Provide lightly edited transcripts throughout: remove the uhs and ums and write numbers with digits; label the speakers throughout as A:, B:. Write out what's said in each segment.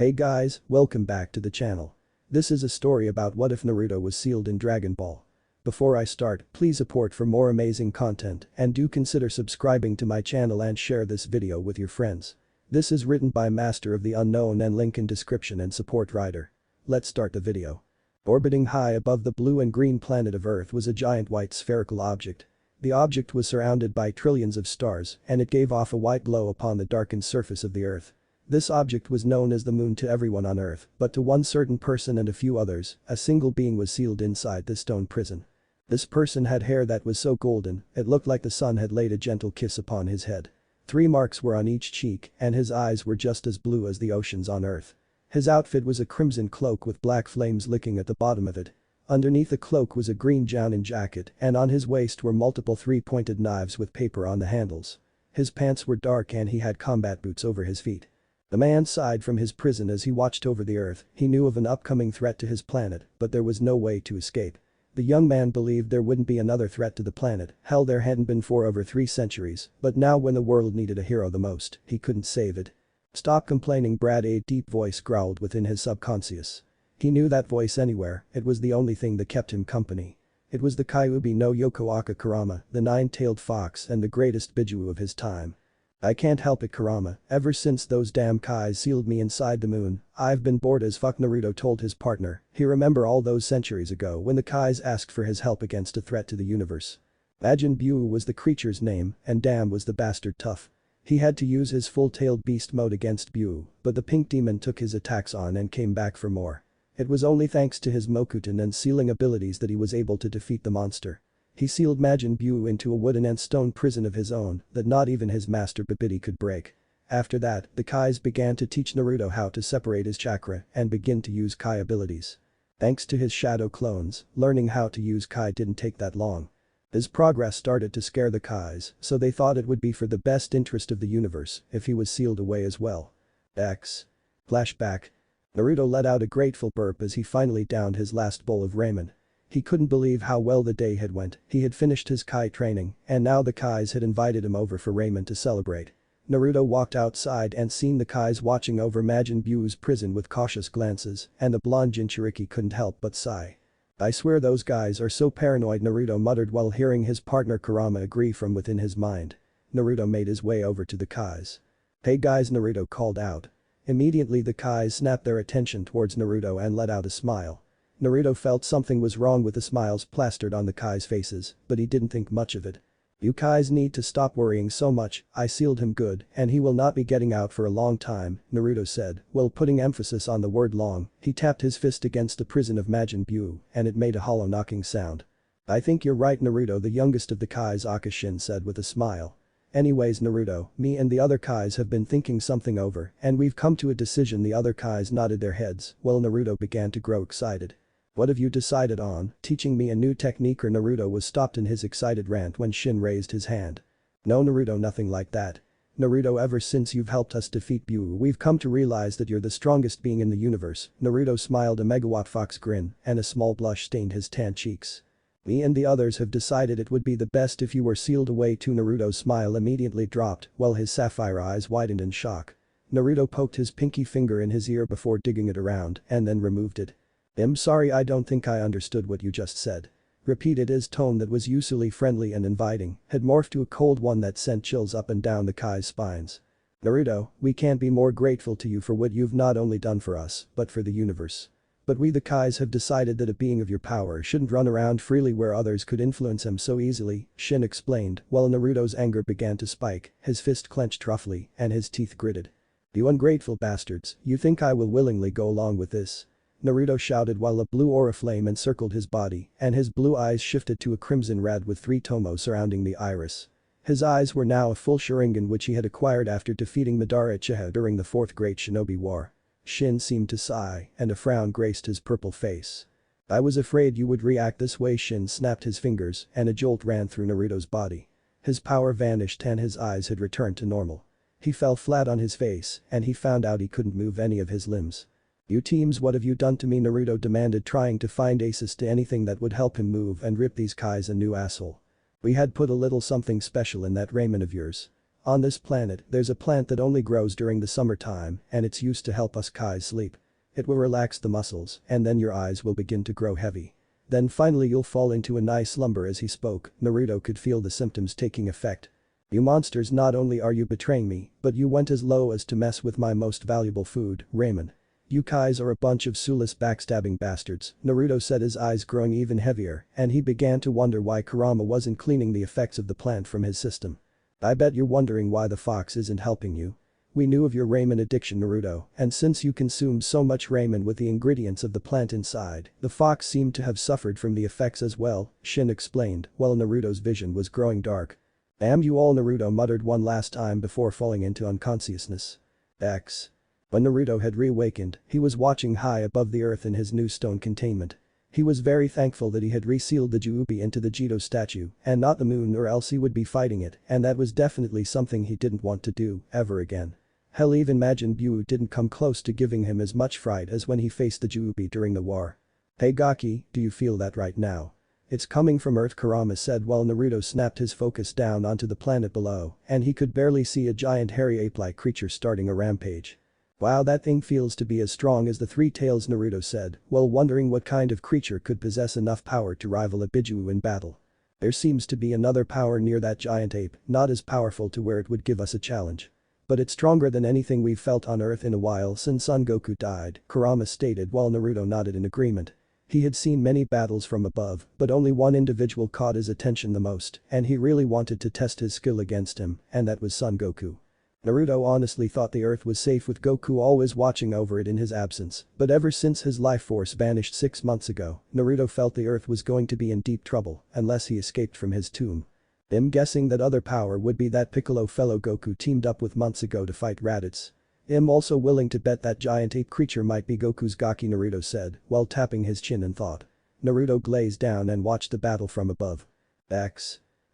A: Hey guys, welcome back to the channel. This is a story about what if Naruto was sealed in Dragon Ball. Before I start, please support for more amazing content and do consider subscribing to my channel and share this video with your friends. This is written by Master of the Unknown and link in description and support writer. Let's start the video. Orbiting high above the blue and green planet of Earth was a giant white spherical object. The object was surrounded by trillions of stars and it gave off a white glow upon the darkened surface of the Earth. This object was known as the moon to everyone on Earth, but to one certain person and a few others, a single being was sealed inside this stone prison. This person had hair that was so golden, it looked like the sun had laid a gentle kiss upon his head. 3 marks were on each cheek and his eyes were just as blue as the oceans on Earth. His outfit was a crimson cloak with black flames licking at the bottom of it. Underneath the cloak was a green jounin jacket and on his waist were multiple 3-pointed knives with paper on the handles. His pants were dark and he had combat boots over his feet. The man sighed from his prison as he watched over the Earth. He knew of an upcoming threat to his planet, but there was no way to escape. The young man believed there wouldn't be another threat to the planet, hell there hadn't been for over 3 centuries, but now when the world needed a hero the most, he couldn't save it. Stop complaining, Brad, a deep voice growled within his subconscious. He knew that voice anywhere, it was the only thing that kept him company. It was the Kyuubi no Yokoaka Kurama, the 9-tailed fox and the greatest Biju of his time. I can't help it, Kurama, ever since those damn Kais sealed me inside the moon, I've been bored as fuck, Naruto told his partner. He remembered all those centuries ago when the Kais asked for his help against a threat to the universe. Majin Buu was the creature's name and damn was the bastard tough. He had to use his full-tailed beast mode against Buu, but the pink demon took his attacks on and came back for more. It was only thanks to his Mokuton and sealing abilities that he was able to defeat the monster. He sealed Majin Buu into a wooden and stone prison of his own that not even his master Babidi could break. After that, the Kais began to teach Naruto how to separate his chakra and begin to use Kai abilities. Thanks to his shadow clones, learning how to use Kai didn't take that long. His progress started to scare the Kais, so they thought it would be for the best interest of the universe if he was sealed away as well. Flashback. Naruto let out a grateful burp as he finally downed his last bowl of ramen. He couldn't believe how well the day had went. He had finished his Kai training and now the Kais had invited him over for ramen to celebrate. Naruto walked outside and seen the Kais watching over Majin Buu's prison with cautious glances and the blonde Jinchuriki couldn't help but sigh. I swear those guys are so paranoid, Naruto muttered while hearing his partner Kurama agree from within his mind. Naruto made his way over to the Kais. Hey guys, Naruto called out. Immediately the Kais snapped their attention towards Naruto and let out a smile. Naruto felt something was wrong with the smiles plastered on the Kais' faces, but he didn't think much of it. You Kais need to stop worrying so much, I sealed him good and he will not be getting out for a long time, Naruto said, while putting emphasis on the word long. He tapped his fist against the prison of Majin Buu and it made a hollow knocking sound. I think you're right, Naruto, the youngest of the Kais, Akashin said with a smile. Anyways, Naruto, me and the other Kais have been thinking something over and we've come to a decision. The other Kais nodded their heads while Naruto began to grow excited. What have you decided on, teaching me a new technique? Or Naruto was stopped in his excited rant when Shin raised his hand. No Naruto, nothing like that. Naruto, ever since you've helped us defeat Buu we've come to realize that you're the strongest being in the universe. Naruto smiled a megawatt fox grin and a small blush stained his tan cheeks. Me and the others have decided it would be the best if you were sealed away too. Naruto's smile immediately dropped while his sapphire eyes widened in shock. Naruto poked his pinky finger in his ear before digging it around and then removed it. I'm sorry, I don't think I understood what you just said. Repeated. His tone that was usually friendly and inviting had morphed to a cold one that sent chills up and down the Kais' spines. Naruto, we can't be more grateful to you for what you've not only done for us, but for the universe. But we the Kais have decided that a being of your power shouldn't run around freely where others could influence him so easily, Shin explained while Naruto's anger began to spike, his fist clenched roughly and his teeth gritted. You ungrateful bastards, you think I will willingly go along with this? Naruto shouted while a blue aura flame encircled his body and his blue eyes shifted to a crimson red with 3 tomo surrounding the iris. His eyes were now a full Sharingan which he had acquired after defeating Madara Uchiha during the 4th Great Shinobi War. Shin seemed to sigh and a frown graced his purple face. I was afraid you would react this way. Shin snapped his fingers and a jolt ran through Naruto's body. His power vanished and his eyes had returned to normal. He fell flat on his face and he found out he couldn't move any of his limbs. You teams, what have you done to me? Naruto demanded, trying to find aces to anything that would help him move and rip these Kais a new asshole. We had put a little something special in that ramen of yours. On this planet, there's a plant that only grows during the summertime and it's used to help us Kais sleep. It will relax the muscles and then your eyes will begin to grow heavy. Then finally you'll fall into a nice slumber. As he spoke, Naruto could feel the symptoms taking effect. You monsters, not only are you betraying me, but you went as low as to mess with my most valuable food, ramen. You Kais are a bunch of soulless backstabbing bastards, Naruto said, his eyes growing even heavier, and he began to wonder why Kurama wasn't cleaning the effects of the plant from his system. I bet you're wondering why the fox isn't helping you. We knew of your ramen addiction, Naruto, and since you consumed so much ramen with the ingredients of the plant inside, the fox seemed to have suffered from the effects as well, Shin explained, while Naruto's vision was growing dark. Damn you all, Naruto muttered one last time before falling into unconsciousness. When Naruto had reawakened, he was watching high above the earth in his new stone containment. He was very thankful that he had resealed the Juubi into the Jito statue and not the moon, or else he would be fighting it, and that was definitely something he didn't want to do ever again. Hell, even Majin Buu didn't come close to giving him as much fright as when he faced the Juubi during the war. Hey Gaki, do you feel that right now? It's coming from Earth, Kurama said while Naruto snapped his focus down onto the planet below and he could barely see a giant hairy ape-like creature starting a rampage. Wow, that thing feels to be as strong as the three tails, Naruto said, while wondering what kind of creature could possess enough power to rival a Biju in battle. There seems to be another power near that giant ape, not as powerful to where it would give us a challenge. But it's stronger than anything we've felt on Earth in a while since Son Goku died, Kurama stated while Naruto nodded in agreement. He had seen many battles from above, but only one individual caught his attention the most, and he really wanted to test his skill against him, and that was Son Goku. Naruto honestly thought the Earth was safe with Goku always watching over it in his absence, but ever since his life force vanished 6 months ago, Naruto felt the Earth was going to be in deep trouble unless he escaped from his tomb. I'm guessing that other power would be that Piccolo fellow Goku teamed up with months ago to fight Raditz. I'm also willing to bet that giant ape creature might be Goku's Gaki, Naruto said while tapping his chin in thought. Naruto glazed down and watched the battle from above.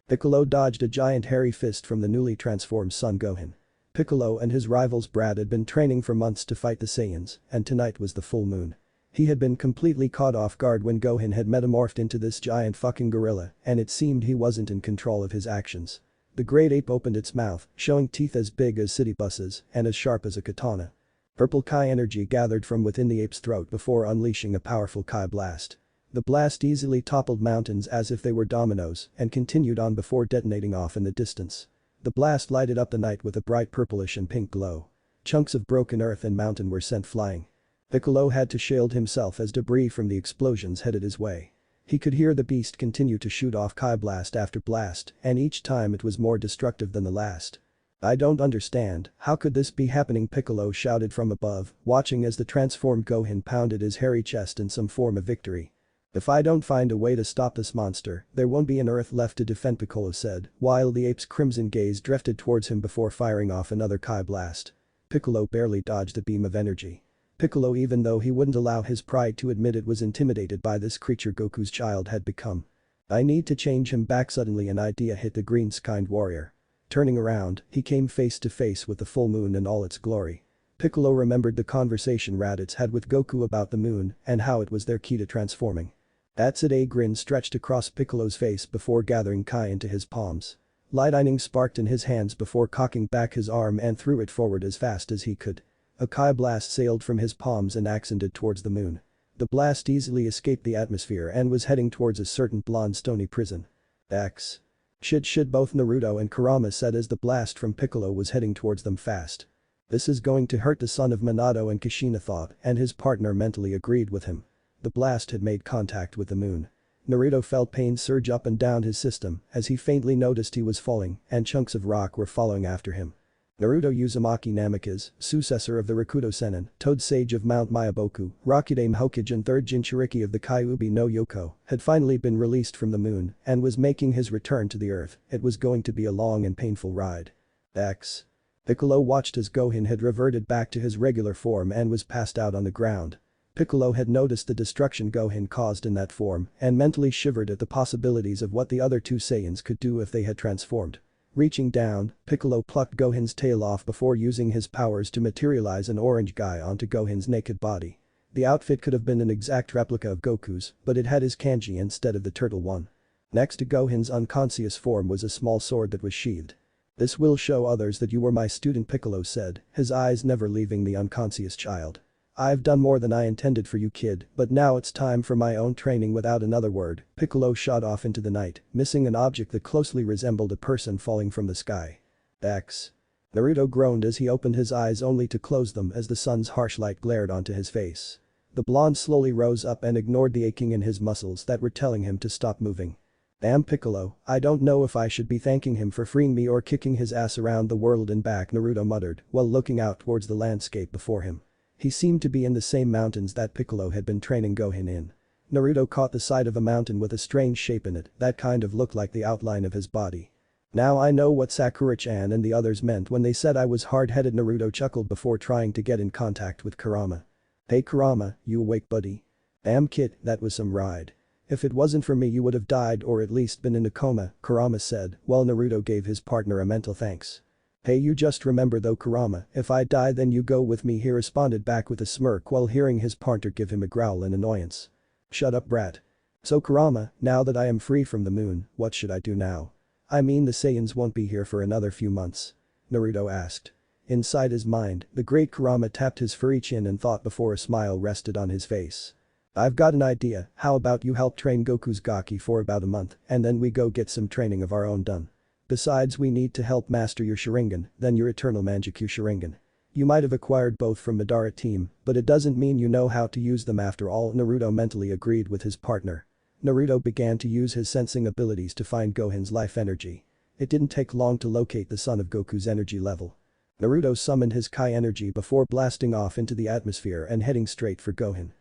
A: Piccolo dodged a giant hairy fist from the newly transformed Son Gohan. Piccolo and his rivals Brad had been training for months to fight the Saiyans, and tonight was the full moon. He had been completely caught off guard when Gohan had metamorphed into this giant fucking gorilla, and it seemed he wasn't in control of his actions. The great ape opened its mouth, showing teeth as big as city buses and as sharp as a katana. Purple Kai energy gathered from within the ape's throat before unleashing a powerful Kai blast. The blast easily toppled mountains as if they were dominoes and continued on before detonating off in the distance. The blast lighted up the night with a bright purplish and pink glow. Chunks of broken earth and mountain were sent flying. Piccolo had to shield himself as debris from the explosions headed his way. He could hear the beast continue to shoot off Kai blast after blast, and each time it was more destructive than the last. I don't understand, how could this be happening? Piccolo shouted from above, watching as the transformed Gohan pounded his hairy chest in some form of victory. If I don't find a way to stop this monster, there won't be an Earth left to defend, Piccolo said, while the ape's crimson gaze drifted towards him before firing off another Kai blast. Piccolo barely dodged the beam of energy. Piccolo, even though he wouldn't allow his pride to admit it, was intimidated by this creature Goku's child had become. I need to change him back. Suddenly an idea hit the green-skinned warrior. Turning around, he came face to face with the full moon in all its glory. Piccolo remembered the conversation Raditz had with Goku about the moon and how it was their key to transforming. That's it. A grin stretched across Piccolo's face before gathering Kai into his palms. Lightning sparked in his hands before cocking back his arm and threw it forward as fast as he could. A Kai blast sailed from his palms and accented towards the moon. The blast easily escaped the atmosphere and was heading towards a certain blonde stony prison. Shit, both Naruto and Kurama said as the blast from Piccolo was heading towards them fast. This is going to hurt, the son of Minato and Kushina thought, and his partner mentally agreed with him. The blast had made contact with the moon. Naruto felt pain surge up and down his system as he faintly noticed he was falling and chunks of rock were following after him. Naruto Uzumaki Namikaze, successor of the Rakuto Sennin, Toad Sage of Mount Myaboku, Rakudame Hokage and 3rd Jinchuriki of the Kyuubi no Yoko, had finally been released from the moon and was making his return to the earth. It was going to be a long and painful ride. Piccolo watched as Gohan had reverted back to his regular form and was passed out on the ground. Piccolo had noticed the destruction Gohan caused in that form and mentally shivered at the possibilities of what the other two Saiyans could do if they had transformed. Reaching down, Piccolo plucked Gohan's tail off before using his powers to materialize an orange guy onto Gohan's naked body. The outfit could have been an exact replica of Goku's, but it had his kanji instead of the turtle one. Next to Gohan's unconscious form was a small sword that was sheathed. This will show others that you were my student, Piccolo said, his eyes never leaving the unconscious child. I've done more than I intended for you, kid, but now it's time for my own training. Without another word, Piccolo shot off into the night, missing an object that closely resembled a person falling from the sky. X. Naruto groaned as he opened his eyes only to close them as the sun's harsh light glared onto his face. The blonde slowly rose up and ignored the aching in his muscles that were telling him to stop moving. Damn Piccolo, I don't know if I should be thanking him for freeing me or kicking his ass around the world and back, Naruto muttered while looking out towards the landscape before him. He seemed to be in the same mountains that Piccolo had been training Gohan in. Naruto caught the side of a mountain with a strange shape in it that kind of looked like the outline of his body. Now I know what Sakura-chan and the others meant when they said I was hard-headed, Naruto chuckled before trying to get in contact with Kurama. Hey Kurama, you awake buddy? Damn kid, that was some ride. If it wasn't for me you would have died or at least been in a coma, Kurama said while Naruto gave his partner a mental thanks. Hey, you just remember though Kurama, if I die then you go with me, he responded back with a smirk while hearing his partner give him a growl in annoyance. Shut up brat. So Kurama, now that I am free from the moon, what should I do now? I mean the Saiyans won't be here for another few months. Naruto asked. Inside his mind, the great Kurama tapped his furry chin and thought before a smile rested on his face. I've got an idea, how about you help train Goku's Gaki for about a month and then we go get some training of our own done. Besides we need to help master your Sharingan, then your Eternal Mangekyou Sharingan. You might have acquired both from Madara team, but it doesn't mean you know how to use them after all, Naruto mentally agreed with his partner. Naruto began to use his sensing abilities to find Gohan's life energy. It didn't take long to locate the son of Goku's energy level. Naruto summoned his Kai energy before blasting off into the atmosphere and heading straight for Gohan.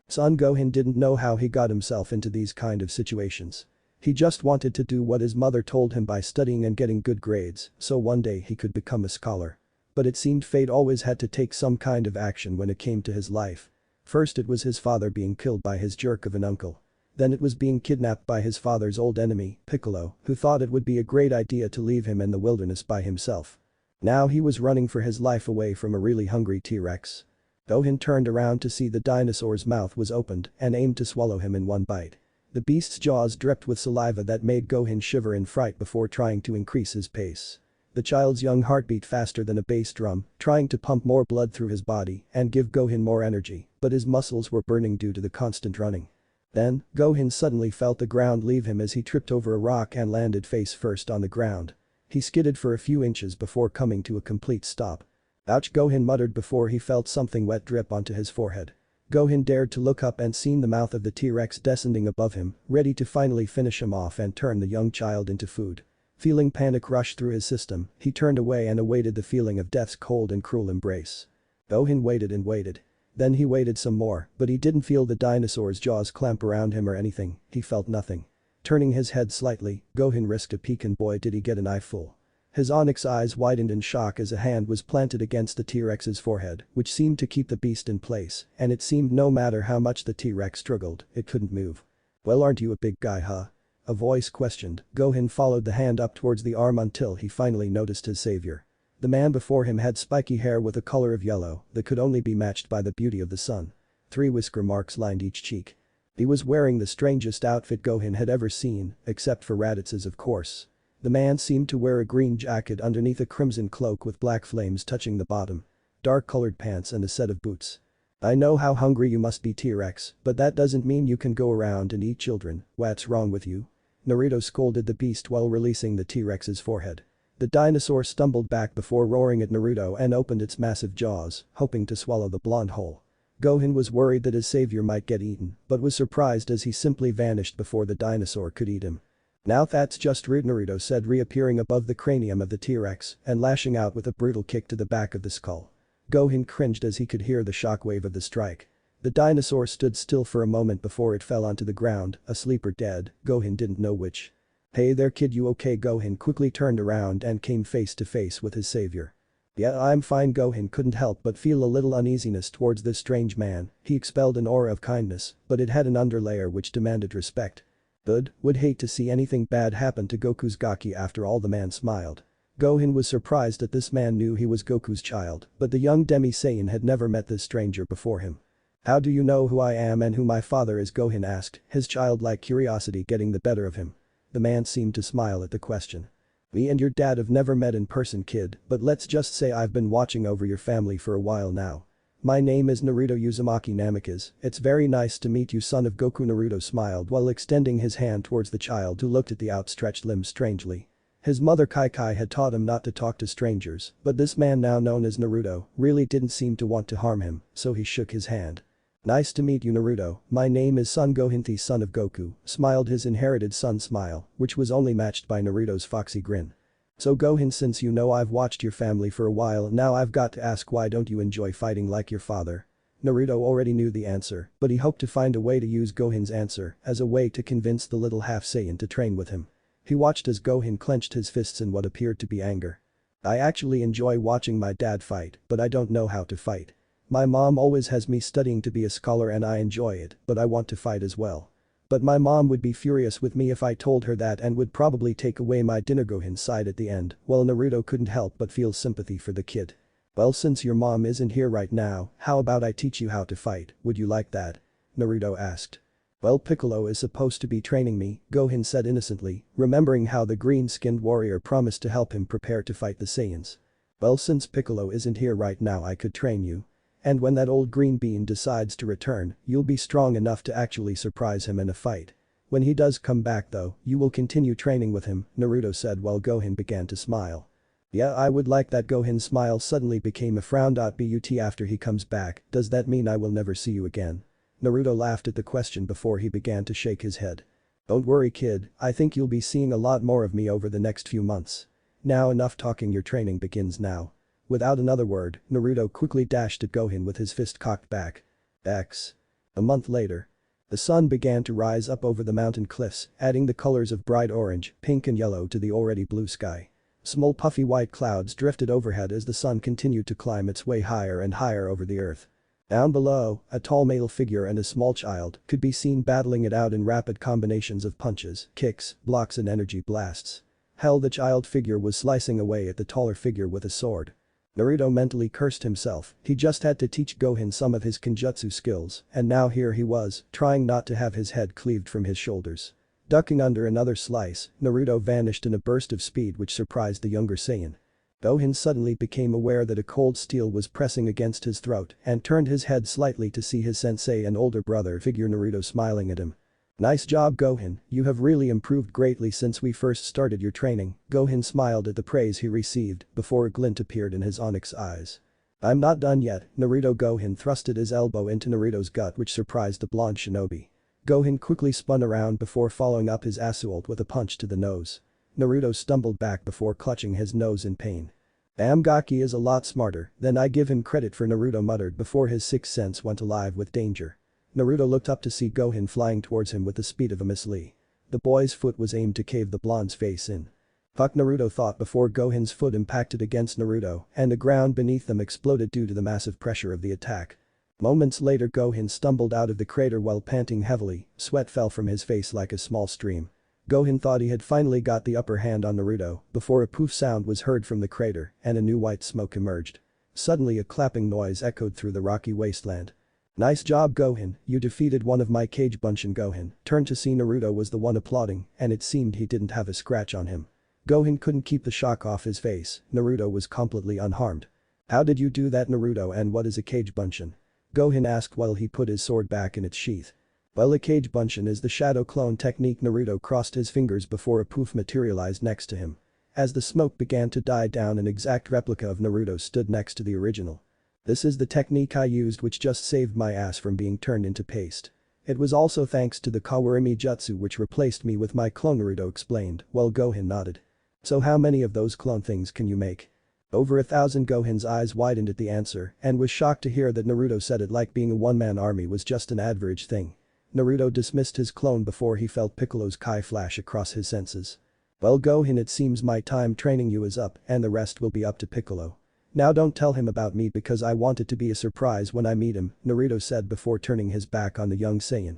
A: Son Gohan didn't know how he got himself into these kind of situations. He just wanted to do what his mother told him by studying and getting good grades, so one day he could become a scholar. But it seemed fate always had to take some kind of action when it came to his life. First it was his father being killed by his jerk of an uncle. Then it was being kidnapped by his father's old enemy, Piccolo, who thought it would be a great idea to leave him in the wilderness by himself. Now he was running for his life away from a really hungry T-Rex. Gohan turned around to see the dinosaur's mouth was opened and aimed to swallow him in one bite. The beast's jaws dripped with saliva that made Gohan shiver in fright before trying to increase his pace. The child's young heart beat faster than a bass drum, trying to pump more blood through his body and give Gohan more energy, but his muscles were burning due to the constant running. Then, Gohan suddenly felt the ground leave him as he tripped over a rock and landed face first on the ground. He skidded for a few inches before coming to a complete stop. Ouch, Gohan muttered before he felt something wet drip onto his forehead. Gohan dared to look up and seen the mouth of the T-Rex descending above him, ready to finally finish him off and turn the young child into food. Feeling panic rush through his system, he turned away and awaited the feeling of death's cold and cruel embrace. Gohan waited and waited. Then he waited some more, but he didn't feel the dinosaur's jaws clamp around him or anything, he felt nothing. Turning his head slightly, Gohan risked a peek and boy did he get an eyeful. His onyx eyes widened in shock as a hand was planted against the T-Rex's forehead, which seemed to keep the beast in place, and it seemed no matter how much the T-Rex struggled, it couldn't move. Well, aren't you a big guy, huh? A voice questioned. Gohan followed the hand up towards the arm until he finally noticed his savior. The man before him had spiky hair with a color of yellow that could only be matched by the beauty of the sun. 3 whisker marks lined each cheek. He was wearing the strangest outfit Gohan had ever seen, except for Raditz's of course. The man seemed to wear a green jacket underneath a crimson cloak with black flames touching the bottom. Dark-colored pants and a set of boots. I know how hungry you must be, T-Rex, but that doesn't mean you can go around and eat children. What's wrong with you? Naruto scolded the beast while releasing the T-Rex's forehead. The dinosaur stumbled back before roaring at Naruto and opened its massive jaws, hoping to swallow the blonde whole. Gohan was worried that his savior might get eaten, but was surprised as he simply vanished before the dinosaur could eat him. Now that's just rude, Naruto said, reappearing above the cranium of the T-Rex and lashing out with a brutal kick to the back of the skull. Gohan cringed as he could hear the shockwave of the strike. The dinosaur stood still for a moment before it fell onto the ground, asleep or dead, Gohan didn't know which. Hey there kid, you okay? Gohan quickly turned around and came face to face with his savior. Yeah, I'm fine. Gohan couldn't help but feel a little uneasiness towards this strange man. He expelled an aura of kindness, but it had an underlayer which demanded respect. Good, would hate to see anything bad happen to Goku's Gaki after all, the man smiled. Gohan was surprised that this man knew he was Goku's child, but the young Demi-Saiyan had never met this stranger before him. How do you know who I am and who my father is? Gohan asked, his childlike curiosity getting the better of him. The man seemed to smile at the question. Me and your dad have never met in person, kid, but let's just say I've been watching over your family for a while now. My name is Naruto Uzumaki Namikaze, it's very nice to meet you, son of Goku. Naruto smiled while extending his hand towards the child who looked at the outstretched limbs strangely. His mother Kai had taught him not to talk to strangers, but this man now known as Naruto really didn't seem to want to harm him, so he shook his hand. Nice to meet you, Naruto, my name is Son Gohan, the son of Goku, smiled his inherited son smile, which was only matched by Naruto's foxy grin. So Gohan, since you know I've watched your family for a while now, I've got to ask, why don't you enjoy fighting like your father? Naruto already knew the answer, but he hoped to find a way to use Gohan's answer as a way to convince the little half Saiyan to train with him. He watched as Gohan clenched his fists in what appeared to be anger. I actually enjoy watching my dad fight, but I don't know how to fight. My mom always has me studying to be a scholar and I enjoy it, but I want to fight as well. But my mom would be furious with me if I told her that and would probably take away my dinner. Gohan sighed at the end, while Naruto couldn't help but feel sympathy for the kid. Well, since your mom isn't here right now, how about I teach you how to fight, would you like that? Naruto asked. Well, Piccolo is supposed to be training me, Gohan said innocently, remembering how the green-skinned warrior promised to help him prepare to fight the Saiyans. Well, since Piccolo isn't here right now, I could train you. And when that old green bean decides to return, you'll be strong enough to actually surprise him in a fight. When he does come back though, you will continue training with him, Naruto said while Gohan began to smile. Yeah, I would like that. Gohan's smile suddenly became a frown. But after he comes back, does that mean I will never see you again? Naruto laughed at the question before he began to shake his head. Don't worry, kid, I think you'll be seeing a lot more of me over the next few months. Now enough talking, your training begins now. Without another word, Naruto quickly dashed at Gohan with his fist cocked back. X. A month later. The sun began to rise up over the mountain cliffs, adding the colors of bright orange, pink and yellow to the already blue sky. Small puffy white clouds drifted overhead as the sun continued to climb its way higher and higher over the earth. Down below, a tall male figure and a small child could be seen battling it out in rapid combinations of punches, kicks, blocks and energy blasts. Hell, the child figure was slicing away at the taller figure with a sword. Naruto mentally cursed himself, he just had to teach Gohan some of his kenjutsu skills, and now here he was, trying not to have his head cleaved from his shoulders. Ducking under another slice, Naruto vanished in a burst of speed which surprised the younger Saiyan. Gohan suddenly became aware that a cold steel was pressing against his throat and turned his head slightly to see his sensei and older brother figure Naruto smiling at him. Nice job, Gohan, you have really improved greatly since we first started your training. Gohan smiled at the praise he received before a glint appeared in his onyx eyes. I'm not done yet, Naruto. Gohan thrusted his elbow into Naruto's gut, which surprised the blonde shinobi. Gohan quickly spun around before following up his assault with a punch to the nose. Naruto stumbled back before clutching his nose in pain. Damn, Gaki is a lot smarter than I give him credit for, Naruto muttered before his sixth sense went alive with danger. Naruto looked up to see Gohan flying towards him with the speed of a missile. The boy's foot was aimed to cave the blonde's face in. Fuck, Naruto thought before Gohan's foot impacted against Naruto and the ground beneath them exploded due to the massive pressure of the attack. Moments later, Gohan stumbled out of the crater while panting heavily, sweat fell from his face like a small stream. Gohan thought he had finally got the upper hand on Naruto before a poof sound was heard from the crater and a new white smoke emerged. Suddenly a clapping noise echoed through the rocky wasteland. Nice job, Gohan, you defeated one of my cage bunshin. Gohan turned to see Naruto was the one applauding and it seemed he didn't have a scratch on him. Gohan couldn't keep the shock off his face, Naruto was completely unharmed. How did you do that, Naruto, and what is a cage bunshin? Gohan asked while he put his sword back in its sheath. Well, a cage bunshin is the shadow clone technique. Naruto crossed his fingers before a poof materialized next to him. As the smoke began to die down, an exact replica of Naruto stood next to the original. This is the technique I used, which just saved my ass from being turned into paste. It was also thanks to the Kawarimi Jutsu which replaced me with my clone, Naruto explained while Gohan nodded. So how many of those clone things can you make? Over 1,000. Gohan's eyes widened at the answer and was shocked to hear that Naruto said it like being a one-man army was just an average thing. Naruto dismissed his clone before he felt Piccolo's Kai flash across his senses. Well, Gohan, it seems my time training you is up and the rest will be up to Piccolo. Now don't tell him about me because I want it to be a surprise when I meet him, Naruto said before turning his back on the young Saiyan.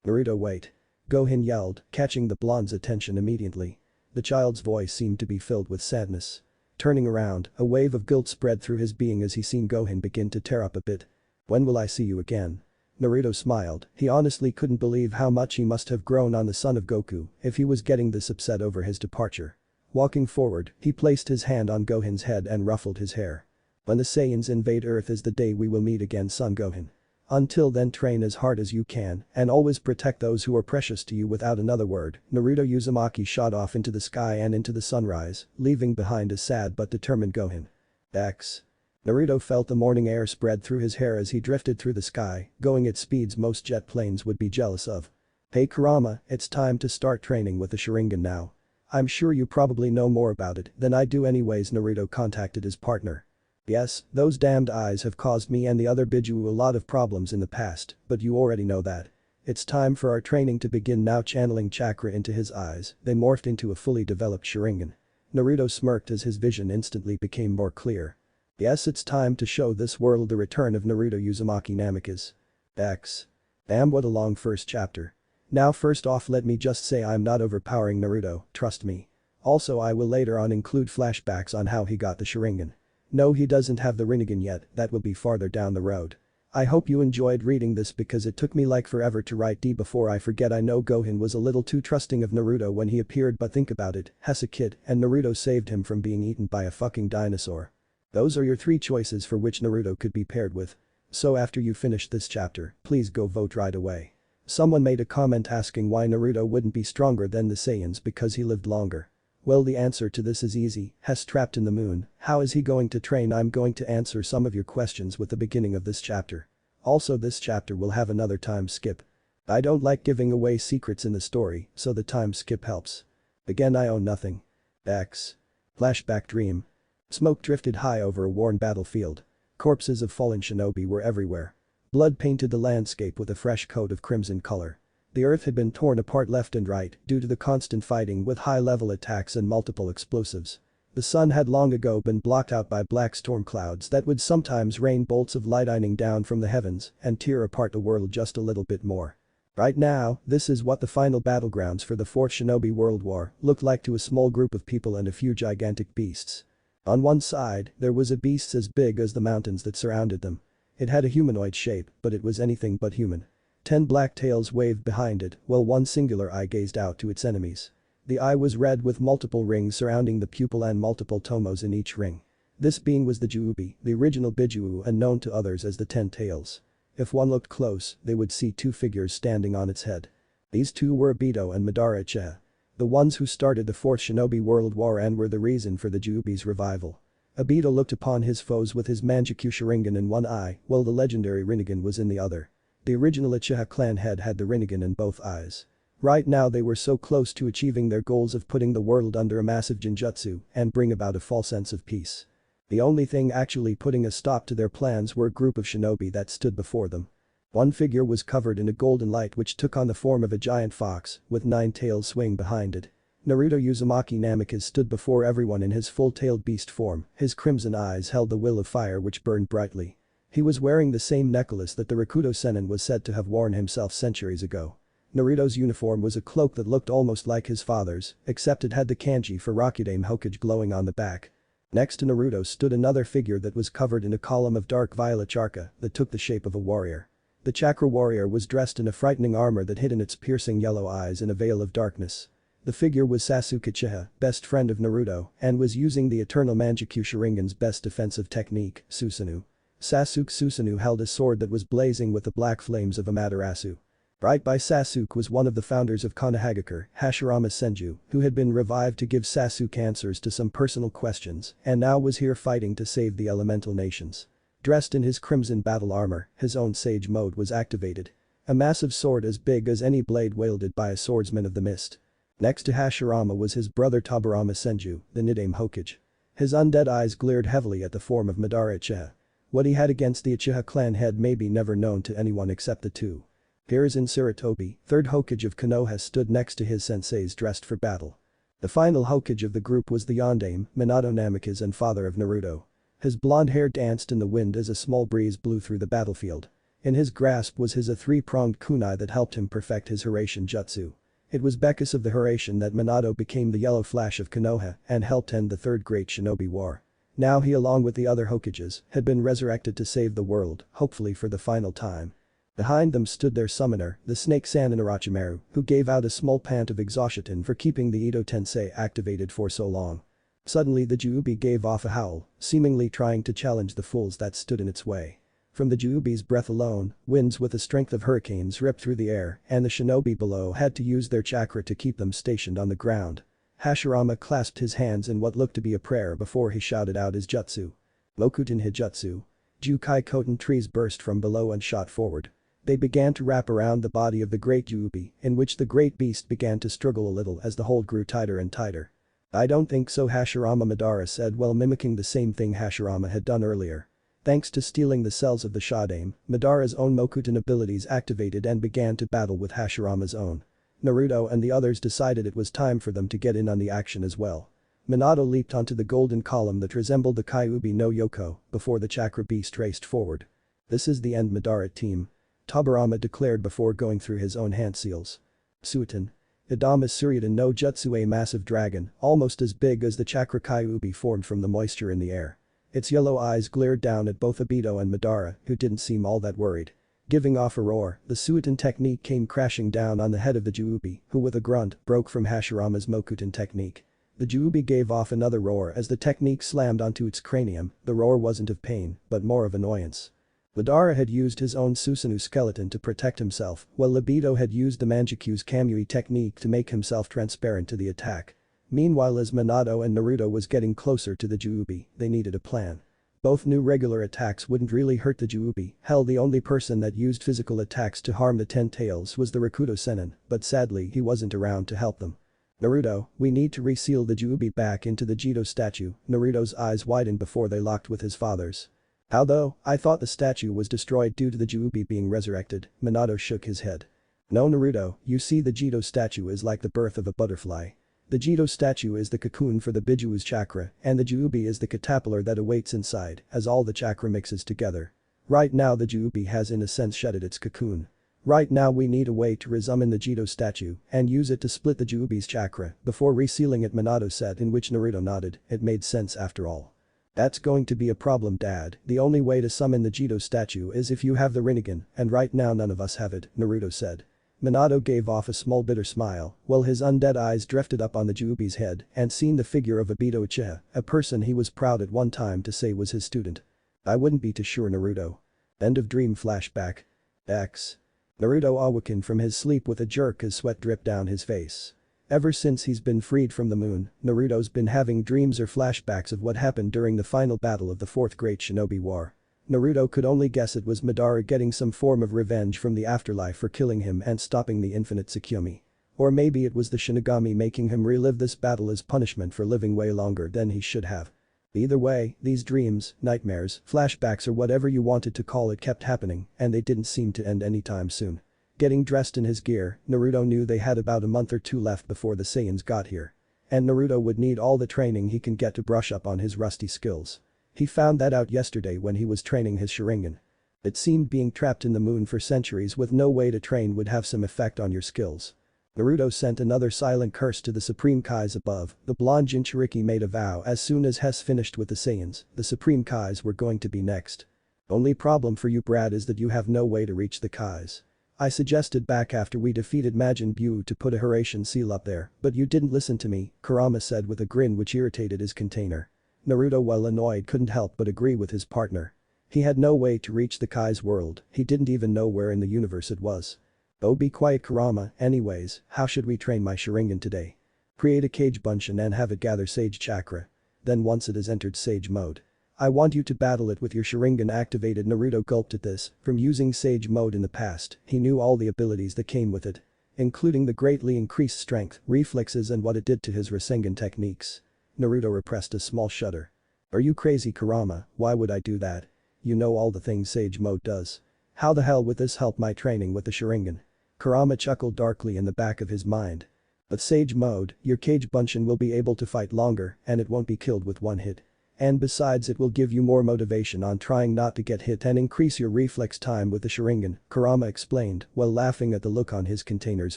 A: Naruto, wait. Gohan yelled, catching the blonde's attention immediately. The child's voice seemed to be filled with sadness. Turning around, a wave of guilt spread through his being as he seen Gohan begin to tear up a bit. When will I see you again? Naruto smiled, he honestly couldn't believe how much he must have grown on the son of Goku if he was getting this upset over his departure. Walking forward, he placed his hand on Gohan's head and ruffled his hair. When the Saiyans invade Earth is the day we will meet again, son Gohan. Until then, train as hard as you can and always protect those who are precious to you. Without another word, Naruto Uzumaki shot off into the sky and into the sunrise, leaving behind a sad but determined Gohan. X. Naruto felt the morning air spread through his hair as he drifted through the sky, going at speeds most jet planes would be jealous of. Hey Kurama, it's time to start training with the Sharingan now. I'm sure you probably know more about it than I do anyways. Naruto contacted his partner. Yes, those damned eyes have caused me and the other Biju a lot of problems in the past, but you already know that. It's time for our training to begin now. Channeling chakra into his eyes, they morphed into a fully developed Sharingan. Naruto smirked as his vision instantly became more clear. Yes, it's time to show this world the return of Naruto Uzumaki Namikaze. X. Damn, what a long first chapter. Now first off, let me just say I'm not overpowering Naruto, trust me. Also, I will later on include flashbacks on how he got the Sharingan. No, he doesn't have the Rinnegan yet, that will be farther down the road. I hope you enjoyed reading this because it took me like forever to write. Before I forget, I know Gohan was a little too trusting of Naruto when he appeared, but think about it, as a kid, and Naruto saved him from being eaten by a fucking dinosaur. Those are your 3 choices for which Naruto could be paired with. So after you finish this chapter, please go vote right away. Someone made a comment asking why Naruto wouldn't be stronger than the Saiyans because he lived longer. Well, the answer to this is easy, he's trapped in the moon, how is he going to train? I'm going to answer some of your questions with the beginning of this chapter. Also, this chapter will have another time skip. I don't like giving away secrets in the story, so the time skip helps. Again, I own nothing. X. Flashback dream. Smoke drifted high over a worn battlefield. Corpses of fallen shinobi were everywhere. Blood painted the landscape with a fresh coat of crimson color. The earth had been torn apart left and right due to the constant fighting with high-level attacks and multiple explosives. The sun had long ago been blocked out by black storm clouds that would sometimes rain bolts of lightning down from the heavens and tear apart the world just a little bit more. Right now, this is what the final battlegrounds for the Fourth Shinobi World War looked like to a small group of people and a few gigantic beasts. On one side, there was a beast as big as the mountains that surrounded them. It had a humanoid shape, but it was anything but human. 10 black tails waved behind it, while one singular eye gazed out to its enemies. The eye was red with multiple rings surrounding the pupil and multiple tomos in each ring. This being was the Juubi, the original Biju and known to others as the 10 tails. If one looked close, they would see 2 figures standing on its head. These 2 were Obito and Madara Uchiha. The ones who started the Fourth Shinobi World War and were the reason for the Juubi's revival. Obito looked upon his foes with his Mangekyou Sharingan in one eye, while the legendary Rinnegan was in the other. The original Uchiha clan head had the Rinnegan in both eyes. Right now they were so close to achieving their goals of putting the world under a massive genjutsu and bring about a false sense of peace. The only thing actually putting a stop to their plans were a group of shinobi that stood before them. One figure was covered in a golden light which took on the form of a giant fox with 9 tails swinging behind it. Naruto Uzumaki Namikaze stood before everyone in his full-tailed beast form, his crimson eyes held the will of fire which burned brightly. He was wearing the same necklace that the Rakuto Sennin was said to have worn himself centuries ago. Naruto's uniform was a cloak that looked almost like his father's, except it had the kanji for Rakudame Hokage glowing on the back. Next to Naruto stood another figure that was covered in a column of dark violet chakra that took the shape of a warrior. The chakra warrior was dressed in a frightening armor that hid in its piercing yellow eyes in a veil of darkness. The figure was Sasuke Uchiha, best friend of Naruto, and was using the eternal Mangekyou Sharingan's best defensive technique, Susanoo. Sasuke Susanoo held a sword that was blazing with the black flames of Amaterasu. Right by Sasuke was one of the founders of Konohagakure, Hashirama Senju, who had been revived to give Sasuke answers to some personal questions and now was here fighting to save the elemental nations. Dressed in his crimson battle armor, his own sage mode was activated. A massive sword as big as any blade wielded by a swordsman of the mist. Next to Hashirama was his brother Tobirama Senju, the Niddame Hokage. His undead eyes glared heavily at the form of Madara Uchiha. What he had against the Uchiha clan head may be never known to anyone except the 2. Hiruzen Sarutobi, 3rd Hokage of Konoha, stood next to his senseis dressed for battle. The final Hokage of the group was the Yondaime, Minato Namikaze and father of Naruto. His blonde hair danced in the wind as a small breeze blew through the battlefield. In his grasp was his 3-pronged kunai that helped him perfect his Hiraishin jutsu. It was because of the Hiraishin that Minato became the Yellow Flash of Konoha and helped end the Third Great Shinobi War. Now he along with the other Hokages had been resurrected to save the world, hopefully for the final time. Behind them stood their summoner, the snake Sanin Orochimaru, who gave out a small pant of exhaustion for keeping the Ito Tensei activated for so long. Suddenly the Juubi gave off a howl, seemingly trying to challenge the fools that stood in its way. From the Juubi's breath alone, winds with the strength of hurricanes ripped through the air and the shinobi below had to use their chakra to keep them stationed on the ground. Hashirama clasped his hands in what looked to be a prayer before he shouted out his jutsu. Mokuten Hijutsu. Jukai Koten trees burst from below and shot forward. They began to wrap around the body of the great Juubi, in which the great beast began to struggle a little as the hold grew tighter and tighter. I don't think so, Hashirama Madara said while mimicking the same thing Hashirama had done earlier. Thanks to stealing the cells of the Shadame, Madara's own Mokuten abilities activated and began to battle with Hashirama's own. Naruto and the others decided it was time for them to get in on the action as well. Minato leaped onto the golden column that resembled the Kyuubi no Yoko before the chakra beast raced forward. This is the end, Madara team. Tobirama declared before going through his own hand seals. Suiton. Idama Suryudan no Jutsu, a massive dragon, almost as big as the chakra Kyuubi, formed from the moisture in the air. Its yellow eyes glared down at both Obito and Madara, who didn't seem all that worried. Giving off a roar, the Suiton technique came crashing down on the head of the Juubi, who with a grunt broke from Hashirama's Mokuten technique. The Juubi gave off another roar as the technique slammed onto its cranium. The roar wasn't of pain, but more of annoyance. Madara had used his own Susanoo skeleton to protect himself, while Obito had used the Manjaku's Kamui technique to make himself transparent to the attack. Meanwhile, as Minato and Naruto was getting closer to the Juubi, they needed a plan. Both knew regular attacks wouldn't really hurt the Juubi. Hell, the only person that used physical attacks to harm the Ten Tails was the Rakuto Sennin, but sadly he wasn't around to help them. Naruto, we need to reseal the Juubi back into the Jito statue. Naruto's eyes widened before they locked with his father's. How though? I thought the statue was destroyed due to the Juubi being resurrected. Minato shook his head. No, Naruto, you see, the Jito statue is like the birth of a butterfly. The Jito statue is the cocoon for the Bijuu's chakra, and the Juubi is the caterpillar that awaits inside as all the chakra mixes together. Right now the Juubi has in a sense shedded its cocoon. Right now we need a way to resummon the Jito statue and use it to split the Juubi's chakra before resealing it, Minato said, in which Naruto nodded. It made sense after all. That's going to be a problem, Dad. The only way to summon the Jito statue is if you have the Rinnegan, and right now none of us have it, Naruto said. Minato gave off a small bitter smile while his undead eyes drifted up on the Juubi's head and seen the figure of Obito Uchiha, a person he was proud at one time to say was his student. I wouldn't be too sure, Naruto. End of dream flashback. X. Naruto awakened from his sleep with a jerk as sweat dripped down his face. Ever since he's been freed from the moon, Naruto's been having dreams or flashbacks of what happened during the final battle of the Fourth Great Shinobi War. Naruto could only guess it was Madara getting some form of revenge from the afterlife for killing him and stopping the infinite Tsukuyomi. Or maybe it was the Shinigami making him relive this battle as punishment for living way longer than he should have. Either way, these dreams, nightmares, flashbacks or whatever you wanted to call it kept happening, and they didn't seem to end anytime soon. Getting dressed in his gear, Naruto knew they had about a month or two left before the Saiyans got here. And Naruto would need all the training he can get to brush up on his rusty skills. He found that out yesterday when he was training his Sharingan. It seemed being trapped in the moon for centuries with no way to train would have some effect on your skills. Naruto sent another silent curse to the Supreme Kais above. The blonde Jinchuriki made a vow as soon as Hess finished with the Saiyans, the Supreme Kais were going to be next. Only problem for you, Brad, is that you have no way to reach the Kais. I suggested back after we defeated Majin Buu to put a Hiraishin seal up there, but you didn't listen to me, Kurama said with a grin which irritated his container. Naruto, while annoyed, couldn't help but agree with his partner. He had no way to reach the Kai's world, he didn't even know where in the universe it was. Oh, be quiet, Kurama. Anyways, how should we train my Sharingan today? Create a Kage Bunshin and have it gather Sage Chakra. Then once it has entered Sage mode, I want you to battle it with your Sharingan activated. Naruto gulped at this. From using Sage mode in the past, he knew all the abilities that came with it, including the greatly increased strength, reflexes and what it did to his Rasengan techniques. Naruto repressed a small shudder. Are you crazy, Kurama? Why would I do that? You know all the things Sage mode does. How the hell would this help my training with the Sharingan? Kurama chuckled darkly in the back of his mind. But Sage mode, your Kage Bunshin will be able to fight longer and it won't be killed with one hit. And besides, it will give you more motivation on trying not to get hit and increase your reflex time with the Sharingan, Kurama explained while laughing at the look on his container's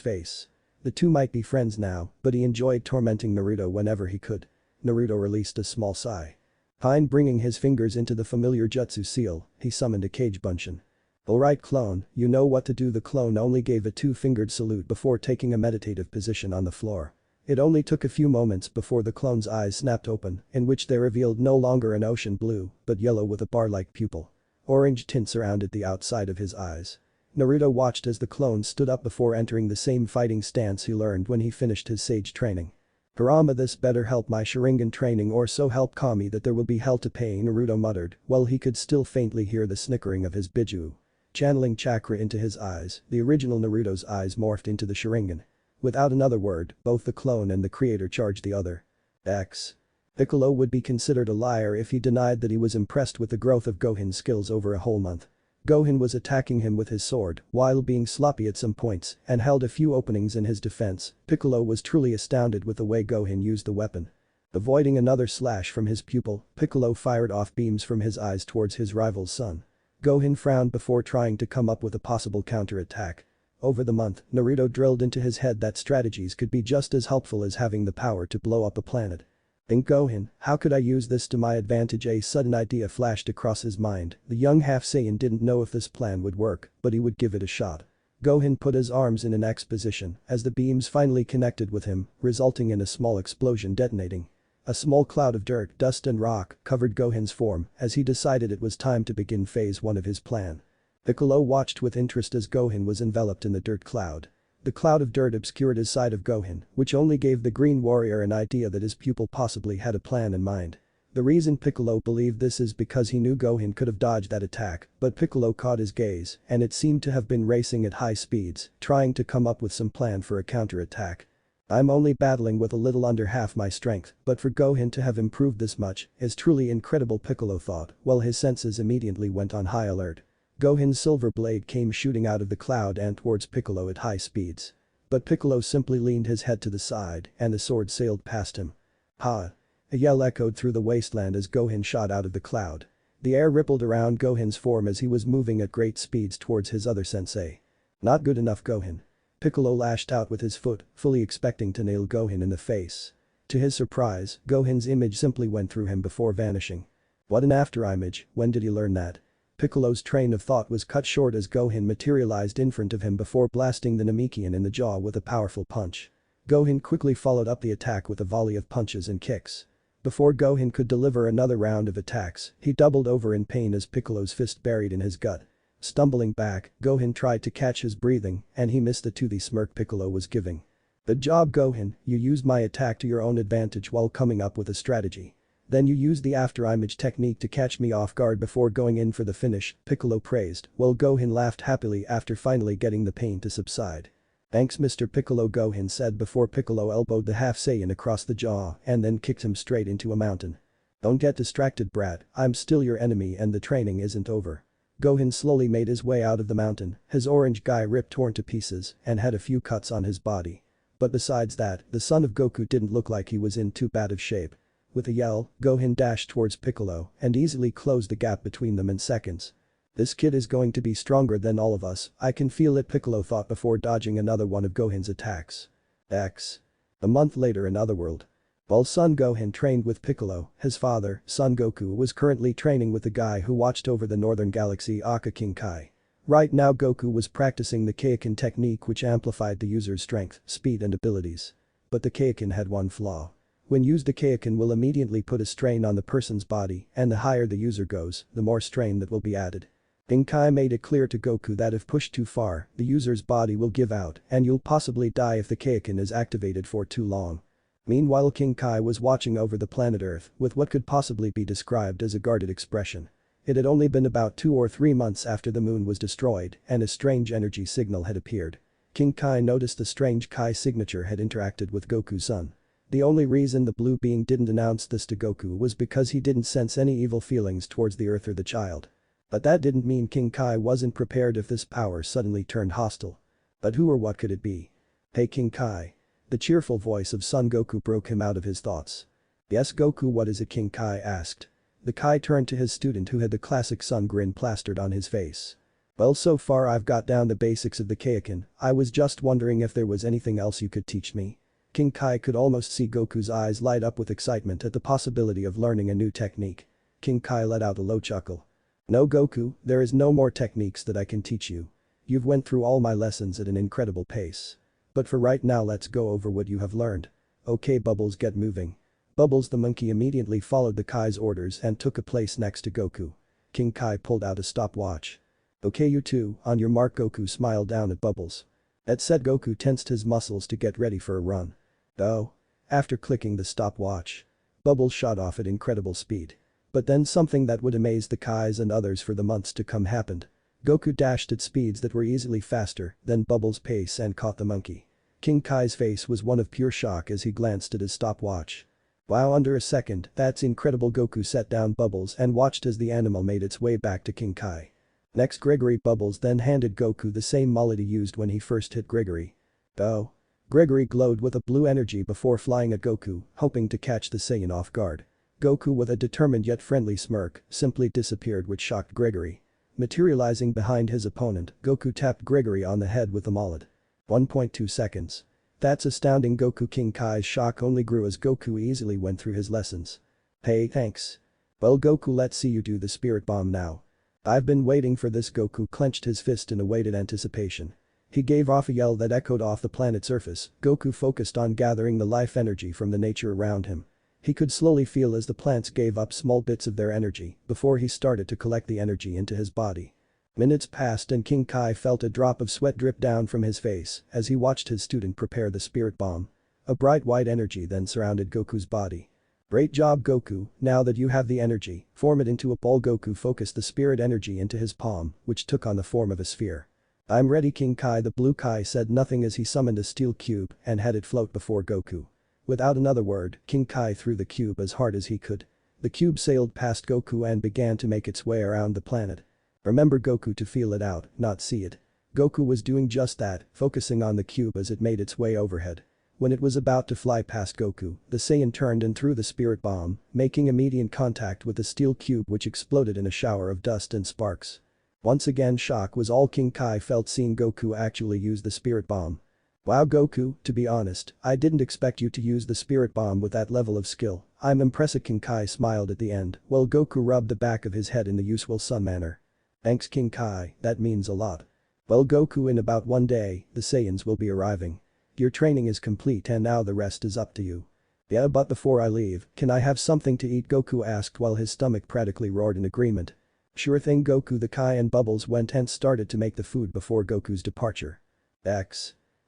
A: face. The two might be friends now, but he enjoyed tormenting Naruto whenever he could. Naruto released a small sigh. Bringing his fingers into the familiar jutsu seal, he summoned a Kage Bunshin. Alright clone, you know what to do. The clone only gave a two-fingered salute before taking a meditative position on the floor. It only took a few moments before the clone's eyes snapped open, in which they revealed no longer an ocean blue, but yellow with a bar-like pupil. Orange tint surrounded the outside of his eyes. Naruto watched as the clone stood up before entering the same fighting stance he learned when he finished his sage training. Kurama, this better help my Sharingan training, or so help Kami that there will be hell to pay, Naruto muttered while he could still faintly hear the snickering of his Biju. Channeling chakra into his eyes, the original Naruto's eyes morphed into the Sharingan. Without another word, both the clone and the creator charged the other. X. Piccolo would be considered a liar if he denied that he was impressed with the growth of Gohan's skills over a whole month. Gohan was attacking him with his sword while being sloppy at some points and held a few openings in his defense. Piccolo was truly astounded with the way Gohan used the weapon. Avoiding another slash from his pupil, Piccolo fired off beams from his eyes towards his rival's son. Gohan frowned before trying to come up with a possible counter-attack. Over the month, Naruto drilled into his head that strategies could be just as helpful as having the power to blow up a planet. Think Gohan, how could I use this to my advantage? A sudden idea flashed across his mind. The young half-Saiyan didn't know if this plan would work, but he would give it a shot. Gohan put his arms in an X position as the beams finally connected with him, resulting in a small explosion detonating. A small cloud of dirt, dust and rock covered Gohan's form as he decided it was time to begin phase 1 of his plan. Piccolo watched with interest as Gohan was enveloped in the dirt cloud. The cloud of dirt obscured his side of Gohan, which only gave the Green Warrior an idea that his pupil possibly had a plan in mind. The reason Piccolo believed this is because he knew Gohan could have dodged that attack, but Piccolo caught his gaze and it seemed to have been racing at high speeds, trying to come up with some plan for a counter-attack. I'm only battling with a little under half my strength, but for Gohan to have improved this much is truly incredible, Piccolo thought, while his senses immediately went on high alert. Gohan's silver blade came shooting out of the cloud and towards Piccolo at high speeds. But Piccolo simply leaned his head to the side and the sword sailed past him. Ha! A yell echoed through the wasteland as Gohan shot out of the cloud. The air rippled around Gohan's form as he was moving at great speeds towards his other sensei. Not good enough, Gohan. Piccolo lashed out with his foot, fully expecting to nail Gohan in the face. To his surprise, Gohan's image simply went through him before vanishing. What an afterimage, when did he learn that? Piccolo's train of thought was cut short as Gohan materialized in front of him before blasting the Namekian in the jaw with a powerful punch. Gohan quickly followed up the attack with a volley of punches and kicks. Before Gohan could deliver another round of attacks, he doubled over in pain as Piccolo's fist buried in his gut. Stumbling back, Gohan tried to catch his breathing and he missed the toothy smirk Piccolo was giving. Good job, Gohan, you used my attack to your own advantage while coming up with a strategy. Then you used the afterimage technique to catch me off guard before going in for the finish, Piccolo praised, while Gohan laughed happily after finally getting the pain to subside. Thanks Mr. Piccolo, Gohan said before Piccolo elbowed the half-Saiyan across the jaw and then kicked him straight into a mountain. Don't get distracted, brat, I'm still your enemy and the training isn't over. Gohan slowly made his way out of the mountain, his orange guy ripped torn to pieces and had a few cuts on his body. But besides that, the son of Goku didn't look like he was in too bad of shape. With a yell, Gohan dashed towards Piccolo and easily closed the gap between them in seconds. This kid is going to be stronger than all of us, I can feel it, Piccolo thought before dodging another one of Gohan's attacks. X. A month later in Otherworld. While Son Gohan trained with Piccolo, his father, Son Goku, was currently training with the guy who watched over the northern galaxy, Aka King Kai. Right now Goku was practicing the Kaioken technique, which amplified the user's strength, speed and abilities. But the Kaioken had one flaw. When used, the Kaioken will immediately put a strain on the person's body, and the higher the user goes, the more strain that will be added. King Kai made it clear to Goku that if pushed too far, the user's body will give out and you'll possibly die if the Kaioken is activated for too long. Meanwhile, King Kai was watching over the planet Earth with what could possibly be described as a guarded expression. It had only been about 2 or 3 months after the moon was destroyed and a strange energy signal had appeared. King Kai noticed the strange Kai signature had interacted with Goku's son. The only reason the blue being didn't announce this to Goku was because he didn't sense any evil feelings towards the Earth or the child. But that didn't mean King Kai wasn't prepared if this power suddenly turned hostile. But who or what could it be? Hey King Kai. The cheerful voice of Son Goku broke him out of his thoughts. Yes Goku, what is it? King Kai asked. The Kai turned to his student who had the classic sun grin plastered on his face. Well, so far I've got down the basics of the Kaioken, I was just wondering if there was anything else you could teach me. King Kai could almost see Goku's eyes light up with excitement at the possibility of learning a new technique. King Kai let out a low chuckle. No Goku, there is no more techniques that I can teach you. You've went through all my lessons at an incredible pace. But for right now let's go over what you have learned. Okay Bubbles, get moving. Bubbles the monkey immediately followed the Kai's orders and took a place next to Goku. King Kai pulled out a stopwatch. Okay you two, on your mark. Goku smiled down at Bubbles. That said, Goku tensed his muscles to get ready for a run. Oh. After clicking the stopwatch, Bubbles shot off at incredible speed. But then something that would amaze the Kais and others for the months to come happened. Goku dashed at speeds that were easily faster than Bubbles' pace and caught the monkey. King Kai's face was one of pure shock as he glanced at his stopwatch. Wow, under a second, that's incredible. Goku set down Bubbles and watched as the animal made its way back to King Kai. Next Gregory. Bubbles then handed Goku the same mullet he used when he first hit Gregory. Oh. Gregory glowed with a blue energy before flying at Goku, hoping to catch the Saiyan off guard. Goku with a determined yet friendly smirk simply disappeared, which shocked Gregory. Materializing behind his opponent, Goku tapped Gregory on the head with the mullet. 1.2 seconds. That's astounding. King Kai's shock only grew as Goku easily went through his lessons. Hey, thanks. Well Goku, let's see you do the spirit bomb now. I've been waiting for this. Goku clenched his fist in awaited anticipation. He gave off a yell that echoed off the planet's surface. Goku focused on gathering the life energy from the nature around him. He could slowly feel as the plants gave up small bits of their energy before he started to collect the energy into his body. Minutes passed and King Kai felt a drop of sweat drip down from his face as he watched his student prepare the spirit bomb. A bright white energy then surrounded Goku's body. Great job Goku, now that you have the energy, form it into a ball. Goku focused the spirit energy into his palm, which took on the form of a sphere. I'm ready. King Kai the blue Kai said nothing as he summoned a steel cube and had it float before Goku. Without another word, King Kai threw the cube as hard as he could. The cube sailed past Goku and began to make its way around the planet. Remember Goku to feel it out, not see it. Goku was doing just that, focusing on the cube as it made its way overhead. When it was about to fly past Goku, the Saiyan turned and threw the spirit bomb, making immediate contact with the steel cube, which exploded in a shower of dust and sparks. Once again, shock was all King Kai felt seeing Goku actually use the spirit bomb. Wow Goku, to be honest, I didn't expect you to use the spirit bomb with that level of skill. I'm impressed. King Kai smiled at the end, while Goku rubbed the back of his head in the usual sun manner. Thanks King Kai, that means a lot. Well Goku, in about 1 day, the Saiyans will be arriving. Your training is complete and now the rest is up to you. Yeah, but before I leave, can I have something to eat? Goku asked while his stomach practically roared in agreement. Sure thing Goku. The Kai and Bubbles went and started to make the food before Goku's departure.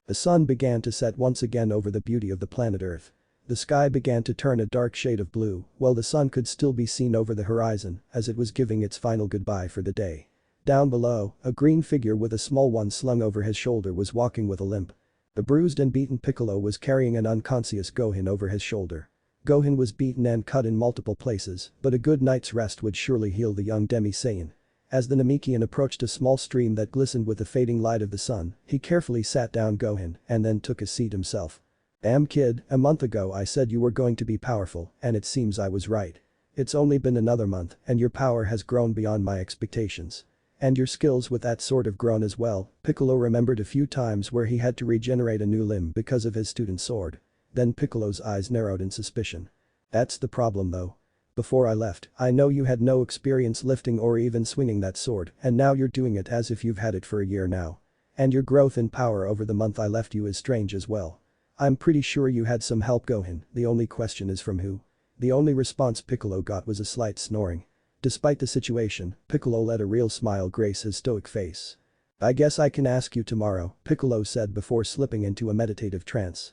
A: The sun began to set once again over the beauty of the planet Earth. The sky began to turn a dark shade of blue, while the sun could still be seen over the horizon as it was giving its final goodbye for the day. Down below, a green figure with a small one slung over his shoulder was walking with a limp. The bruised and beaten Piccolo was carrying an unconscious Gohan over his shoulder. Gohan was beaten and cut in multiple places, but a good night's rest would surely heal the young Demi-Saiyan. As the Namekian approached a small stream that glistened with the fading light of the sun, he carefully sat down Gohan and then took a seat himself. Damn kid, a month ago I said you were going to be powerful, and it seems I was right. It's only been another month and your power has grown beyond my expectations. And your skills with that sword have grown as well. Piccolo remembered a few times where he had to regenerate a new limb because of his student's sword. Then Piccolo's eyes narrowed in suspicion. That's the problem though. Before I left, I know you had no experience lifting or even swinging that sword, and now you're doing it as if you've had it for a year now. And your growth in power over the month I left you is strange as well. I'm pretty sure you had some help Gohan, the only question is from who? The only response Piccolo got was a slight snoring. Despite the situation, Piccolo let a real smile grace his stoic face. I guess I can ask you tomorrow, Piccolo said before slipping into a meditative trance.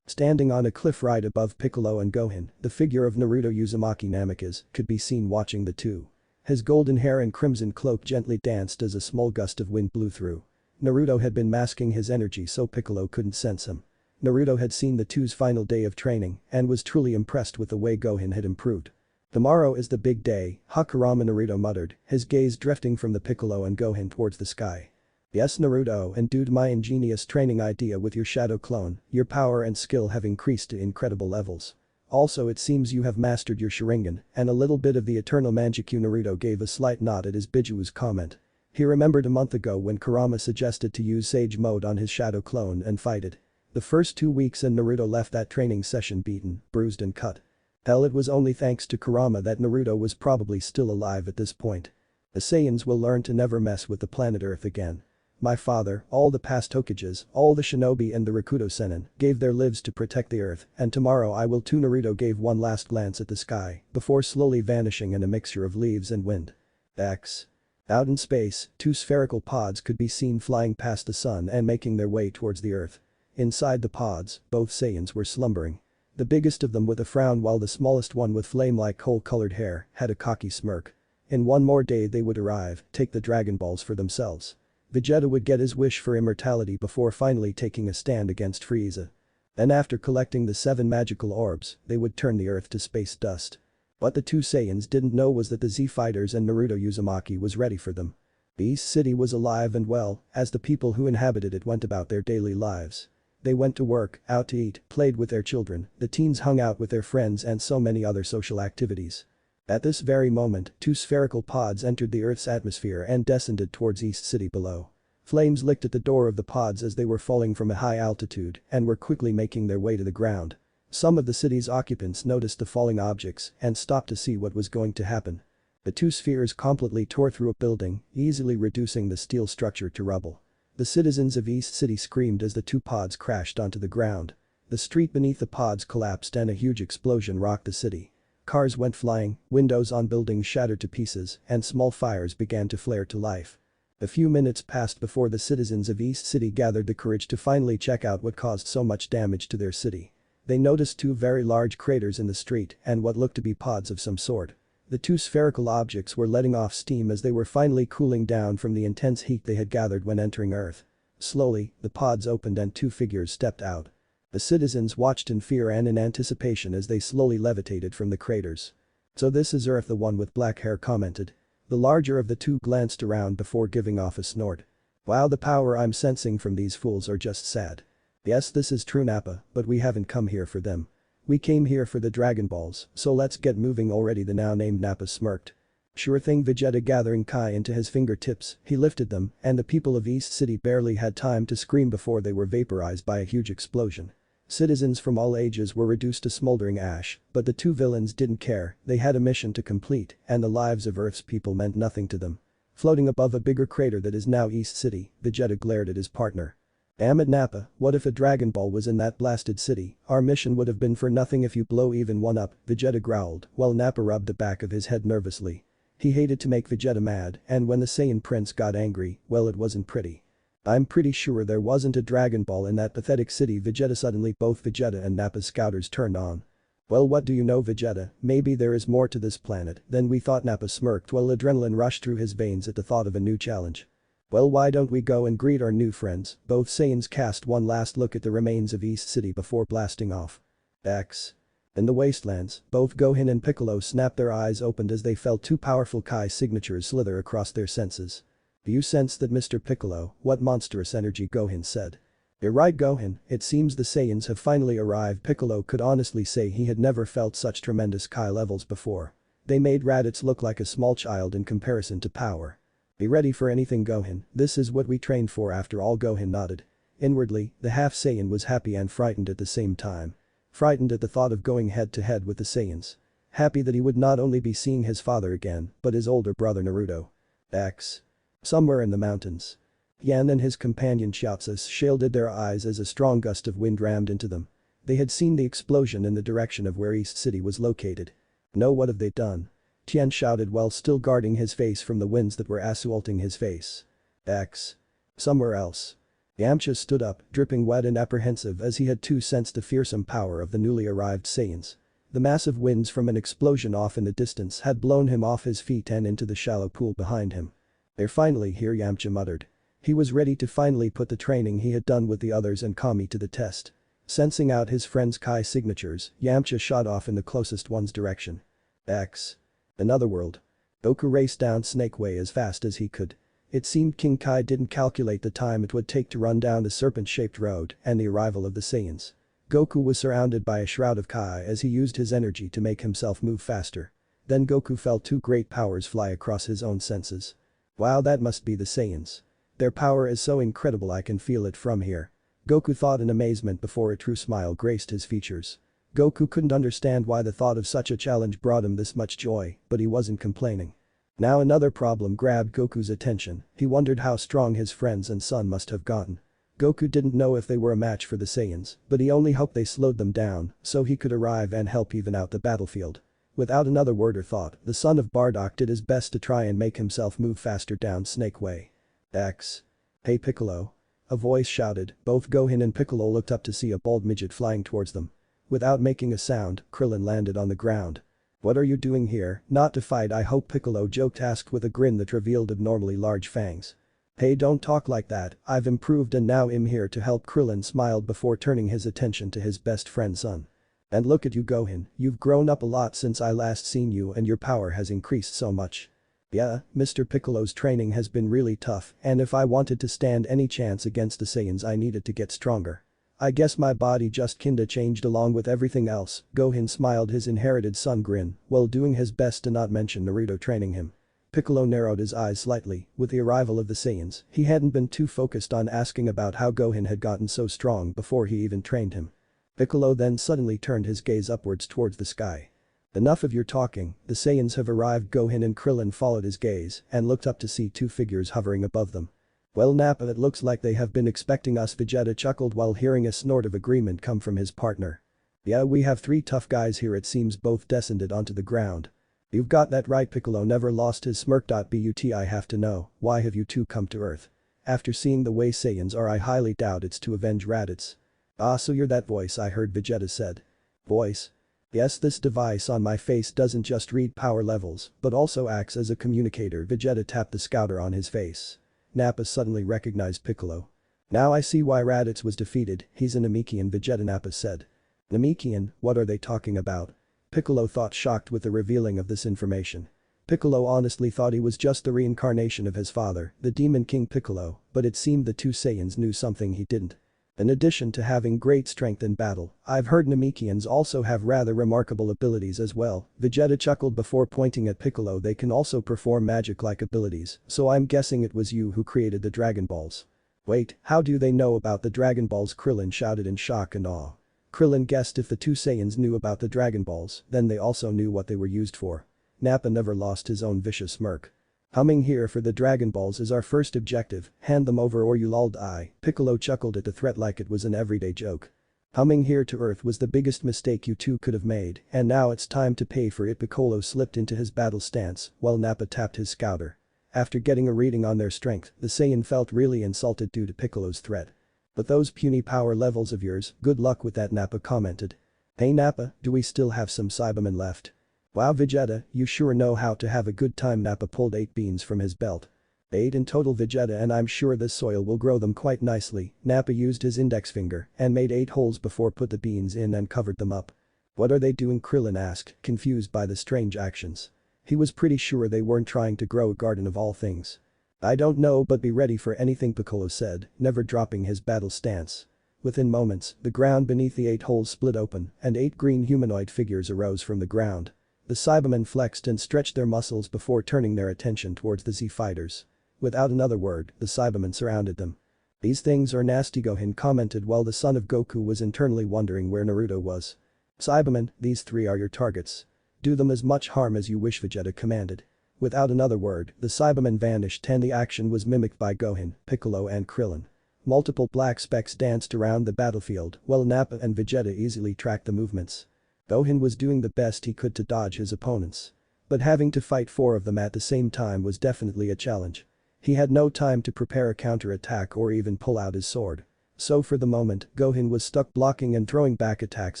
A: Standing on a cliff right above Piccolo and Gohan, the figure of Naruto Uzumaki Namikaze could be seen watching the two. His golden hair and crimson cloak gently danced as a small gust of wind blew through. Naruto had been masking his energy so Piccolo couldn't sense him. Naruto had seen the two's final day of training and was truly impressed with the way Gohan had improved. Tomorrow is the big day, Hakurama Naruto muttered, his gaze drifting from the Piccolo and Gohan towards the sky. Yes Naruto, and due to my ingenious training idea with your shadow clone, your power and skill have increased to incredible levels. Also it seems you have mastered your Sharingan and a little bit of the eternal Manjikyu. Naruto gave a slight nod at his Bijuu's comment. He remembered a month ago when Kurama suggested to use Sage Mode on his shadow clone and fight it. The first 2 weeks and Naruto left that training session beaten, bruised and cut. Hell, it was only thanks to Kurama that Naruto was probably still alive at this point. The Saiyans will learn to never mess with the planet Earth again. My father, all the past Hokages, all the shinobi and the Rakuto Sennin gave their lives to protect the Earth, and tomorrow I will too. Naruto gave one last glance at the sky before slowly vanishing in a mixture of leaves and wind. X. Out in space, two spherical pods could be seen flying past the sun and making their way towards the Earth. Inside the pods, both Saiyans were slumbering. The biggest of them with a frown while the smallest one with flame-like coal-colored hair had a cocky smirk. In one more day they would arrive, take the Dragon Balls for themselves. Vegeta would get his wish for immortality before finally taking a stand against Frieza. Then after collecting the 7 magical orbs, they would turn the Earth to space dust. What the two Saiyans didn't know was that the Z-Fighters and Naruto Uzumaki was ready for them. The East City was alive and well, as the people who inhabited it went about their daily lives. They went to work, out to eat, played with their children, the teens hung out with their friends and so many other social activities. At this very moment, 2 spherical pods entered the Earth's atmosphere and descended towards East City below. Flames licked at the door of the pods as they were falling from a high altitude and were quickly making their way to the ground. Some of the city's occupants noticed the falling objects and stopped to see what was going to happen. The 2 spheres completely tore through a building, easily reducing the steel structure to rubble. The citizens of East City screamed as the 2 pods crashed onto the ground. The street beneath the pods collapsed and a huge explosion rocked the city. Cars went flying, windows on buildings shattered to pieces, and small fires began to flare to life. A few minutes passed before the citizens of East City gathered the courage to finally check out what caused so much damage to their city. They noticed 2 very large craters in the street and what looked to be pods of some sort. The 2 spherical objects were letting off steam as they were finally cooling down from the intense heat they had gathered when entering Earth. Slowly, the pods opened and 2 figures stepped out. The citizens watched in fear and in anticipation as they slowly levitated from the craters. "So this is Earth," the one with black hair commented. The larger of the 2 glanced around before giving off a snort. "Wow, the power I'm sensing from these fools are just sad." "Yes, this is true, Nappa, but we haven't come here for them. We came here for the Dragon Balls, so let's get moving already," the now named Nappa smirked. "Sure thing." Vegeta gathering Kai into his fingertips, he lifted them and the people of East City barely had time to scream before they were vaporized by a huge explosion. Citizens from all ages were reduced to smoldering ash, but the 2 villains didn't care, they had a mission to complete and the lives of Earth's people meant nothing to them. Floating above a bigger crater that is now East City, Vegeta glared at his partner. "Damn it, Nappa, what if a Dragon Ball was in that blasted city? Our mission would have been for nothing if you blow even one up," Vegeta growled while Nappa rubbed the back of his head nervously. He hated to make Vegeta mad and when the Saiyan Prince got angry, well, it wasn't pretty. "I'm pretty sure there wasn't a Dragon Ball in that pathetic city." Suddenly both Vegeta and Nappa's scouters turned on. "Well, what do you know, Vegeta, maybe there is more to this planet than we thought." Nappa smirked while adrenaline rushed through his veins at the thought of a new challenge. "Well, why don't we go and greet our new friends?" Both Saiyans cast one last look at the remains of East City before blasting off. X. In the wastelands, both Gohan and Piccolo snapped their eyes open as they felt 2 powerful Kai signatures slither across their senses. "Do you sense that, Mr. Piccolo? What monstrous energy?" Gohan said. "You're right, Gohan, it seems the Saiyans have finally arrived." Piccolo could honestly say he had never felt such tremendous Kai levels before. They made Raditz look like a small child in comparison to power. "Be ready for anything, Gohan, this is what we trained for after all." Gohan nodded. Inwardly, the half-Saiyan was happy and frightened at the same time. Frightened at the thought of going head-to-head with the Saiyans. Happy that he would not only be seeing his father again, but his older brother Naruto. X. Somewhere in the mountains. Yan and his companion Chiaotzu shielded their eyes as a strong gust of wind rammed into them. They had seen the explosion in the direction of where East City was located. "No, what have they done?" Tian shouted while still guarding his face from the winds that were assaulting his face. X. Somewhere else. Yamcha stood up, dripping wet and apprehensive as he had too sensed the fearsome power of the newly arrived Saiyans. The massive winds from an explosion off in the distance had blown him off his feet and into the shallow pool behind him. "They're finally here," Yamcha muttered. He was ready to finally put the training he had done with the others and Kami to the test. Sensing out his friend's Kai signatures, Yamcha shot off in the closest one's direction. X. Another world. Goku raced down Snake Way as fast as he could. It seemed King Kai didn't calculate the time it would take to run down the serpent-shaped road and the arrival of the Saiyans. Goku was surrounded by a shroud of Kai as he used his energy to make himself move faster. Then Goku felt 2 great powers fly across his own senses. "Wow, that must be the Saiyans. Their power is so incredible, I can feel it from here." Goku thought in amazement before a true smile graced his features. Goku couldn't understand why the thought of such a challenge brought him this much joy, but he wasn't complaining. Now another problem grabbed Goku's attention. He wondered how strong his friends and son must have gotten. Goku didn't know if they were a match for the Saiyans, but he only hoped they slowed them down so he could arrive and help even out the battlefield. Without another word or thought, the son of Bardock did his best to try and make himself move faster down Snake Way. X. Hey Piccolo. A voice shouted. Both Gohan and Piccolo looked up to see a bald midget flying towards them. Without making a sound, Krillin landed on the ground. What are you doing here? Not to fight, I hope, Piccolo asked with a grin that revealed abnormally large fangs. Hey, don't talk like that, I've improved and now I'm here to help. Krillin smiled before turning his attention to his best friend's son. And look at you Gohan, you've grown up a lot since I last seen you and your power has increased so much. Yeah, Mr. Piccolo's training has been really tough and if I wanted to stand any chance against the Saiyans I needed to get stronger. I guess my body just kinda changed along with everything else. Gohan smiled his inherited son grin while doing his best to not mention Naruto training him. Piccolo narrowed his eyes slightly. With the arrival of the Saiyans, he hadn't been too focused on asking about how Gohan had gotten so strong before he even trained him. Piccolo then suddenly turned his gaze upwards towards the sky. Enough of your talking, the Saiyans have arrived. Gohan and Krillin followed his gaze and looked up to see two figures hovering above them. Well Nappa, it looks like they have been expecting us. Vegeta chuckled while hearing a snort of agreement come from his partner. Yeah, we have three tough guys here, it seems. Both descended onto the ground. You've got that right. Piccolo never lost his smirk. But I have to know, why have you two come to Earth? After seeing the way Saiyans are, I highly doubt it's to avenge Raditz. Ah, so you're that voice I heard, Vegeta said. Voice? Yes, this device on my face doesn't just read power levels, but also acts as a communicator. Vegeta tapped the scouter on his face. Nappa suddenly recognized Piccolo. Now I see why Raditz was defeated, he's a Namekian, Vegeta. Nappa said. Namekian, what are they talking about? Piccolo thought, shocked with the revealing of this information. Piccolo honestly thought he was just the reincarnation of his father, the Demon King Piccolo, but it seemed the two Saiyans knew something he didn't. In addition to having great strength in battle, I've heard Namekians also have rather remarkable abilities as well. Vegeta chuckled before pointing at Piccolo. They can also perform magic-like abilities, so I'm guessing it was you who created the Dragon Balls. Wait, how do they know about the Dragon Balls? Krillin shouted in shock and awe. Krillin guessed if the two Saiyans knew about the Dragon Balls, then they also knew what they were used for. Nappa never lost his own vicious smirk. Coming here for the Dragon Balls is our first objective, hand them over or you'll all die. Piccolo chuckled at the threat like it was an everyday joke. Coming here to Earth was the biggest mistake you two could have made, and now it's time to pay for it. Piccolo slipped into his battle stance while Nappa tapped his scouter. After getting a reading on their strength, the Saiyan felt really insulted due to Piccolo's threat. But those puny power levels of yours, good luck with that, Nappa commented. Hey Nappa, do we still have some Cybermen left? Wow Vegeta, you sure know how to have a good time. Nappa pulled 8 beans from his belt. 8 in total, Vegeta, and I'm sure this soil will grow them quite nicely. Nappa used his index finger and made 8 holes before put the beans in and covered them up. What are they doing? Krillin asked, confused by the strange actions. He was pretty sure they weren't trying to grow a garden of all things. I don't know, but be ready for anything, Piccolo said, never dropping his battle stance. Within moments, the ground beneath the 8 holes split open and 8 green humanoid figures arose from the ground. The Cybermen flexed and stretched their muscles before turning their attention towards the Z fighters. Without another word, the Cybermen surrounded them. These things are nasty, Gohan commented while the son of Goku was internally wondering where Naruto was. Cybermen, these 3 are your targets. Do them as much harm as you wish, Vegeta commanded. Without another word, the Cybermen vanished and the action was mimicked by Gohan, Piccolo and Krillin. Multiple black specks danced around the battlefield while Nappa and Vegeta easily tracked the movements. Gohan was doing the best he could to dodge his opponents. But having to fight 4 of them at the same time was definitely a challenge. He had no time to prepare a counter-attack or even pull out his sword. So for the moment, Gohan was stuck blocking and throwing back attacks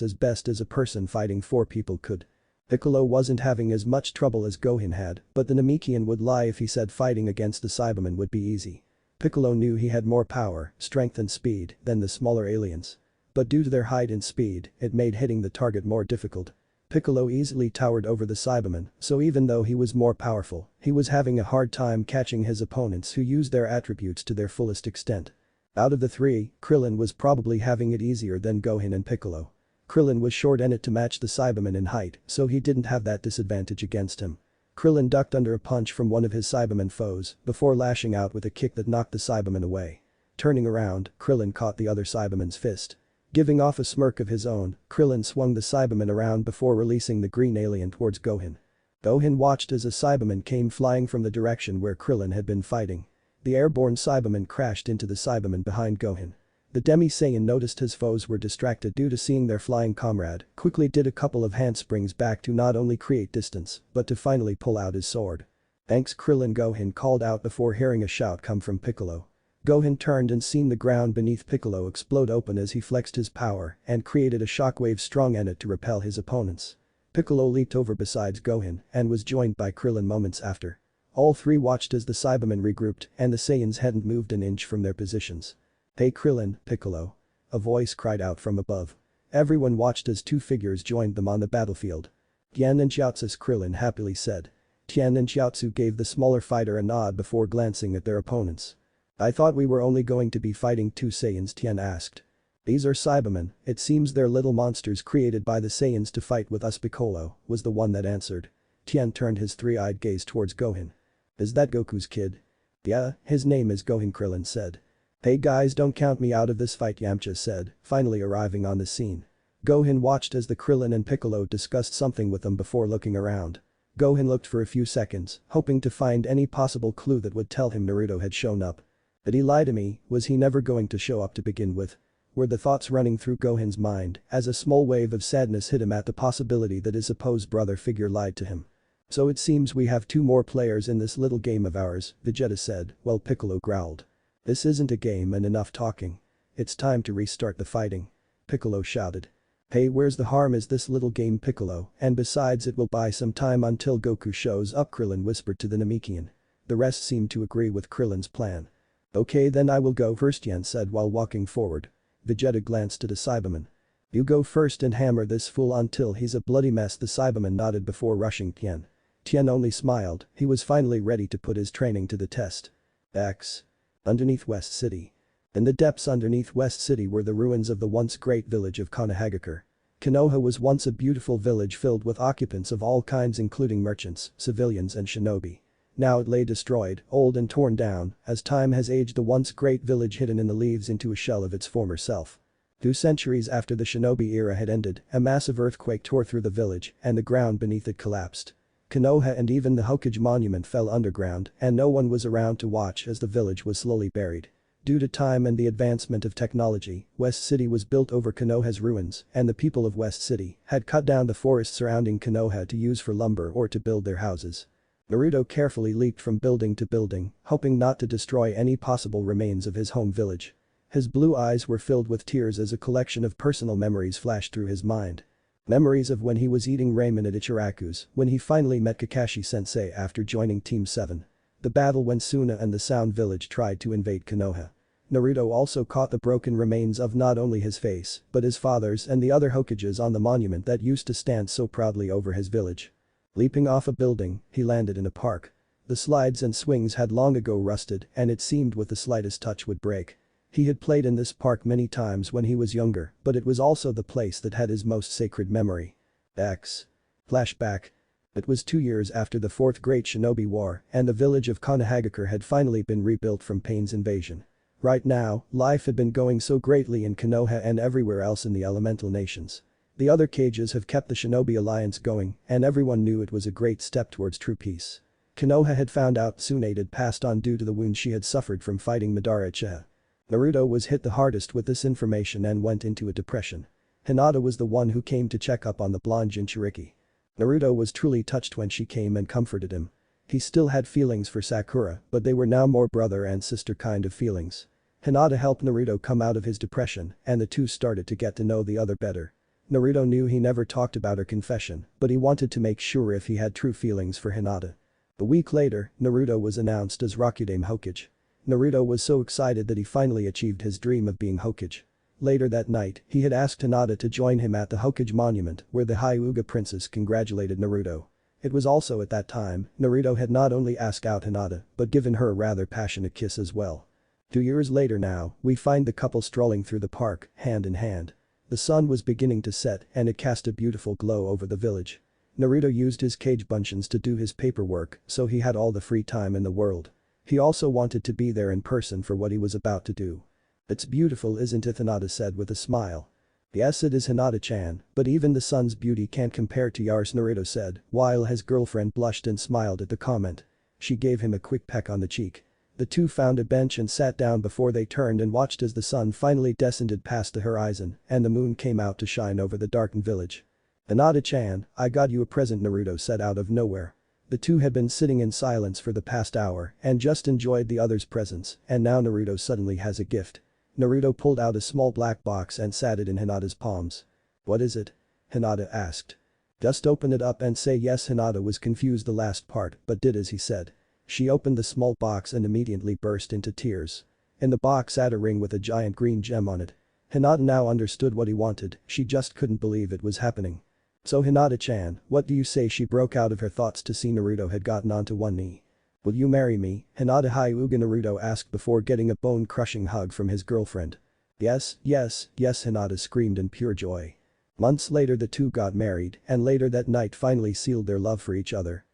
A: as best as a person fighting 4 people could. Piccolo wasn't having as much trouble as Gohan had, but the Namekian would lie if he said fighting against the Cybermen would be easy. Piccolo knew he had more power, strength and speed than the smaller aliens. But due to their height and speed, it made hitting the target more difficult. Piccolo easily towered over the Cybermen, so even though he was more powerful, he was having a hard time catching his opponents who used their attributes to their fullest extent. Out of the 3, Krillin was probably having it easier than Gohan and Piccolo. Krillin was short enough to match the Cybermen in height, so he didn't have that disadvantage against him. Krillin ducked under a punch from one of his Cybermen foes before lashing out with a kick that knocked the Cyberman away. Turning around, Krillin caught the other Cyberman's fist. Giving off a smirk of his own, Krillin swung the Cyberman around before releasing the green alien towards Gohan. Gohan watched as a Cyberman came flying from the direction where Krillin had been fighting. The airborne Cyberman crashed into the Cyberman behind Gohan. The Demi-Saiyan noticed his foes were distracted due to seeing their flying comrade, quickly did a couple of handsprings back to not only create distance, but to finally pull out his sword. "Thanks Krillin," Gohan called out before hearing a shout come from Piccolo. Gohan turned and seen the ground beneath Piccolo explode open as he flexed his power and created a shockwave strong enough to repel his opponents. Piccolo leaped over besides Gohan and was joined by Krillin moments after. All three watched as the Cybermen regrouped and the Saiyans hadn't moved an inch from their positions. "Hey Krillin, Piccolo." A voice cried out from above. Everyone watched as two figures joined them on the battlefield. "Tien and Chiaotzu," Krillin happily said. Tien and Chiaotzu gave the smaller fighter a nod before glancing at their opponents. "I thought we were only going to be fighting two Saiyans," Tien asked. "These are Cybermen, it seems they're little monsters created by the Saiyans to fight with us, Piccolo," was the one that answered. Tien turned his three-eyed gaze towards Gohan. "Is that Goku's kid?" "Yeah, his name is Gohan," Krillin said. "Hey guys, don't count me out of this fight," Yamcha said, finally arriving on the scene. Gohan watched as the Krillin and Piccolo discussed something with them before looking around. Gohan looked for a few seconds, hoping to find any possible clue that would tell him Naruto had shown up. Did he lie to me? Was he never going to show up to begin with? Were the thoughts running through Gohan's mind as a small wave of sadness hit him at the possibility that his supposed brother figure lied to him. "So it seems we have two more players in this little game of ours," Vegeta said, while Piccolo growled. "This isn't a game and enough talking. It's time to restart the fighting," Piccolo shouted. "Hey, where's the harm is this little game, Piccolo, and besides it will buy some time until Goku shows up," Krillin whispered to the Namekian. The rest seemed to agree with Krillin's plan. "Okay then I will go first," Tien said while walking forward. Vegeta glanced at a Cyberman. "You go first and hammer this fool until he's a bloody mess," the Cyberman nodded before rushing Tien. Tien only smiled, he was finally ready to put his training to the test. X. Underneath West City. In the depths underneath West City were the ruins of the once great village of Konohagakure. Konoha was once a beautiful village filled with occupants of all kinds including merchants, civilians and shinobi. Now it lay destroyed, old and torn down, as time has aged the once great village hidden in the leaves into a shell of its former self. 2 centuries after the shinobi era had ended, a massive earthquake tore through the village and the ground beneath it collapsed. Konoha and even the Hokage monument fell underground and no one was around to watch as the village was slowly buried. Due to time and the advancement of technology, West City was built over Konoha's ruins and the people of West City had cut down the forest surrounding Konoha to use for lumber or to build their houses. Naruto carefully leaped from building to building, hoping not to destroy any possible remains of his home village. His blue eyes were filled with tears as a collection of personal memories flashed through his mind. Memories of when he was eating ramen at Ichiraku's, when he finally met Kakashi-sensei after joining Team 7. The battle when Suna and the Sound Village tried to invade Konoha. Naruto also caught the broken remains of not only his face, but his father's and the other Hokages on the monument that used to stand so proudly over his village. Leaping off a building, he landed in a park. The slides and swings had long ago rusted and it seemed with the slightest touch would break. He had played in this park many times when he was younger, but it was also the place that had his most sacred memory. X. Flashback. It was 2 years after the Fourth Great Shinobi War and the village of Konohagakure had finally been rebuilt from Pain's invasion. Right now, life had been going so greatly in Konoha and everywhere else in the elemental nations. The other cages have kept the Shinobi Alliance going and everyone knew it was a great step towards true peace. Konoha had found out Tsunade had passed on due to the wound she had suffered from fighting Madara Uchiha. Naruto was hit the hardest with this information and went into a depression. Hinata was the one who came to check up on the blonde Jinchuriki. Naruto was truly touched when she came and comforted him. He still had feelings for Sakura, but they were now more brother and sister kind of feelings. Hinata helped Naruto come out of his depression and the two started to get to know the other better. Naruto knew he never talked about her confession, but he wanted to make sure if he had true feelings for Hinata. A week later, Naruto was announced as Rakudame Hokage. Naruto was so excited that he finally achieved his dream of being Hokage. Later that night, he had asked Hinata to join him at the Hokage monument where the Hyuga princess congratulated Naruto. It was also at that time, Naruto had not only asked out Hinata, but given her a rather passionate kiss as well. 2 years later now, we find the couple strolling through the park, hand in hand. The sun was beginning to set and it cast a beautiful glow over the village. Naruto used his cage bunshin to do his paperwork, so he had all the free time in the world. He also wanted to be there in person for what he was about to do. "It's beautiful, isn't it?" Hinata said with a smile. Yes, it is Hinata-chan, but even the sun's beauty can't compare to yours, Naruto said, while his girlfriend blushed and smiled at the comment. She gave him a quick peck on the cheek. The two found a bench and sat down before they turned and watched as the sun finally descended past the horizon and the moon came out to shine over the darkened village. Hinata-chan, I got you a present, Naruto said out of nowhere. The two had been sitting in silence for the past hour and just enjoyed the other's presence, and now Naruto suddenly has a gift. Naruto pulled out a small black box and sat it in Hinata's palms. What is it? Hinata asked. Just open it up and say yes. Hinata was confused the last part but did as he said. She opened the small box and immediately burst into tears. In the box sat a ring with a giant green gem on it. Hinata now understood what he wanted, she just couldn't believe it was happening. So Hinata-chan, what do you say? She broke out of her thoughts to see Naruto had gotten onto one knee. Will you marry me? Hinata Hyuga, Naruto asked before getting a bone-crushing hug from his girlfriend. Yes, yes, yes, Hinata screamed in pure joy. Months later the two got married and later that night finally sealed their love for each other.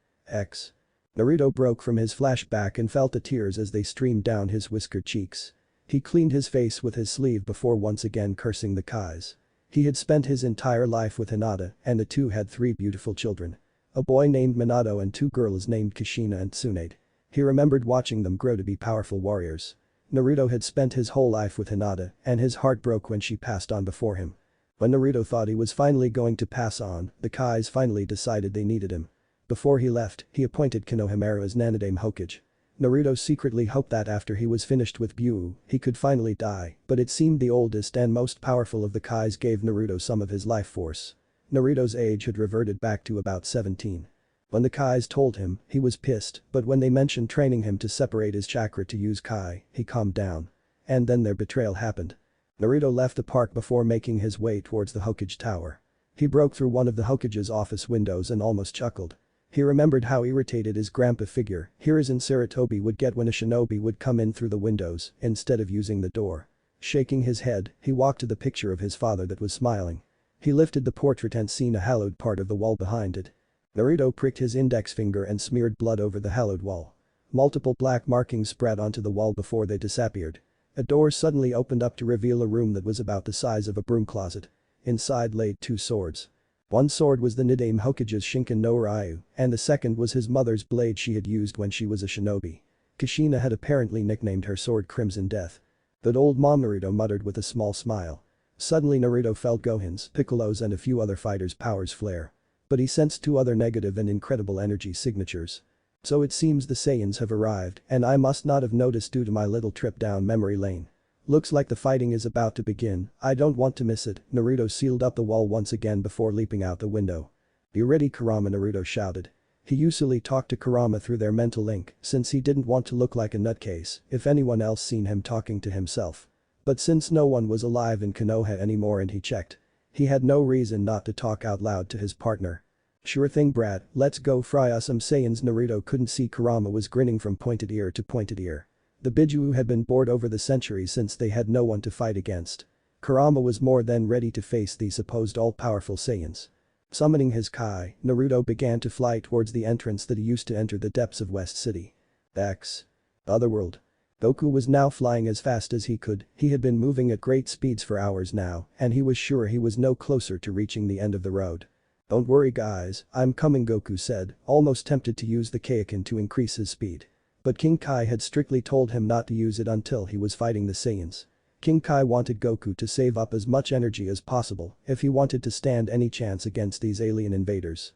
A: Naruto broke from his flashback and felt the tears as they streamed down his whiskered cheeks. He cleaned his face with his sleeve before once again cursing the Kais. He had spent his entire life with Hinata and the two had 3 beautiful children. A boy named Minato and 2 girls named Kushina and Tsunade. He remembered watching them grow to be powerful warriors. Naruto had spent his whole life with Hinata and his heart broke when she passed on before him. When Naruto thought he was finally going to pass on, the Kais finally decided they needed him. Before he left, he appointed Konohamaru as Nanadame Hokage. Naruto secretly hoped that after he was finished with Buu, he could finally die, but it seemed the oldest and most powerful of the Kais gave Naruto some of his life force. Naruto's age had reverted back to about 17. When the Kais told him, he was pissed, but when they mentioned training him to separate his chakra to use Kai, he calmed down. And then their betrayal happened. Naruto left the park before making his way towards the Hokage Tower. He broke through one of the Hokage's office windows and almost chuckled. He remembered how irritated his grandpa figure, Hiruzen Sarutobi, would get when a shinobi would come in through the windows instead of using the door. Shaking his head, he walked to the picture of his father that was smiling. He lifted the portrait and seen a hallowed part of the wall behind it. Naruto pricked his index finger and smeared blood over the hallowed wall. Multiple black markings spread onto the wall before they disappeared. A door suddenly opened up to reveal a room that was about the size of a broom closet. Inside lay 2 swords. One sword was the Nidame Hokage's Shinken no Ryu, and the second was his mother's blade she had used when she was a shinobi. Kushina had apparently nicknamed her sword Crimson Death. That old mom, Naruto muttered with a small smile. Suddenly Naruto felt Gohan's, Piccolo's and a few other fighters' powers flare. But he sensed 2 other negative and incredible energy signatures. So it seems the Saiyans have arrived and I must not have noticed due to my little trip down memory lane. Looks like the fighting is about to begin, I don't want to miss it. Naruto sealed up the wall once again before leaping out the window. Be ready, Kurama, Naruto shouted. He usually talked to Kurama through their mental link since he didn't want to look like a nutcase if anyone else seen him talking to himself. But since no one was alive in Konoha anymore and he checked. He had no reason not to talk out loud to his partner. Sure thing, brat, let's go fry us some Saiyans. Naruto couldn't see Kurama was grinning from pointed ear to pointed ear. The Biju had been bored over the centuries since they had no one to fight against. Kurama was more than ready to face these supposed all-powerful Saiyans. Summoning his Kai, Naruto began to fly towards the entrance that he used to enter the depths of West City. Otherworld. Goku was now flying as fast as he could, he had been moving at great speeds for hours now and he was sure he was no closer to reaching the end of the road. Don't worry guys, I'm coming, Goku said, almost tempted to use the Kaioken to increase his speed. But King Kai had strictly told him not to use it until he was fighting the Saiyans. King Kai wanted Goku to save up as much energy as possible if he wanted to stand any chance against these alien invaders.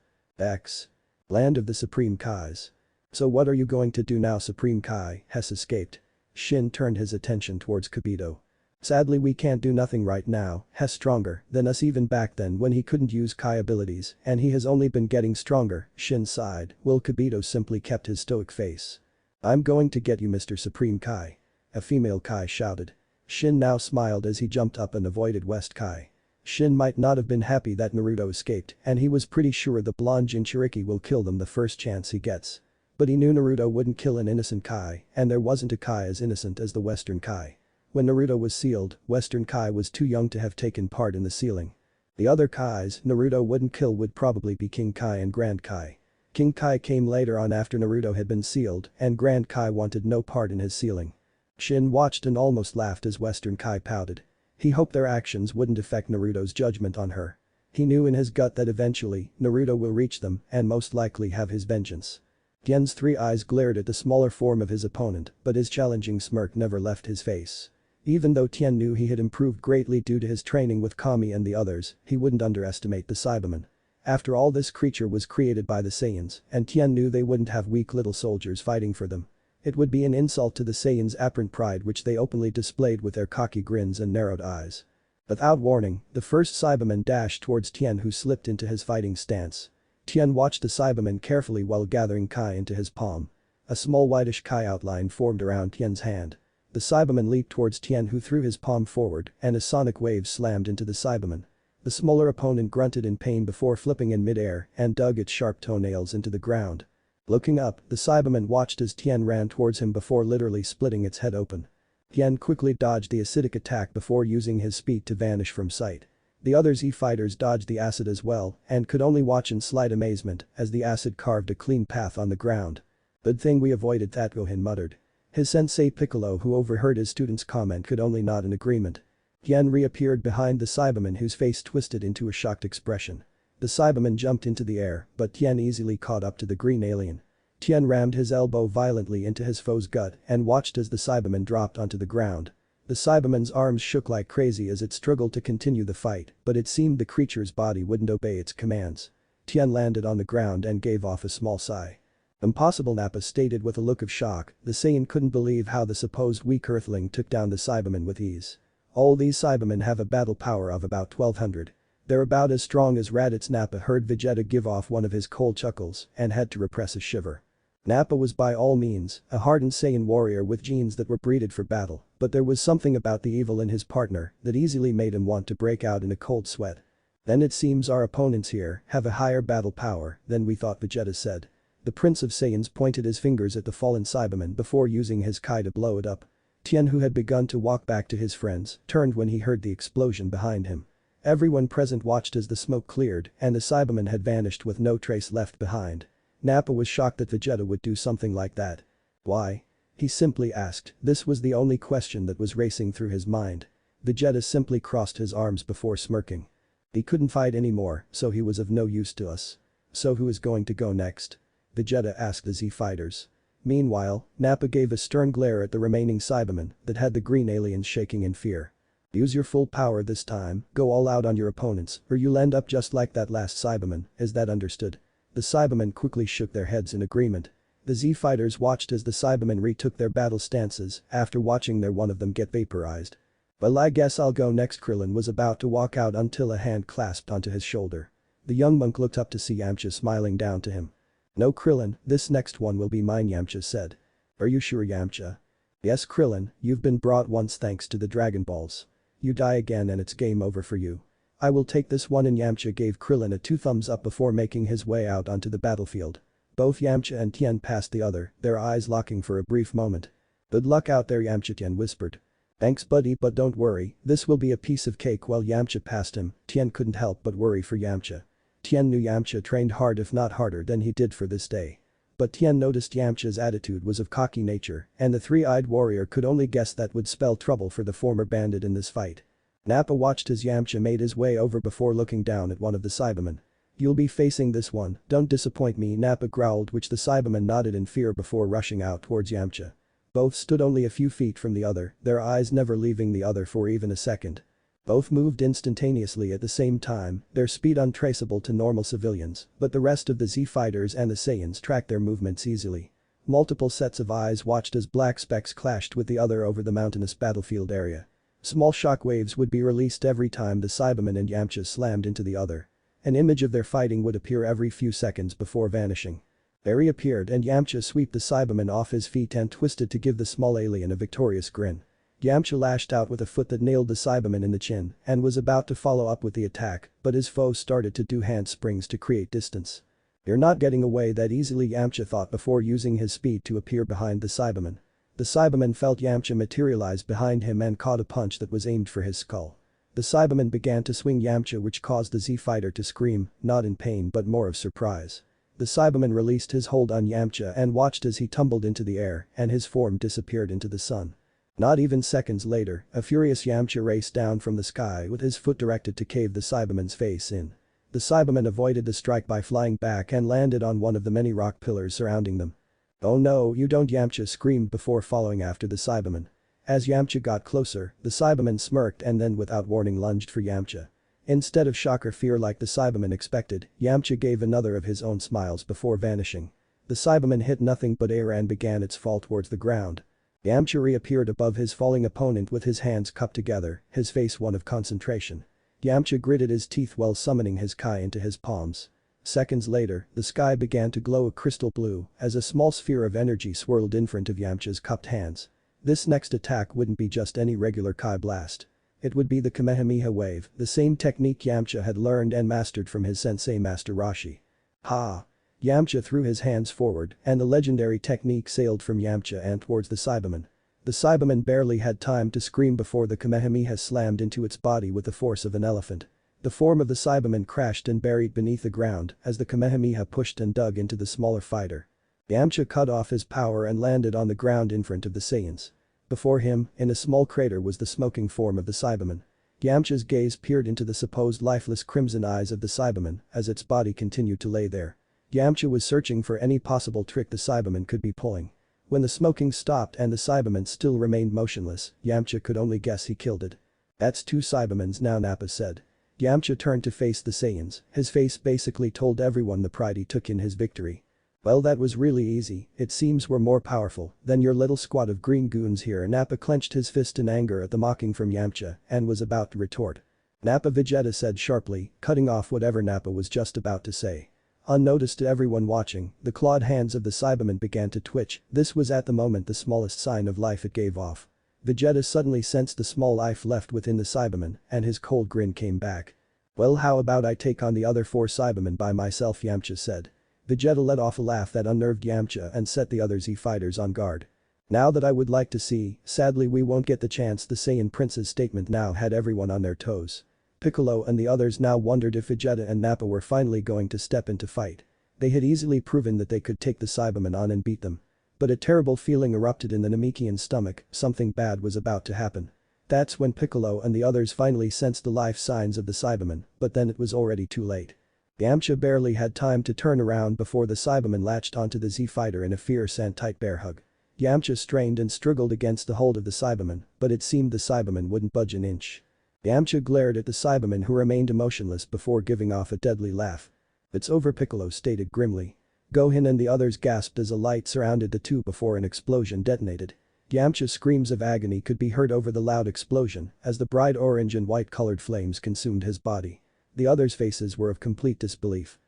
A: Land of the Supreme Kais. So what are you going to do now, Supreme Kai? Has escaped. Shin turned his attention towards Kibito. Sadly we can't do nothing right now, Hess stronger than us even back then when he couldn't use Kai abilities and he has only been getting stronger, Shin sighed, while Kibito simply kept his stoic face. I'm going to get you, Mr. Supreme Kai. A female Kai shouted. Shin now smiled as he jumped up and avoided West Kai. Shin might not have been happy that Naruto escaped and he was pretty sure the blonde Jinchuriki will kill them the first chance he gets. But he knew Naruto wouldn't kill an innocent Kai and there wasn't a Kai as innocent as the Western Kai. When Naruto was sealed, Western Kai was too young to have taken part in the sealing. The other Kais Naruto wouldn't kill would probably be King Kai and Grand Kai. King Kai came later on after Naruto had been sealed and Grand Kai wanted no part in his sealing. Shin watched and almost laughed as Western Kai pouted. He hoped their actions wouldn't affect Naruto's judgment on her. He knew in his gut that eventually, Naruto will reach them and most likely have his vengeance. Tien's three eyes glared at the smaller form of his opponent, but his challenging smirk never left his face. Even though Tien knew he had improved greatly due to his training with Kami and the others, he wouldn't underestimate the Cyberman. After all, this creature was created by the Saiyans, and Tien knew they wouldn't have weak little soldiers fighting for them. It would be an insult to the Saiyans' apparent pride, which they openly displayed with their cocky grins and narrowed eyes. Without warning, the first Cyberman dashed towards Tien, who slipped into his fighting stance. Tien watched the Cyberman carefully while gathering Kai into his palm. A small whitish Kai outline formed around Tien's hand. The Cyberman leaped towards Tien, who threw his palm forward, and a sonic wave slammed into the Cyberman. The smaller opponent grunted in pain before flipping in midair and dug its sharp toenails into the ground. Looking up, the Cyberman watched as Tien ran towards him before literally splitting its head open. Tien quickly dodged the acidic attack before using his speed to vanish from sight. The other Z fighters dodged the acid as well and could only watch in slight amazement as the acid carved a clean path on the ground. "Good thing we avoided that," Gohan muttered. His sensei Piccolo, who overheard his student's comment, could only nod in agreement. Tien reappeared behind the Cyberman, whose face twisted into a shocked expression. The Cyberman jumped into the air, but Tien easily caught up to the green alien. Tien rammed his elbow violently into his foe's gut and watched as the Cyberman dropped onto the ground. The Cyberman's arms shook like crazy as it struggled to continue the fight, but it seemed the creature's body wouldn't obey its commands. Tien landed on the ground and gave off a small sigh. "Impossible," Nappa stated with a look of shock. The Saiyan couldn't believe how the supposed weak Earthling took down the Cyberman with ease. All these Cybermen have a battle power of about 1200. They're about as strong as Raditz. Nappa heard Vegeta give off one of his cold chuckles and had to repress a shiver. Nappa was by all means a hardened Saiyan warrior with genes that were breeded for battle, but there was something about the evil in his partner that easily made him want to break out in a cold sweat. "Then it seems our opponents here have a higher battle power than we thought," Vegeta said. The Prince of Saiyans pointed his fingers at the fallen Cyberman before using his Kai to blow it up. Tien, who had begun to walk back to his friends, turned when he heard the explosion behind him. Everyone present watched as the smoke cleared and the Cyberman had vanished with no trace left behind. Nappa was shocked that Vegeta would do something like that. Why? He simply asked. This was the only question that was racing through his mind. Vegeta simply crossed his arms before smirking. "He couldn't fight anymore, so he was of no use to us. So who is going to go next?" Vegeta asked the Z fighters. Meanwhile, Nappa gave a stern glare at the remaining Cybermen that had the green aliens shaking in fear. "Use your full power this time, go all out on your opponents, or you'll end up just like that last Cyberman, is that understood?" The Cybermen quickly shook their heads in agreement. The Z fighters watched as the Cybermen retook their battle stances after watching one of them get vaporized. "Well, I guess I'll go next." Krillin was about to walk out until a hand clasped onto his shoulder. The young monk looked up to see Yamcha smiling down to him. "No, Krillin, this next one will be mine," Yamcha said. "Are you sure, Yamcha?" "Yes, Krillin, you've been brought once thanks to the Dragon Balls. You die again and it's game over for you. I will take this one," and Yamcha gave Krillin a 2 thumbs up before making his way out onto the battlefield. Both Yamcha and Tien passed the other, their eyes locking for a brief moment. "Good luck out there," Yamcha, Tien whispered. "Thanks, buddy, but don't worry, this will be a piece of cake." While Yamcha passed him, Tien couldn't help but worry for Yamcha. Tien knew Yamcha trained hard, if not harder than he did for this day. But Tien noticed Yamcha's attitude was of cocky nature, and the three-eyed warrior could only guess that would spell trouble for the former bandit in this fight. Nappa watched as Yamcha made his way over before looking down at one of the Cybermen. "You'll be facing this one, don't disappoint me," Nappa growled, which the Cyberman nodded in fear before rushing out towards Yamcha. Both stood only a few feet from the other, their eyes never leaving the other for even a second. Both moved instantaneously at the same time, their speed untraceable to normal civilians, but the rest of the Z fighters and the Saiyans tracked their movements easily. Multiple sets of eyes watched as black specks clashed with the other over the mountainous battlefield area. Small shockwaves would be released every time the Cyberman and Yamcha slammed into the other. An image of their fighting would appear every few seconds before vanishing. There he appeared and Yamcha swept the Cyberman off his feet and twisted to give the small alien a victorious grin. Yamcha lashed out with a foot that nailed the Cyberman in the chin and was about to follow up with the attack, but his foe started to do handsprings to create distance. "You're not getting away that easily," Yamcha thought before using his speed to appear behind the Cyberman. The Cyberman felt Yamcha materialize behind him and caught a punch that was aimed for his skull. The Cyberman began to swing Yamcha, which caused the Z fighter to scream, not in pain but more of surprise. The Cyberman released his hold on Yamcha and watched as he tumbled into the air and his form disappeared into the sun. Not even seconds later, a furious Yamcha raced down from the sky with his foot directed to cave the Cyberman's face in. The Cyberman avoided the strike by flying back and landed on one of the many rock pillars surrounding them. "Oh no, you don't," Yamcha screamed before following after the Cyberman. As Yamcha got closer, the Cyberman smirked and then without warning lunged for Yamcha. Instead of shock or fear like the Cyberman expected, Yamcha gave another of his own smiles before vanishing. The Cyberman hit nothing but air and began its fall towards the ground. Yamcha reappeared above his falling opponent with his hands cupped together, his face one of concentration. Yamcha gritted his teeth while summoning his Kai into his palms. Seconds later, the sky began to glow a crystal blue as a small sphere of energy swirled in front of Yamcha's cupped hands. This next attack wouldn't be just any regular Kai blast. It would be the Kamehameha wave, the same technique Yamcha had learned and mastered from his sensei Master Roshi. Ha! Yamcha threw his hands forward and the legendary technique sailed from Yamcha and towards the Cyberman. The Cyberman barely had time to scream before the Kamehameha slammed into its body with the force of an elephant. The form of the Cyberman crashed and buried beneath the ground as the Kamehameha pushed and dug into the smaller fighter. Yamcha cut off his power and landed on the ground in front of the Saiyans. Before him, in a small crater was the smoking form of the Cyberman. Yamcha's gaze peered into the supposed lifeless crimson eyes of the Cyberman as its body continued to lay there. Yamcha was searching for any possible trick the Cyberman could be pulling. When the smoking stopped and the Cyberman still remained motionless, Yamcha could only guess he killed it. "That's two Cybermans now," Nappa said. Yamcha turned to face the Saiyans, his face basically told everyone the pride he took in his victory. "Well, that was really easy, it seems we're more powerful than your little squad of green goons here." Nappa clenched his fist in anger at the mocking from Yamcha and was about to retort. "Nappa," Vegeta said sharply, cutting off whatever Nappa was just about to say. Unnoticed to everyone watching, the clawed hands of the Cyberman began to twitch. This was at the moment the smallest sign of life it gave off. Vegeta suddenly sensed the small life left within the Cyberman and his cold grin came back. "Well, how about I take on the other 4 Cybermen by myself," Yamcha said. Vegeta let off a laugh that unnerved Yamcha and set the other Z fighters on guard. "Now that I would like to see, sadly we won't get the chance." The Saiyan Prince's statement now had everyone on their toes. Piccolo and the others now wondered if Vegeta and Nappa were finally going to step into fight. They had easily proven that they could take the Cybermen on and beat them. But a terrible feeling erupted in the Namekian's stomach, something bad was about to happen. That's when Piccolo and the others finally sensed the life signs of the Cybermen, but then it was already too late. Yamcha barely had time to turn around before the Cyberman latched onto the Z fighter in a fierce and tight bear hug. Yamcha strained and struggled against the hold of the Cyberman, but it seemed the Cyberman wouldn't budge an inch. Yamcha glared at the Cyberman who remained emotionless before giving off a deadly laugh. "It's over," Piccolo stated grimly. Gohan and the others gasped as a light surrounded the two before an explosion detonated. Yamcha's screams of agony could be heard over the loud explosion as the bright orange and white colored flames consumed his body. The others' faces were of complete disbelief.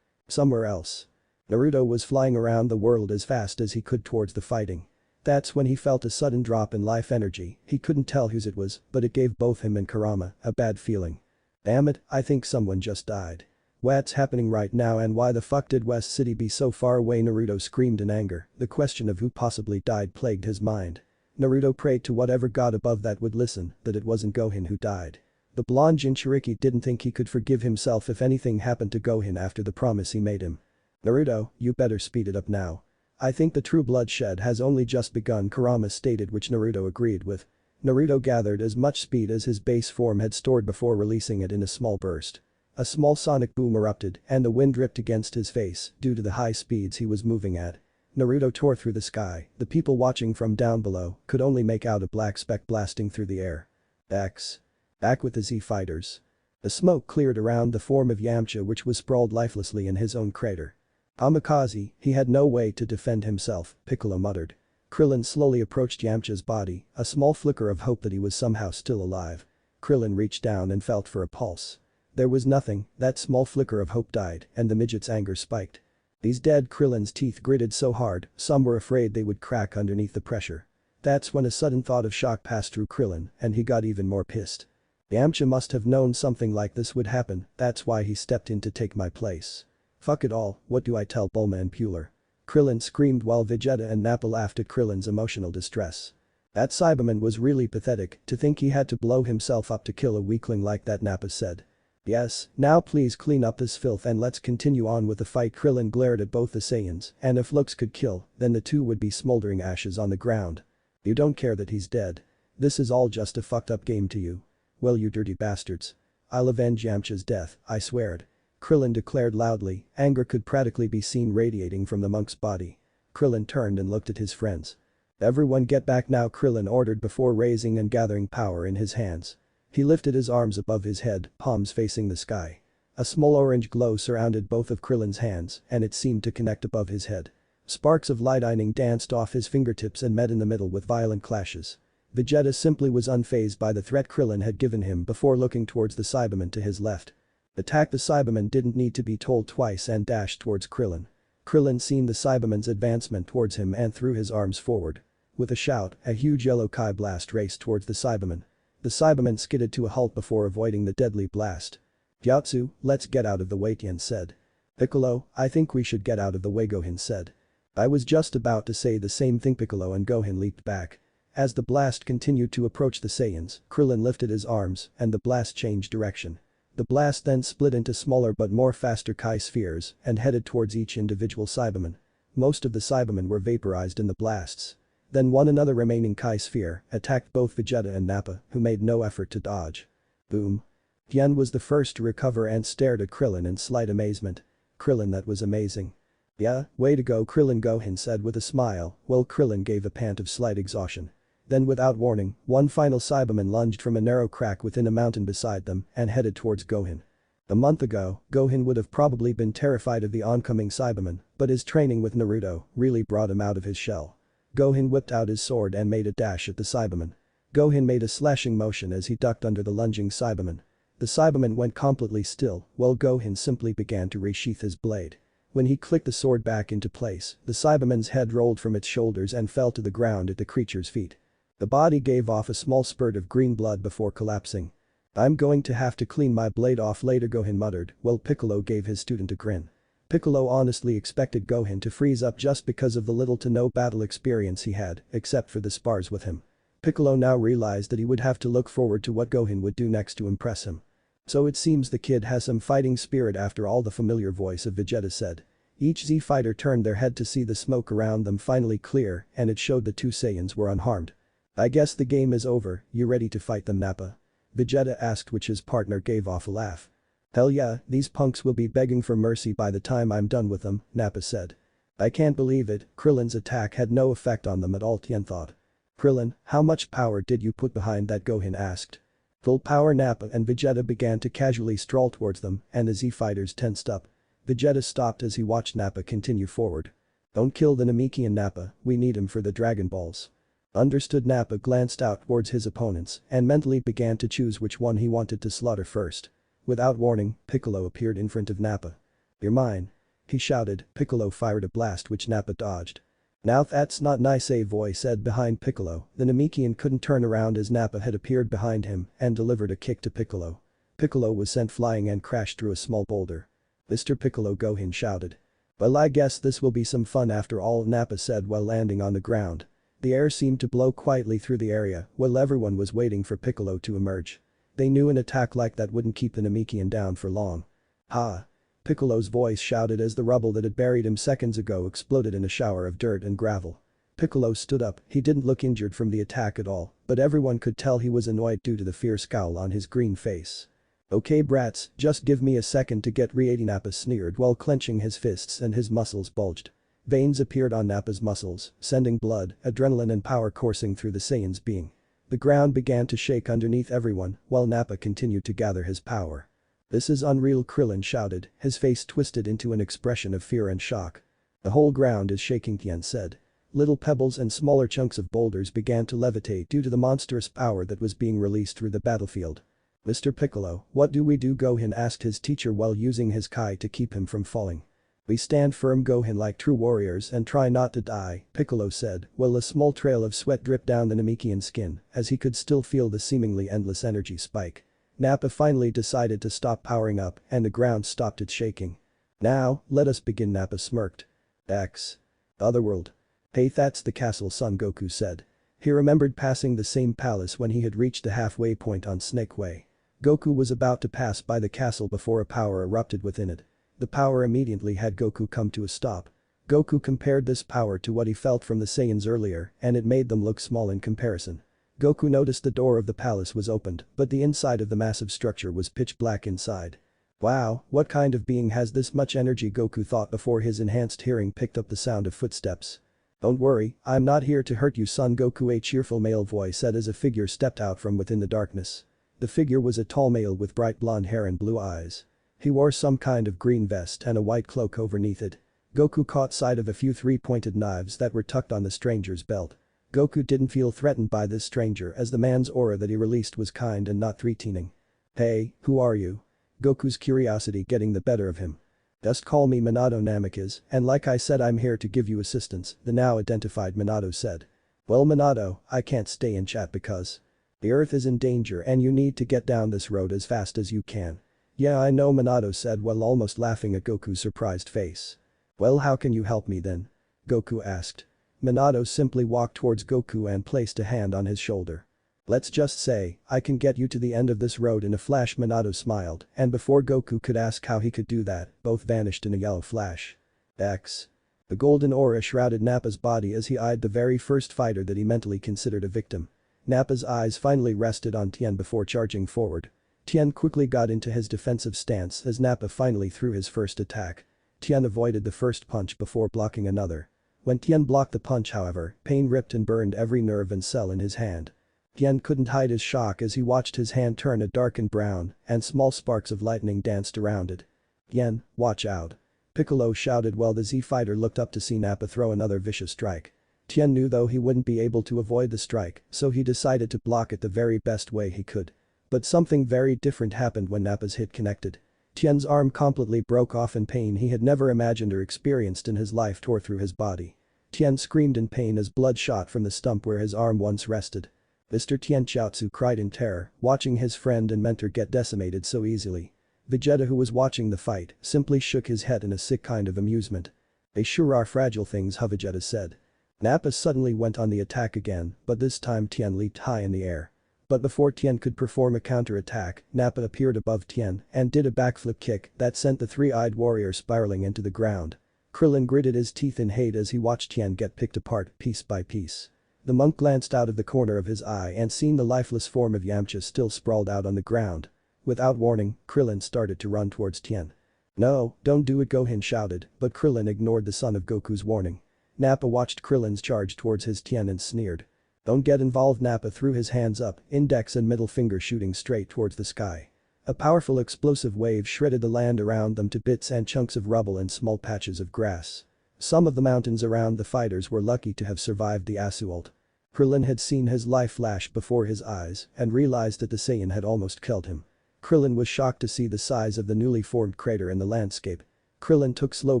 A: Somewhere else. Naruto was flying around the world as fast as he could towards the fighting. That's when he felt a sudden drop in life energy. He couldn't tell whose it was, but it gave both him and Kurama a bad feeling. "Damn it, I think someone just died. What's happening right now and why the fuck did West City be so far away?" Naruto screamed in anger. The question of who possibly died plagued his mind. Naruto prayed to whatever god above that would listen that it wasn't Gohan who died. The blonde Jinchuriki didn't think he could forgive himself if anything happened to Gohan after the promise he made him. "Naruto, you better speed it up now. I think the true bloodshed has only just begun," Kurama stated, which Naruto agreed with. Naruto gathered as much speed as his base form had stored before releasing it in a small burst. A small sonic boom erupted and the wind dripped against his face due to the high speeds he was moving at. Naruto tore through the sky. The people watching from down below could only make out a black speck blasting through the air. Back with the Z fighters. The smoke cleared around the form of Yamcha, which was sprawled lifelessly in his own crater. "Kamikaze, he had no way to defend himself," Piccolo muttered. Krillin slowly approached Yamcha's body, a small flicker of hope that he was somehow still alive. Krillin reached down and felt for a pulse. There was nothing. That small flicker of hope died and the midget's anger spiked. These dead Krillin's teeth gritted so hard, some were afraid they would crack underneath the pressure. That's when a sudden thought of shock passed through Krillin and he got even more pissed. Yamcha must have known something like this would happen, that's why he stepped in to take my place. "Fuck it all, what do I tell Bulma and Puller?" Krillin screamed while Vegeta and Nappa laughed at Krillin's emotional distress. "That Cyberman was really pathetic, to think he had to blow himself up to kill a weakling like that," Nappa said. "Yes, now please clean up this filth and let's continue on with the fight." Krillin glared at both the Saiyans, and if looks could kill, then the two would be smoldering ashes on the ground. You don't care that he's dead. This is all just a fucked up game to you. Well, you dirty bastards. I'll avenge Yamcha's death, I swear it. Krillin declared loudly, anger could practically be seen radiating from the monk's body. Krillin turned and looked at his friends. Everyone get back now, Krillin ordered before raising and gathering power in his hands. He lifted his arms above his head, palms facing the sky. A small orange glow surrounded both of Krillin's hands and it seemed to connect above his head. Sparks of lightning danced off his fingertips and met in the middle with violent clashes. Vegeta simply was unfazed by the threat Krillin had given him before looking towards the Cyberman to his left. Attack! The Cyberman didn't need to be told twice and dashed towards Krillin. Krillin seen the Cyberman's advancement towards him and threw his arms forward. With a shout, a huge yellow Kai blast raced towards the Cyberman. The Cyberman skidded to a halt before avoiding the deadly blast. Gyatso, let's get out of the way, Tien said. Piccolo, I think we should get out of the way, Gohan said. I was just about to say the same thing. Piccolo and Gohan leaped back. As the blast continued to approach the Saiyans, Krillin lifted his arms and the blast changed direction. The blast then split into smaller but more faster Kai spheres and headed towards each individual Cyberman. Most of the Cybermen were vaporized in the blasts. Then another remaining Kai sphere attacked both Vegeta and Nappa, who made no effort to dodge. Boom. Tien was the first to recover and stared at Krillin in slight amazement. Krillin, that was amazing. Yeah, way to go, Krillin, Gohan said with a smile, while Krillin gave a pant of slight exhaustion. Then without warning, one final Cyberman lunged from a narrow crack within a mountain beside them and headed towards Gohan. A month ago, Gohan would have probably been terrified of the oncoming Cyberman, but his training with Naruto really brought him out of his shell. Gohan whipped out his sword and made a dash at the Cyberman. Gohan made a slashing motion as he ducked under the lunging Cyberman. The Cyberman went completely still, while Gohan simply began to resheath his blade. When he clicked the sword back into place, the Cyberman's head rolled from its shoulders and fell to the ground at the creature's feet. The body gave off a small spurt of green blood before collapsing. I'm going to have to clean my blade off later, Gohan muttered, while Piccolo gave his student a grin. Piccolo honestly expected Gohan to freeze up just because of the little to no battle experience he had, except for the spars with him. Piccolo now realized that he would have to look forward to what Gohan would do next to impress him. So it seems the kid has some fighting spirit after all, the familiar voice of Vegeta said. Each Z fighter turned their head to see the smoke around them finally clear and it showed the two Saiyans were unharmed. I guess the game is over, you ready to fight them, Nappa? Vegeta asked, which his partner gave off a laugh. Hell yeah, these punks will be begging for mercy by the time I'm done with them, Nappa said. I can't believe it, Krillin's attack had no effect on them at all, Tien thought. Krillin, how much power did you put behind that, Gohan asked. Full power, Nappa, and Vegeta began to casually stroll towards them and the Z fighters tensed up. Vegeta stopped as he watched Nappa continue forward. Don't kill the Namekian, Nappa, we need him for the Dragon Balls. Understood. Nappa glanced out towards his opponents and mentally began to choose which one he wanted to slaughter first. Without warning, Piccolo appeared in front of Nappa. You're mine. He shouted. Piccolo fired a blast which Nappa dodged. Now that's not nice, a voice said behind Piccolo. The Namekian couldn't turn around as Nappa had appeared behind him and delivered a kick to Piccolo. Piccolo was sent flying and crashed through a small boulder. Mr. Piccolo, Gohan shouted. Well, I guess this will be some fun after all, Nappa said while landing on the ground. The air seemed to blow quietly through the area while everyone was waiting for Piccolo to emerge. They knew an attack like that wouldn't keep the Namekian down for long. Ha! Piccolo's voice shouted as the rubble that had buried him seconds ago exploded in a shower of dirt and gravel. Piccolo stood up, he didn't look injured from the attack at all, but everyone could tell he was annoyed due to the fierce scowl on his green face. Okay brats, just give me a second to get ready, Nappa sneered while clenching his fists and his muscles bulged. Veins appeared on Nappa's muscles, sending blood, adrenaline and power coursing through the Saiyan's being. The ground began to shake underneath everyone while Nappa continued to gather his power. This is unreal, Krillin shouted, his face twisted into an expression of fear and shock. The whole ground is shaking, Tien said. Little pebbles and smaller chunks of boulders began to levitate due to the monstrous power that was being released through the battlefield. Mr. Piccolo, what do we do? Gohan asked his teacher while using his Kai to keep him from falling. We stand firm, Gohan, like true warriors and try not to die, Piccolo said, while a small trail of sweat dripped down the Namekian's skin as he could still feel the seemingly endless energy spike. Nappa finally decided to stop powering up and the ground stopped its shaking. Now, let us begin, Nappa smirked. X. Otherworld. Hey, that's the castle, Son Goku said. He remembered passing the same palace when he had reached the halfway point on Snake Way. Goku was about to pass by the castle before a power erupted within it. The power immediately had Goku come to a stop. Goku compared this power to what he felt from the Saiyans earlier and it made them look small in comparison. Goku noticed the door of the palace was opened, but the inside of the massive structure was pitch black inside. Wow, what kind of being has this much energy, Goku thought before his enhanced hearing picked up the sound of footsteps. Don't worry, I'm not here to hurt you, son, Goku, a cheerful male voice said as a figure stepped out from within the darkness. The figure was a tall male with bright blonde hair and blue eyes. He wore some kind of green vest and a white cloak overneath it. Goku caught sight of a few three-pointed knives that were tucked on the stranger's belt. Goku didn't feel threatened by this stranger as the man's aura that he released was kind and not threatening. Hey, who are you? Goku's curiosity getting the better of him. Just call me Minato Namikaze, and like I said, I'm here to give you assistance, the now identified Minato said. Well, Minato, I can't stay and chat because the earth is in danger and you need to get down this road as fast as you can. Yeah, I know, Minato said while almost laughing at Goku's surprised face. Well, how can you help me then? Goku asked. Minato simply walked towards Goku and placed a hand on his shoulder. Let's just say, I can get you to the end of this road in a flash, Minato smiled, and before Goku could ask how he could do that, both vanished in a yellow flash. X. The golden aura shrouded Nappa's body as he eyed the very first fighter that he mentally considered a victim. Nappa's eyes finally rested on Tien before charging forward. Tien quickly got into his defensive stance as Nappa finally threw his first attack. Tien avoided the first punch before blocking another. When Tien blocked the punch, however, pain ripped and burned every nerve and cell in his hand. Tien couldn't hide his shock as he watched his hand turn a darkened brown and small sparks of lightning danced around it. Tien, watch out. Piccolo shouted while the Z-fighter looked up to see Nappa throw another vicious strike. Tien knew though he wouldn't be able to avoid the strike, so he decided to block it the very best way he could. But something very different happened when Nappa's hit connected. Tien's arm completely broke off in pain he had never imagined or experienced in his life tore through his body. Tien screamed in pain as blood shot from the stump where his arm once rested. Mr. Tien Chiaotzu cried in terror, watching his friend and mentor get decimated so easily. Vegeta, who was watching the fight, simply shook his head in a sick kind of amusement. They sure are fragile things, Vegeta said. Nappa suddenly went on the attack again, but this time Tien leaped high in the air. But before Tien could perform a counter-attack, Nappa appeared above Tien and did a backflip kick that sent the three-eyed warrior spiraling into the ground. Krillin gritted his teeth in hate as he watched Tien get picked apart piece by piece. The monk glanced out of the corner of his eye and seen the lifeless form of Yamcha still sprawled out on the ground. Without warning, Krillin started to run towards Tien. No, don't do it, Gohan shouted, but Krillin ignored the son of Goku's warning. Nappa watched Krillin's charge towards his Tien and sneered. Don't get involved, Nappa threw his hands up, index and middle finger shooting straight towards the sky. A powerful explosive wave shredded the land around them to bits and chunks of rubble and small patches of grass. Some of the mountains around the fighters were lucky to have survived the assault. Krillin had seen his life flash before his eyes and realized that the Saiyan had almost killed him. Krillin was shocked to see the size of the newly formed crater in the landscape. Krillin took slow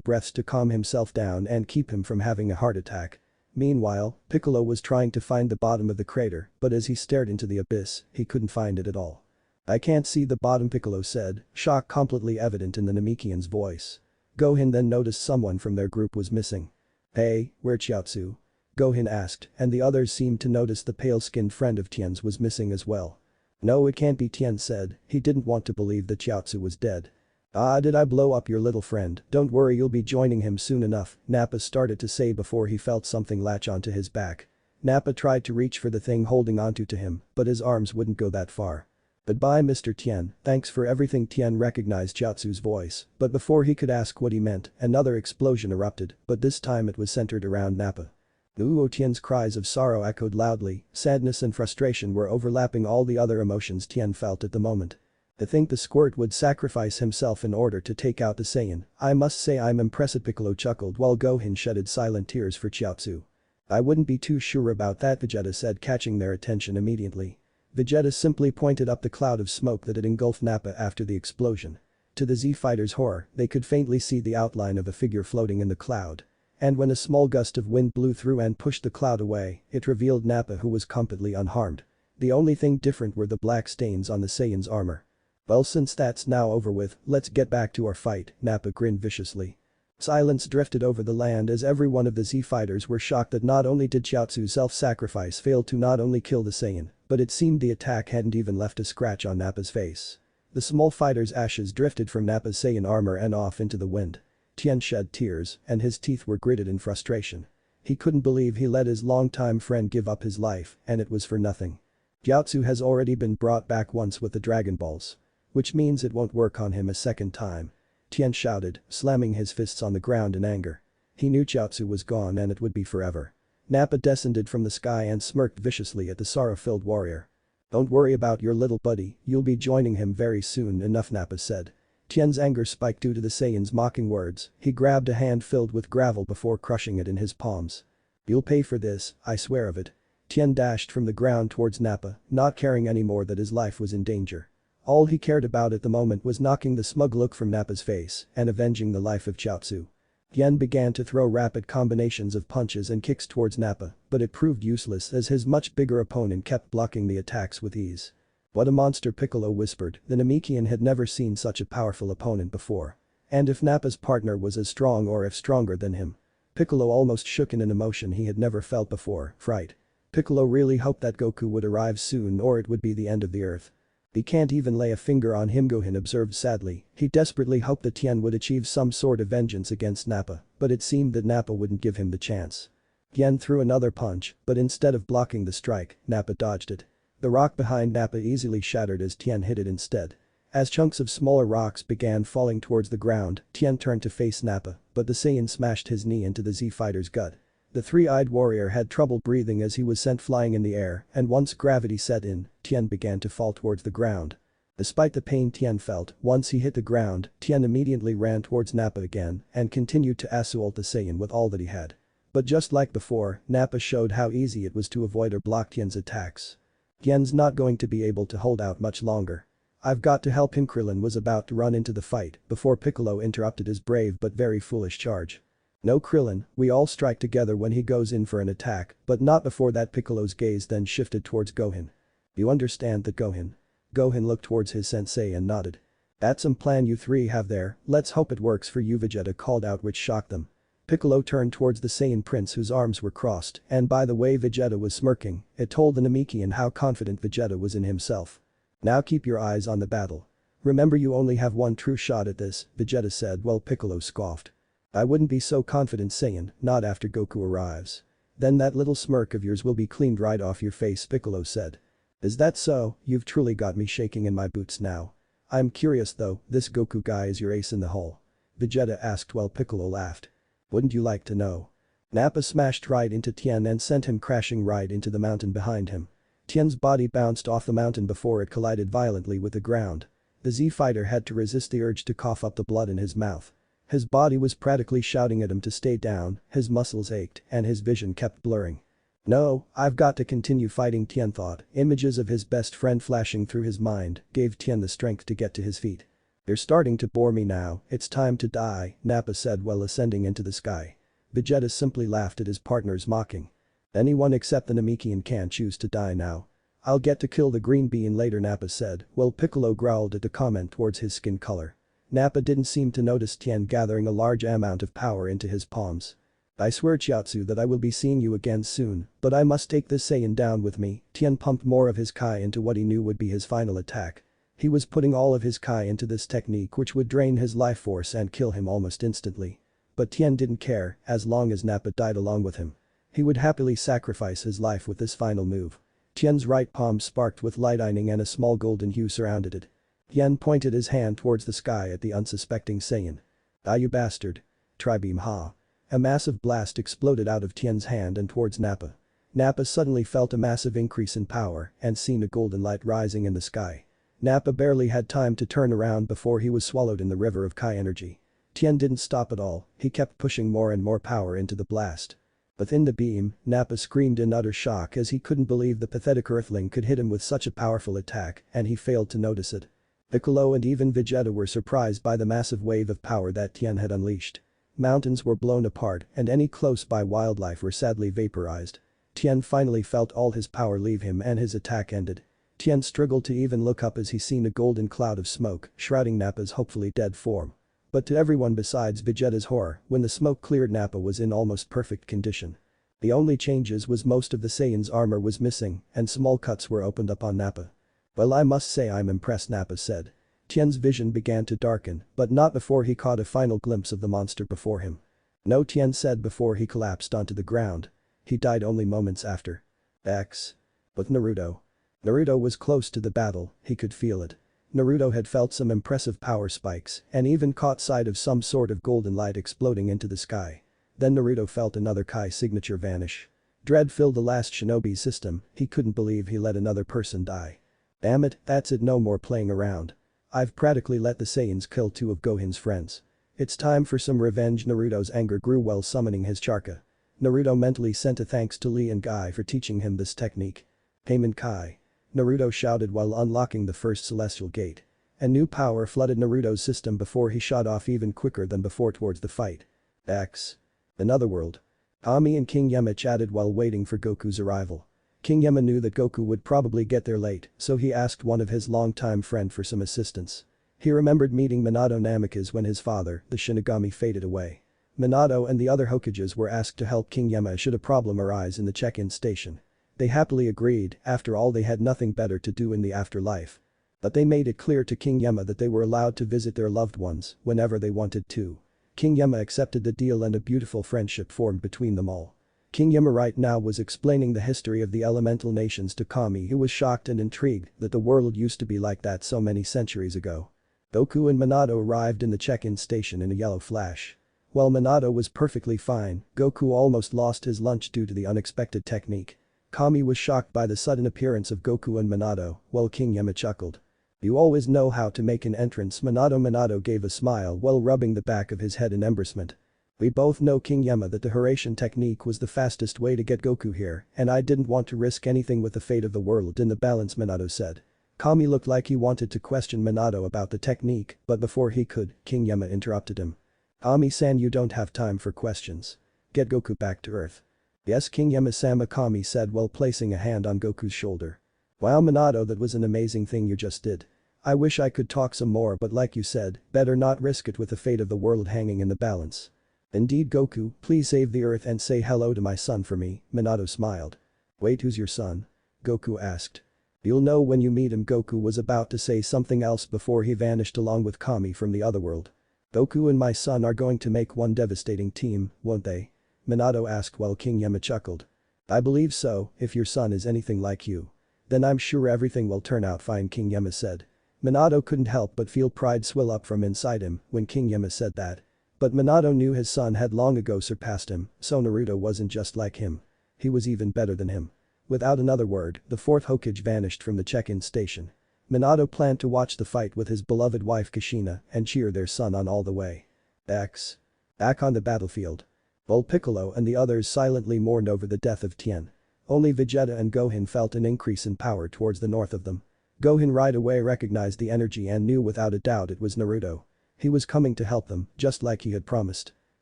A: breaths to calm himself down and keep him from having a heart attack. Meanwhile, Piccolo was trying to find the bottom of the crater, but as he stared into the abyss, he couldn't find it at all. I can't see the bottom, Piccolo said, shock completely evident in the Namekian's voice. Gohan then noticed someone from their group was missing. Hey, where's Chiaotzu? Gohan asked, and the others seemed to notice the pale-skinned friend of Tien's was missing as well. No, it can't be, Tien said, he didn't want to believe that Chiaotzu was dead. Ah, did I blow up your little friend? Don't worry, you'll be joining him soon enough, Nappa started to say before he felt something latch onto his back. Nappa tried to reach for the thing holding onto to him, but his arms wouldn't go that far. Goodbye, Mr. Tien, thanks for everything. Tien recognized Chiaotzu's voice, but before he could ask what he meant, another explosion erupted, but this time it was centered around Nappa. Tien's cries of sorrow echoed loudly, sadness and frustration were overlapping all the other emotions Tien felt at the moment. To think the squirt would sacrifice himself in order to take out the Saiyan, I must say I'm impressed, Piccolo chuckled while Gohan shedded silent tears for Chiaotzu. I wouldn't be too sure about that, Vegeta said, catching their attention immediately. Vegeta simply pointed up the cloud of smoke that had engulfed Nappa after the explosion. To the Z-fighters' horror, they could faintly see the outline of a figure floating in the cloud. And when a small gust of wind blew through and pushed the cloud away, it revealed Nappa, who was completely unharmed. The only thing different were the black stains on the Saiyan's armor. Well, since that's now over with, let's get back to our fight, Nappa grinned viciously. Silence drifted over the land as every one of the Z-fighters were shocked that not only did Chiaotzu's self-sacrifice fail to not only kill the Saiyan, but it seemed the attack hadn't even left a scratch on Nappa's face. The small fighter's ashes drifted from Nappa's Saiyan armor and off into the wind. Tien shed tears, and his teeth were gritted in frustration. He couldn't believe he let his longtime friend give up his life, and it was for nothing. Gyatso has already been brought back once with the Dragon Balls. Which means it won't work on him a second time. Tien shouted, slamming his fists on the ground in anger. He knew Gyatso was gone and it would be forever. Nappa descended from the sky and smirked viciously at the sorrow-filled warrior. "Don't worry about your little buddy, you'll be joining him very soon enough," Nappa said. Tien's anger spiked due to the Saiyan's mocking words. He grabbed a hand filled with gravel before crushing it in his palms. "You'll pay for this, I swear of it." Tien dashed from the ground towards Nappa, not caring anymore that his life was in danger. All he cared about at the moment was knocking the smug look from Nappa's face and avenging the life of Gyatso. Tien began to throw rapid combinations of punches and kicks towards Nappa, but it proved useless as his much bigger opponent kept blocking the attacks with ease. "What a monster," Piccolo whispered. The Namekian had never seen such a powerful opponent before. And if Nappa's partner was as strong or if stronger than him. Piccolo almost shook in an emotion he had never felt before, fright. Piccolo really hoped that Goku would arrive soon or it would be the end of the earth. "He can't even lay a finger on him," Gohan observed sadly. He desperately hoped that Tien would achieve some sort of vengeance against Nappa, but it seemed that Nappa wouldn't give him the chance. Tien threw another punch, but instead of blocking the strike, Nappa dodged it. The rock behind Nappa easily shattered as Tien hit it instead. As chunks of smaller rocks began falling towards the ground, Tien turned to face Nappa, but the Saiyan smashed his knee into the Z-fighter's gut. The three-eyed warrior had trouble breathing as he was sent flying in the air, and once gravity set in, Tien began to fall towards the ground. Despite the pain Tien felt, once he hit the ground, Tien immediately ran towards Nappa again and continued to assault the Saiyan with all that he had. But just like before, Nappa showed how easy it was to avoid or block Tien's attacks. Tien's not going to be able to hold out much longer. "I've got to help him." Krillin was about to run into the fight before Piccolo interrupted his brave but very foolish charge. "No, Krillin, we all strike together when he goes in for an attack, but not before that." Piccolo's gaze then shifted towards Gohan. "You understand that, Gohan?" Gohan looked towards his sensei and nodded. "That's some plan you three have there, let's hope it works for you," Vegeta called out, which shocked them. Piccolo turned towards the Saiyan prince whose arms were crossed, and by the way Vegeta was smirking, it told the Namekian how confident Vegeta was in himself. "Now keep your eyes on the battle. Remember you only have one true shot at this," Vegeta said while Piccolo scoffed. "I wouldn't be so confident, Saiyan, not after Goku arrives. Then that little smirk of yours will be cleaned right off your face," Piccolo said. "Is that so? You've truly got me shaking in my boots now. I'm curious though, this Goku guy is your ace in the hole?" Vegeta asked while Piccolo laughed. "Wouldn't you like to know?" Nappa smashed right into Tien and sent him crashing right into the mountain behind him. Tien's body bounced off the mountain before it collided violently with the ground. The Z-fighter had to resist the urge to cough up the blood in his mouth. His body was practically shouting at him to stay down, his muscles ached, and his vision kept blurring. "No, I've got to continue fighting," Tien thought. Images of his best friend flashing through his mind gave Tien the strength to get to his feet. "You're starting to bore me now, it's time to die," Nappa said while ascending into the sky. Vegeta simply laughed at his partner's mocking. "Anyone except the Namekian can't choose to die now. I'll get to kill the green bean later," Nappa said, while Piccolo growled at the comment towards his skin color. Nappa didn't seem to notice Tien gathering a large amount of power into his palms. "I swear, Gyatso, that I will be seeing you again soon, but I must take this Saiyan down with me." Tien pumped more of his Kai into what he knew would be his final attack. He was putting all of his Kai into this technique which would drain his life force and kill him almost instantly. But Tien didn't care, as long as Nappa died along with him. He would happily sacrifice his life with this final move. Tien's right palm sparked with lightning and a small golden hue surrounded it. Tien pointed his hand towards the sky at the unsuspecting Saiyan. "Ah, you bastard. Tri-beam, ha." A massive blast exploded out of Tien's hand and towards Nappa. Nappa suddenly felt a massive increase in power and seen a golden light rising in the sky. Nappa barely had time to turn around before he was swallowed in the river of Kai energy. Tien didn't stop at all, he kept pushing more and more power into the blast. Within the beam, Nappa screamed in utter shock as he couldn't believe the pathetic earthling could hit him with such a powerful attack and he failed to notice it. Piccolo and even Vegeta were surprised by the massive wave of power that Tien had unleashed. Mountains were blown apart and any close-by wildlife were sadly vaporized. Tien finally felt all his power leave him and his attack ended. Tien struggled to even look up as he seen a golden cloud of smoke shrouding Nappa's hopefully dead form. But to everyone besides Vegeta's horror, when the smoke cleared, Nappa was in almost perfect condition. The only changes was most of the Saiyan's armor was missing and small cuts were opened up on Nappa. "Well, I must say I'm impressed," Nappa said. Tian's vision began to darken, but not before he caught a final glimpse of the monster before him. "No," Tian said before he collapsed onto the ground. He died only moments after. X. But Naruto. Naruto was close to the battle, he could feel it. Naruto had felt some impressive power spikes and even caught sight of some sort of golden light exploding into the sky. Then Naruto felt another Kai signature vanish. Dread filled the last shinobi system, he couldn't believe he let another person die. Damn it, that's it, no more playing around. I've practically let the Saiyans kill two of Gohen's friends. It's time for some revenge. Naruto's anger grew while summoning his Charka. Naruto mentally sent a thanks to Lee and Guy for teaching him this technique. Payment Kai. Naruto shouted while unlocking the first celestial gate. A new power flooded Naruto's system before he shot off even quicker than before towards the fight. X. Another world. Kami and King Yama chatted while waiting for Goku's arrival. King Yama knew that Goku would probably get there late, so he asked one of his longtime friend for some assistance. He remembered meeting Minato Namikaze when his father, the Shinigami, faded away. Minato and the other Hokages were asked to help King Yama should a problem arise in the check-in station. They happily agreed, after all they had nothing better to do in the afterlife. But they made it clear to King Yama that they were allowed to visit their loved ones whenever they wanted to. King Yama accepted the deal and a beautiful friendship formed between them all. King Yama right now was explaining the history of the elemental nations to Kami, who was shocked and intrigued that the world used to be like that so many centuries ago. Goku and Minato arrived in the check-in station in a yellow flash. While Minato was perfectly fine, Goku almost lost his lunch due to the unexpected technique. Kami was shocked by the sudden appearance of Goku and Minato, while King Yama chuckled. "You always know how to make an entrance." Minato gave a smile while rubbing the back of his head in embarrassment. "We both know, King Yama, that the Hiraishin technique was the fastest way to get Goku here, and I didn't want to risk anything with the fate of the world in the balance," Minato said. Kami looked like he wanted to question Minato about the technique, but before he could, King Yama interrupted him. "Kami-san, you don't have time for questions. Get Goku back to Earth." "Yes, King Yama-sama," Kami said while placing a hand on Goku's shoulder. "Wow, Minato, that was an amazing thing you just did. I wish I could talk some more, but like you said, better not risk it with the fate of the world hanging in the balance." "Indeed, Goku, please save the Earth and say hello to my son for me," Minato smiled. "Wait, who's your son?" Goku asked. "You'll know when you meet him." Goku was about to say something else before he vanished along with Kami from the other world. "Goku and my son are going to make one devastating team, won't they?" Minato asked while King Yama chuckled. "I believe so, if your son is anything like you. Then I'm sure everything will turn out fine," King Yama said. Minato couldn't help but feel pride swell up from inside him when King Yama said that. But Minato knew his son had long ago surpassed him, so Naruto wasn't just like him. He was even better than him. Without another word, the fourth Hokage vanished from the check-in station. Minato planned to watch the fight with his beloved wife Kushina and cheer their son on all the way. X. Back on the battlefield. While Piccolo and the others silently mourned over the death of Tien. Only Vegeta and Gohan felt an increase in power towards the north of them. Gohan right away recognized the energy and knew without a doubt it was Naruto. He was coming to help them, just like he had promised.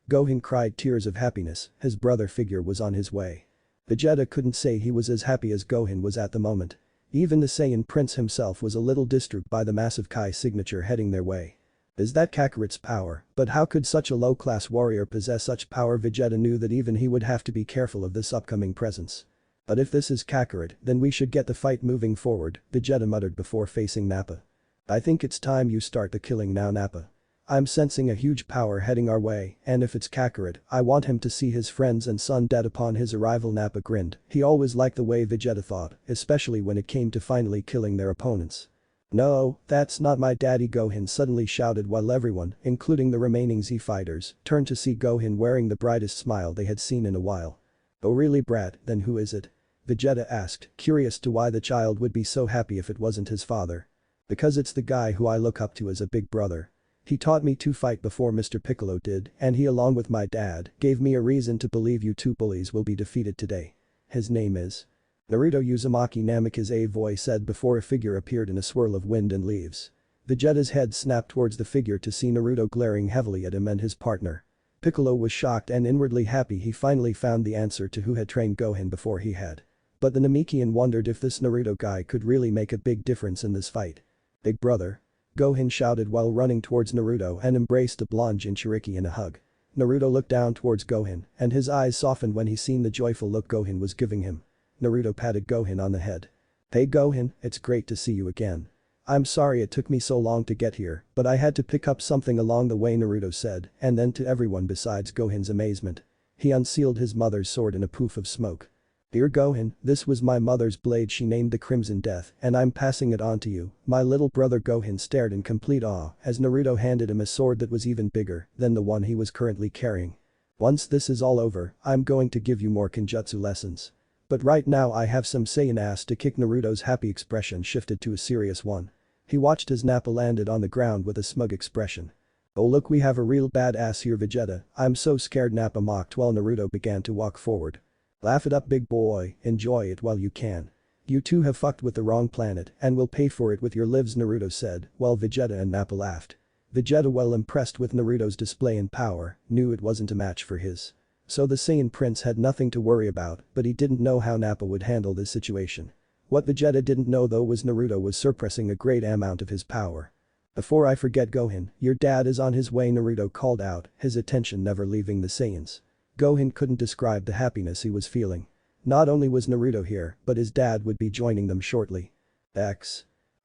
A: Gohan cried tears of happiness, his brother figure was on his way. Vegeta couldn't say he was as happy as Gohan was at the moment. Even the Saiyan Prince himself was a little disturbed by the massive Kai signature heading their way. Is that Kakarot's power? But how could such a low-class warrior possess such power? Vegeta knew that even he would have to be careful of this upcoming presence. But if this is Kakarot, then we should get the fight moving forward, Vegeta muttered before facing Nappa. I think it's time you start the killing now, Nappa. I'm sensing a huge power heading our way, and if it's Kakarot, I want him to see his friends and son dead upon his arrival. Nappa grinned, he always liked the way Vegeta thought, especially when it came to finally killing their opponents. No, that's not my daddy, Gohan suddenly shouted while everyone, including the remaining Z fighters, turned to see Gohan wearing the brightest smile they had seen in a while. Oh really, brat, then who is it? Vegeta asked, curious to why the child would be so happy if it wasn't his father. Because it's the guy who I look up to as a big brother. He taught me to fight before Mr. Piccolo did, and he along with my dad gave me a reason to believe you two bullies will be defeated today. His name is Naruto Uzumaki. Namikaze voice said before a figure appeared in a swirl of wind and leaves. Vegeta's head snapped towards the figure to see Naruto glaring heavily at him and his partner. Piccolo was shocked and inwardly happy he finally found the answer to who had trained Gohan before he had. But the Namekian wondered if this Naruto guy could really make a big difference in this fight. Big brother. Gohan shouted while running towards Naruto and embraced the blonde Jinchuriki in a hug. Naruto looked down towards Gohan and his eyes softened when he seen the joyful look Gohan was giving him. Naruto patted Gohan on the head. Hey Gohan, it's great to see you again. I'm sorry it took me so long to get here, but I had to pick up something along the way, Naruto said, and then to everyone besides Gohan's amazement. He unsealed his mother's sword in a poof of smoke. Dear Gohan, this was my mother's blade, she named the Crimson Death, and I'm passing it on to you. My little brother Gohan stared in complete awe as Naruto handed him a sword that was even bigger than the one he was currently carrying. Once this is all over, I'm going to give you more Kenjutsu lessons. But right now I have some Saiyan ass to kick. Naruto's happy expression shifted to a serious one. He watched as Nappa landed on the ground with a smug expression. Oh look, we have a real badass here, Vegeta, I'm so scared, Nappa mocked while Naruto began to walk forward. Laugh it up, big boy, enjoy it while you can. You two have fucked with the wrong planet and will pay for it with your lives, Naruto said while Vegeta and Nappa laughed. Vegeta, well impressed with Naruto's display in power, knew it wasn't a match for his. So the Saiyan Prince had nothing to worry about, but he didn't know how Nappa would handle this situation. What Vegeta didn't know though was Naruto was suppressing a great amount of his power. Before I forget, Gohan, your dad is on his way, Naruto called out, his attention never leaving the Saiyans. Gohan couldn't describe the happiness he was feeling. Not only was Naruto here, but his dad would be joining them shortly.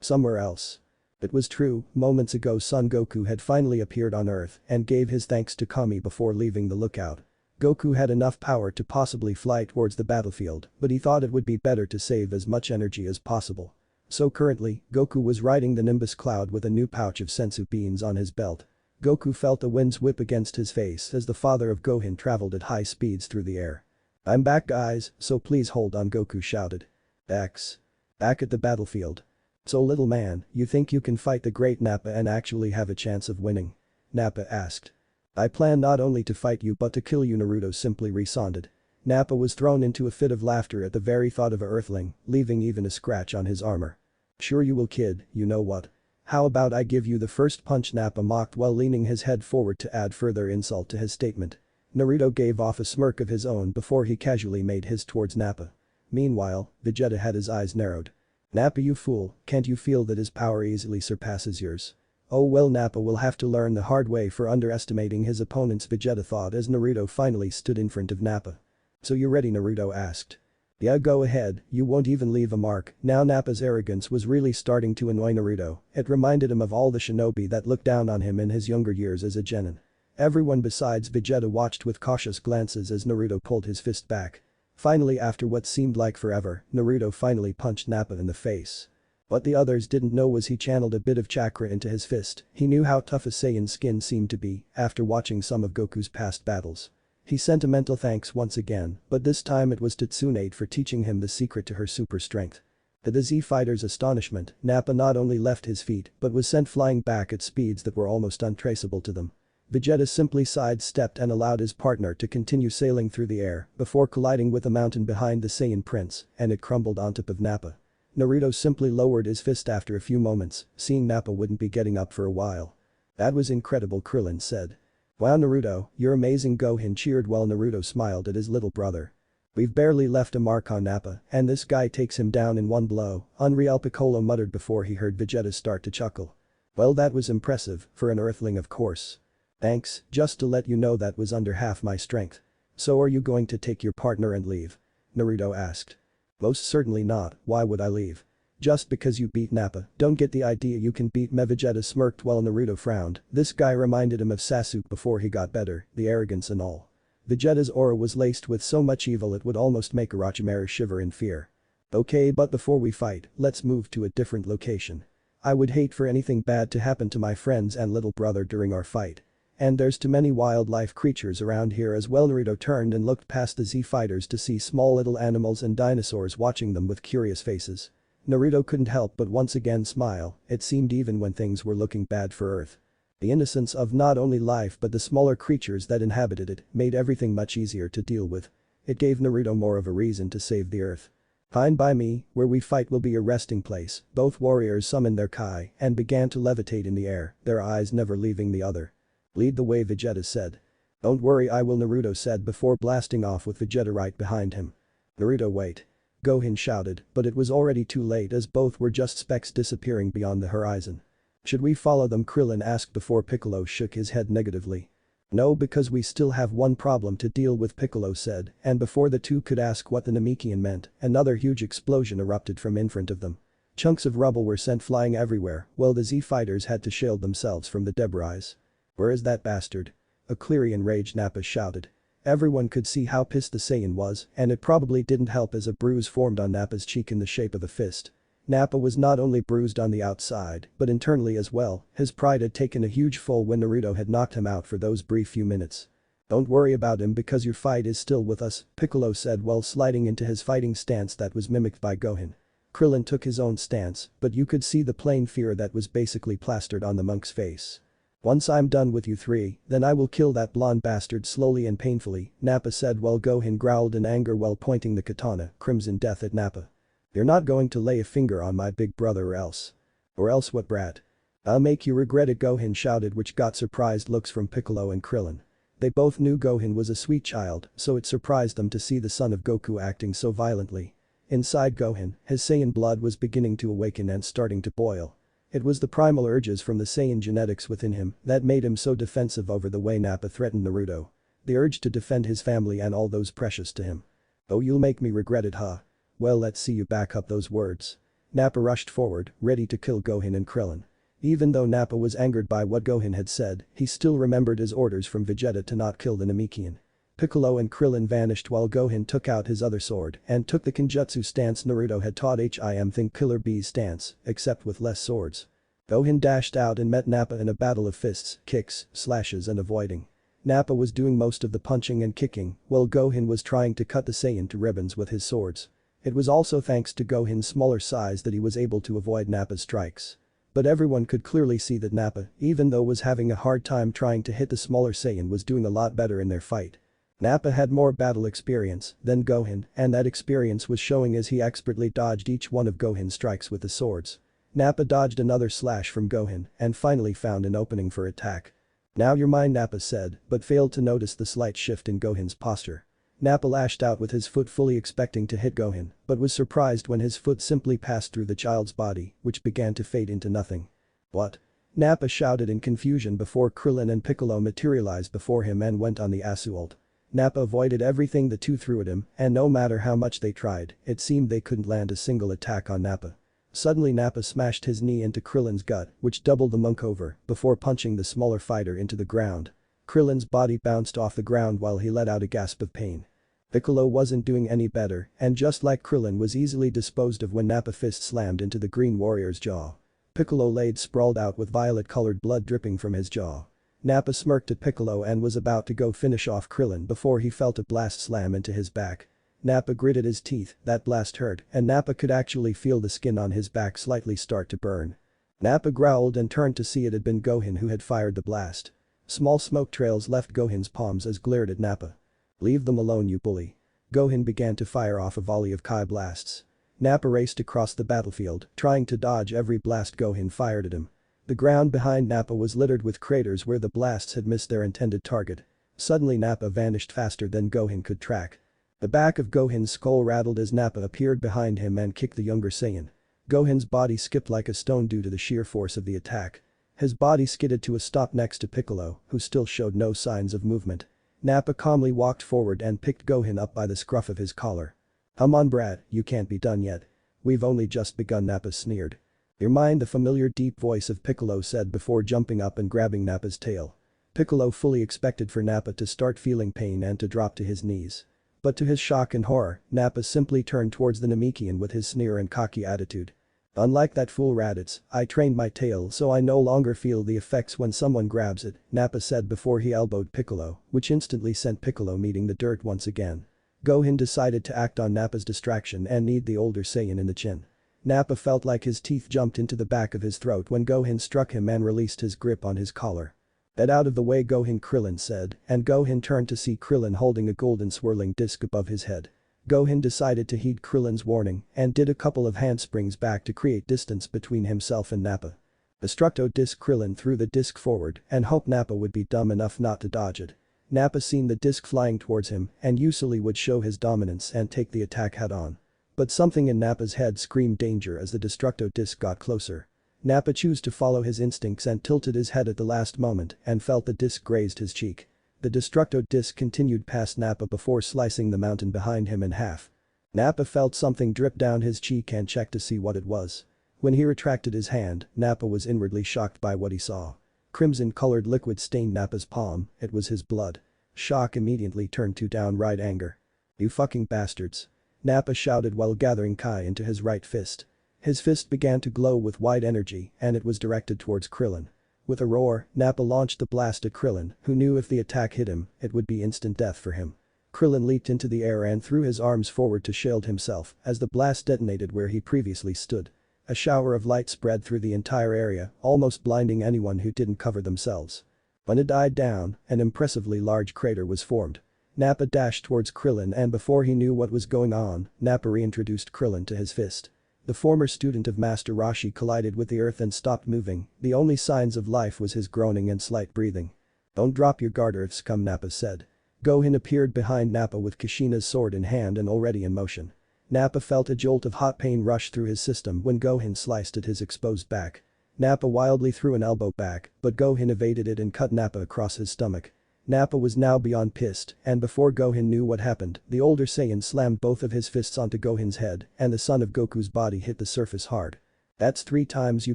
A: Somewhere else. It was true, moments ago Son Goku had finally appeared on Earth and gave his thanks to Kami before leaving the lookout. Goku had enough power to possibly fly towards the battlefield, but he thought it would be better to save as much energy as possible. So currently, Goku was riding the Nimbus cloud with a new pouch of senzu beans on his belt. Goku felt the winds whip against his face as the father of Gohan traveled at high speeds through the air. I'm back, guys, so please hold on, Goku shouted. Back at the battlefield. So little man, you think you can fight the great Nappa and actually have a chance of winning? Nappa asked. I plan not only to fight you but to kill you, Naruto simply responded. Nappa was thrown into a fit of laughter at the very thought of a earthling, leaving even a scratch on his armor. Sure you will, kid, you know what? How about I give you the first punch, Nappa mocked while leaning his head forward to add further insult to his statement. Naruto gave off a smirk of his own before he casually made his towards Nappa. Meanwhile, Vegeta had his eyes narrowed. Nappa, you fool, can't you feel that his power easily surpasses yours? Oh well, Nappa will have to learn the hard way for underestimating his opponents, Vegeta thought as Naruto finally stood in front of Nappa. So you ready, Naruto asked. Yeah, go ahead, you won't even leave a mark. Now Nappa's arrogance was really starting to annoy Naruto. It reminded him of all the shinobi that looked down on him in his younger years as a genin. Everyone besides Vegeta watched with cautious glances as Naruto pulled his fist back. Finally, after what seemed like forever, Naruto finally punched Nappa in the face. What the others didn't know was he channeled a bit of chakra into his fist. He knew how tough a Saiyan's skin seemed to be after watching some of Goku's past battles. He sent a mental thanks once again, but this time it was to Tsunade for teaching him the secret to her super strength. To the Z Fighter's astonishment, Nappa not only left his feet but was sent flying back at speeds that were almost untraceable to them. Vegeta simply sidestepped and allowed his partner to continue sailing through the air before colliding with a mountain behind the Saiyan Prince, and it crumbled on top of Nappa. Naruto simply lowered his fist after a few moments, seeing Nappa wouldn't be getting up for a while. That was incredible, Krillin said. Wow, Naruto, you're amazing, Gohan cheered while Naruto smiled at his little brother. We've barely left a mark on Nappa and this guy takes him down in one blow, Unreal, Piccolo muttered before he heard Vegeta start to chuckle. Well, that was impressive, for an Earthling of course. Thanks, just to let you know that was under half my strength. So are you going to take your partner and leave? Naruto asked. Most certainly not, why would I leave? Just because you beat Nappa, don't get the idea you can beat me, Vegeta smirked while Naruto frowned. This guy reminded him of Sasuke before he got better, the arrogance and all. Vegeta's aura was laced with so much evil it would almost make Orochimaru shiver in fear. Okay, but before we fight, let's move to a different location. I would hate for anything bad to happen to my friends and little brother during our fight. And there's too many wildlife creatures around here as well. Naruto turned and looked past the Z fighters to see small little animals and dinosaurs watching them with curious faces. Naruto couldn't help but once again smile, it seemed even when things were looking bad for Earth. The innocence of not only life but the smaller creatures that inhabited it made everything much easier to deal with. It gave Naruto more of a reason to save the Earth. Fine by me, where we fight will be your resting place. Both warriors summoned their Kai and began to levitate in the air, their eyes never leaving the other. Lead the way, Vegeta said. Don't worry, I will, Naruto said before blasting off with Vegeta right behind him. Naruto, wait. Gohan shouted, but it was already too late as both were just specks disappearing beyond the horizon. Should we follow them? Krillin asked before Piccolo shook his head negatively. No, because we still have one problem to deal with, Piccolo said, and before the two could ask what the Namekian meant, another huge explosion erupted from in front of them. Chunks of rubble were sent flying everywhere, while the Z fighters had to shield themselves from the debris. "Where is that bastard?" a clearly enraged Nappa shouted. Everyone could see how pissed the Saiyan was, and it probably didn't help as a bruise formed on Nappa's cheek in the shape of a fist. Nappa was not only bruised on the outside, but internally as well. His pride had taken a huge fall when Naruto had knocked him out for those brief few minutes. "Don't worry about him because your fight is still with us," Piccolo said while sliding into his fighting stance that was mimicked by Gohan. Krillin took his own stance, but you could see the plain fear that was basically plastered on the monk's face. "Once I'm done with you three, then I will kill that blonde bastard slowly and painfully," Nappa said while Gohan growled in anger while pointing the katana, Crimson Death, at Nappa. "You're not going to lay a finger on my big brother or else." "Or else what, brat? I'll make you regret it," Gohan shouted, which got surprised looks from Piccolo and Krillin. They both knew Gohan was a sweet child, so it surprised them to see the son of Goku acting so violently. Inside Gohan, his Saiyan blood was beginning to awaken and starting to boil. It was the primal urges from the Saiyan genetics within him that made him so defensive over the way Nappa threatened Naruto. The urge to defend his family and all those precious to him. "Oh, you'll make me regret it, huh? Well, let's see you back up those words." Nappa rushed forward, ready to kill Gohan and Krillin. Even though Nappa was angered by what Gohan had said, he still remembered his orders from Vegeta to not kill the Namekian. Piccolo and Krillin vanished while Gohan took out his other sword and took the Kenjutsu stance Naruto had taught him, think Killer Bee's stance, except with less swords. Gohan dashed out and met Nappa in a battle of fists, kicks, slashes and avoiding. Nappa was doing most of the punching and kicking, while Gohan was trying to cut the Saiyan to ribbons with his swords. It was also thanks to Gohan's smaller size that he was able to avoid Nappa's strikes. But everyone could clearly see that Nappa, even though was having a hard time trying to hit the smaller Saiyan, was doing a lot better in their fight. Nappa had more battle experience than Gohan, and that experience was showing as he expertly dodged each one of Gohan's strikes with the swords. Nappa dodged another slash from Gohan and finally found an opening for attack. "Now you're mine," Nappa said, but failed to notice the slight shift in Gohan's posture. Nappa lashed out with his foot fully expecting to hit Gohan, but was surprised when his foot simply passed through the child's body, which began to fade into nothing. "What?" Nappa shouted in confusion before Krillin and Piccolo materialized before him and went on the assault. Nappa avoided everything the two threw at him, and no matter how much they tried, it seemed they couldn't land a single attack on Nappa. Suddenly Nappa smashed his knee into Krillin's gut, which doubled the monk over, before punching the smaller fighter into the ground. Krillin's body bounced off the ground while he let out a gasp of pain. Piccolo wasn't doing any better, and just like Krillin was easily disposed of when Nappa fist slammed into the Green Warrior's jaw. Piccolo laid sprawled out with violet-colored blood dripping from his jaw. Nappa smirked at Piccolo and was about to go finish off Krillin before he felt a blast slam into his back. Nappa gritted his teeth, that blast hurt, and Nappa could actually feel the skin on his back slightly start to burn. Nappa growled and turned to see it had been Gohan who had fired the blast. Small smoke trails left Gohan's palms as glared at Nappa. "Leave them alone, you bully." Gohan began to fire off a volley of Kai blasts. Nappa raced across the battlefield, trying to dodge every blast Gohan fired at him. The ground behind Nappa was littered with craters where the blasts had missed their intended target. Suddenly Nappa vanished faster than Gohan could track. The back of Gohan's skull rattled as Nappa appeared behind him and kicked the younger Saiyan. Gohan's body skipped like a stone due to the sheer force of the attack. His body skidded to a stop next to Piccolo, who still showed no signs of movement. Nappa calmly walked forward and picked Gohan up by the scruff of his collar. "Come on, brat, you can't be done yet. We've only just begun," Nappa sneered. "You're mine," the familiar deep voice of Piccolo said before jumping up and grabbing Nappa's tail. Piccolo fully expected for Nappa to start feeling pain and to drop to his knees. But to his shock and horror, Nappa simply turned towards the Namekian with his sneer and cocky attitude. "Unlike that fool Raditz, I trained my tail so I no longer feel the effects when someone grabs it," Nappa said before he elbowed Piccolo, which instantly sent Piccolo meeting the dirt once again. Gohan decided to act on Nappa's distraction and kneed the older Saiyan in the chin. Nappa felt like his teeth jumped into the back of his throat when Gohan struck him and released his grip on his collar. "Get out of the way, Gohan," Krillin said, and Gohan turned to see Krillin holding a golden swirling disc above his head. Gohan decided to heed Krillin's warning and did a couple of handsprings back to create distance between himself and Nappa. Destructo disc. Krillin threw the disc forward and hoped Nappa would be dumb enough not to dodge it. Nappa seen the disc flying towards him and usually would show his dominance and take the attack head on. But something in Nappa's head screamed danger as the Destructo disc got closer. Nappa chose to follow his instincts and tilted his head at the last moment and felt the disc grazed his cheek. The Destructo disc continued past Nappa before slicing the mountain behind him in half. Nappa felt something drip down his cheek and checked to see what it was. When he retracted his hand, Nappa was inwardly shocked by what he saw. Crimson-colored liquid stained Nappa's palm, it was his blood. Shock immediately turned to downright anger. "You fucking bastards." Nappa shouted while gathering Kai into his right fist. His fist began to glow with white energy and it was directed towards Krillin. With a roar, Nappa launched the blast at Krillin, who knew if the attack hit him, it would be instant death for him. Krillin leaped into the air and threw his arms forward to shield himself as the blast detonated where he previously stood. A shower of light spread through the entire area, almost blinding anyone who didn't cover themselves. When it died down, an impressively large crater was formed. Nappa dashed towards Krillin and before he knew what was going on, Nappa reintroduced Krillin to his fist. The former student of Master Roshi collided with the earth and stopped moving, the only signs of life was his groaning and slight breathing. "Don't drop your guard, Earth scum," Nappa said. Gohan appeared behind Nappa with Kushina's sword in hand and already in motion. Nappa felt a jolt of hot pain rush through his system when Gohan sliced at his exposed back. Nappa wildly threw an elbow back, but Gohan evaded it and cut Nappa across his stomach. Nappa was now beyond pissed, and before Gohan knew what happened, the older Saiyan slammed both of his fists onto Gohan's head and the son of Goku's body hit the surface hard. "That's 3 times you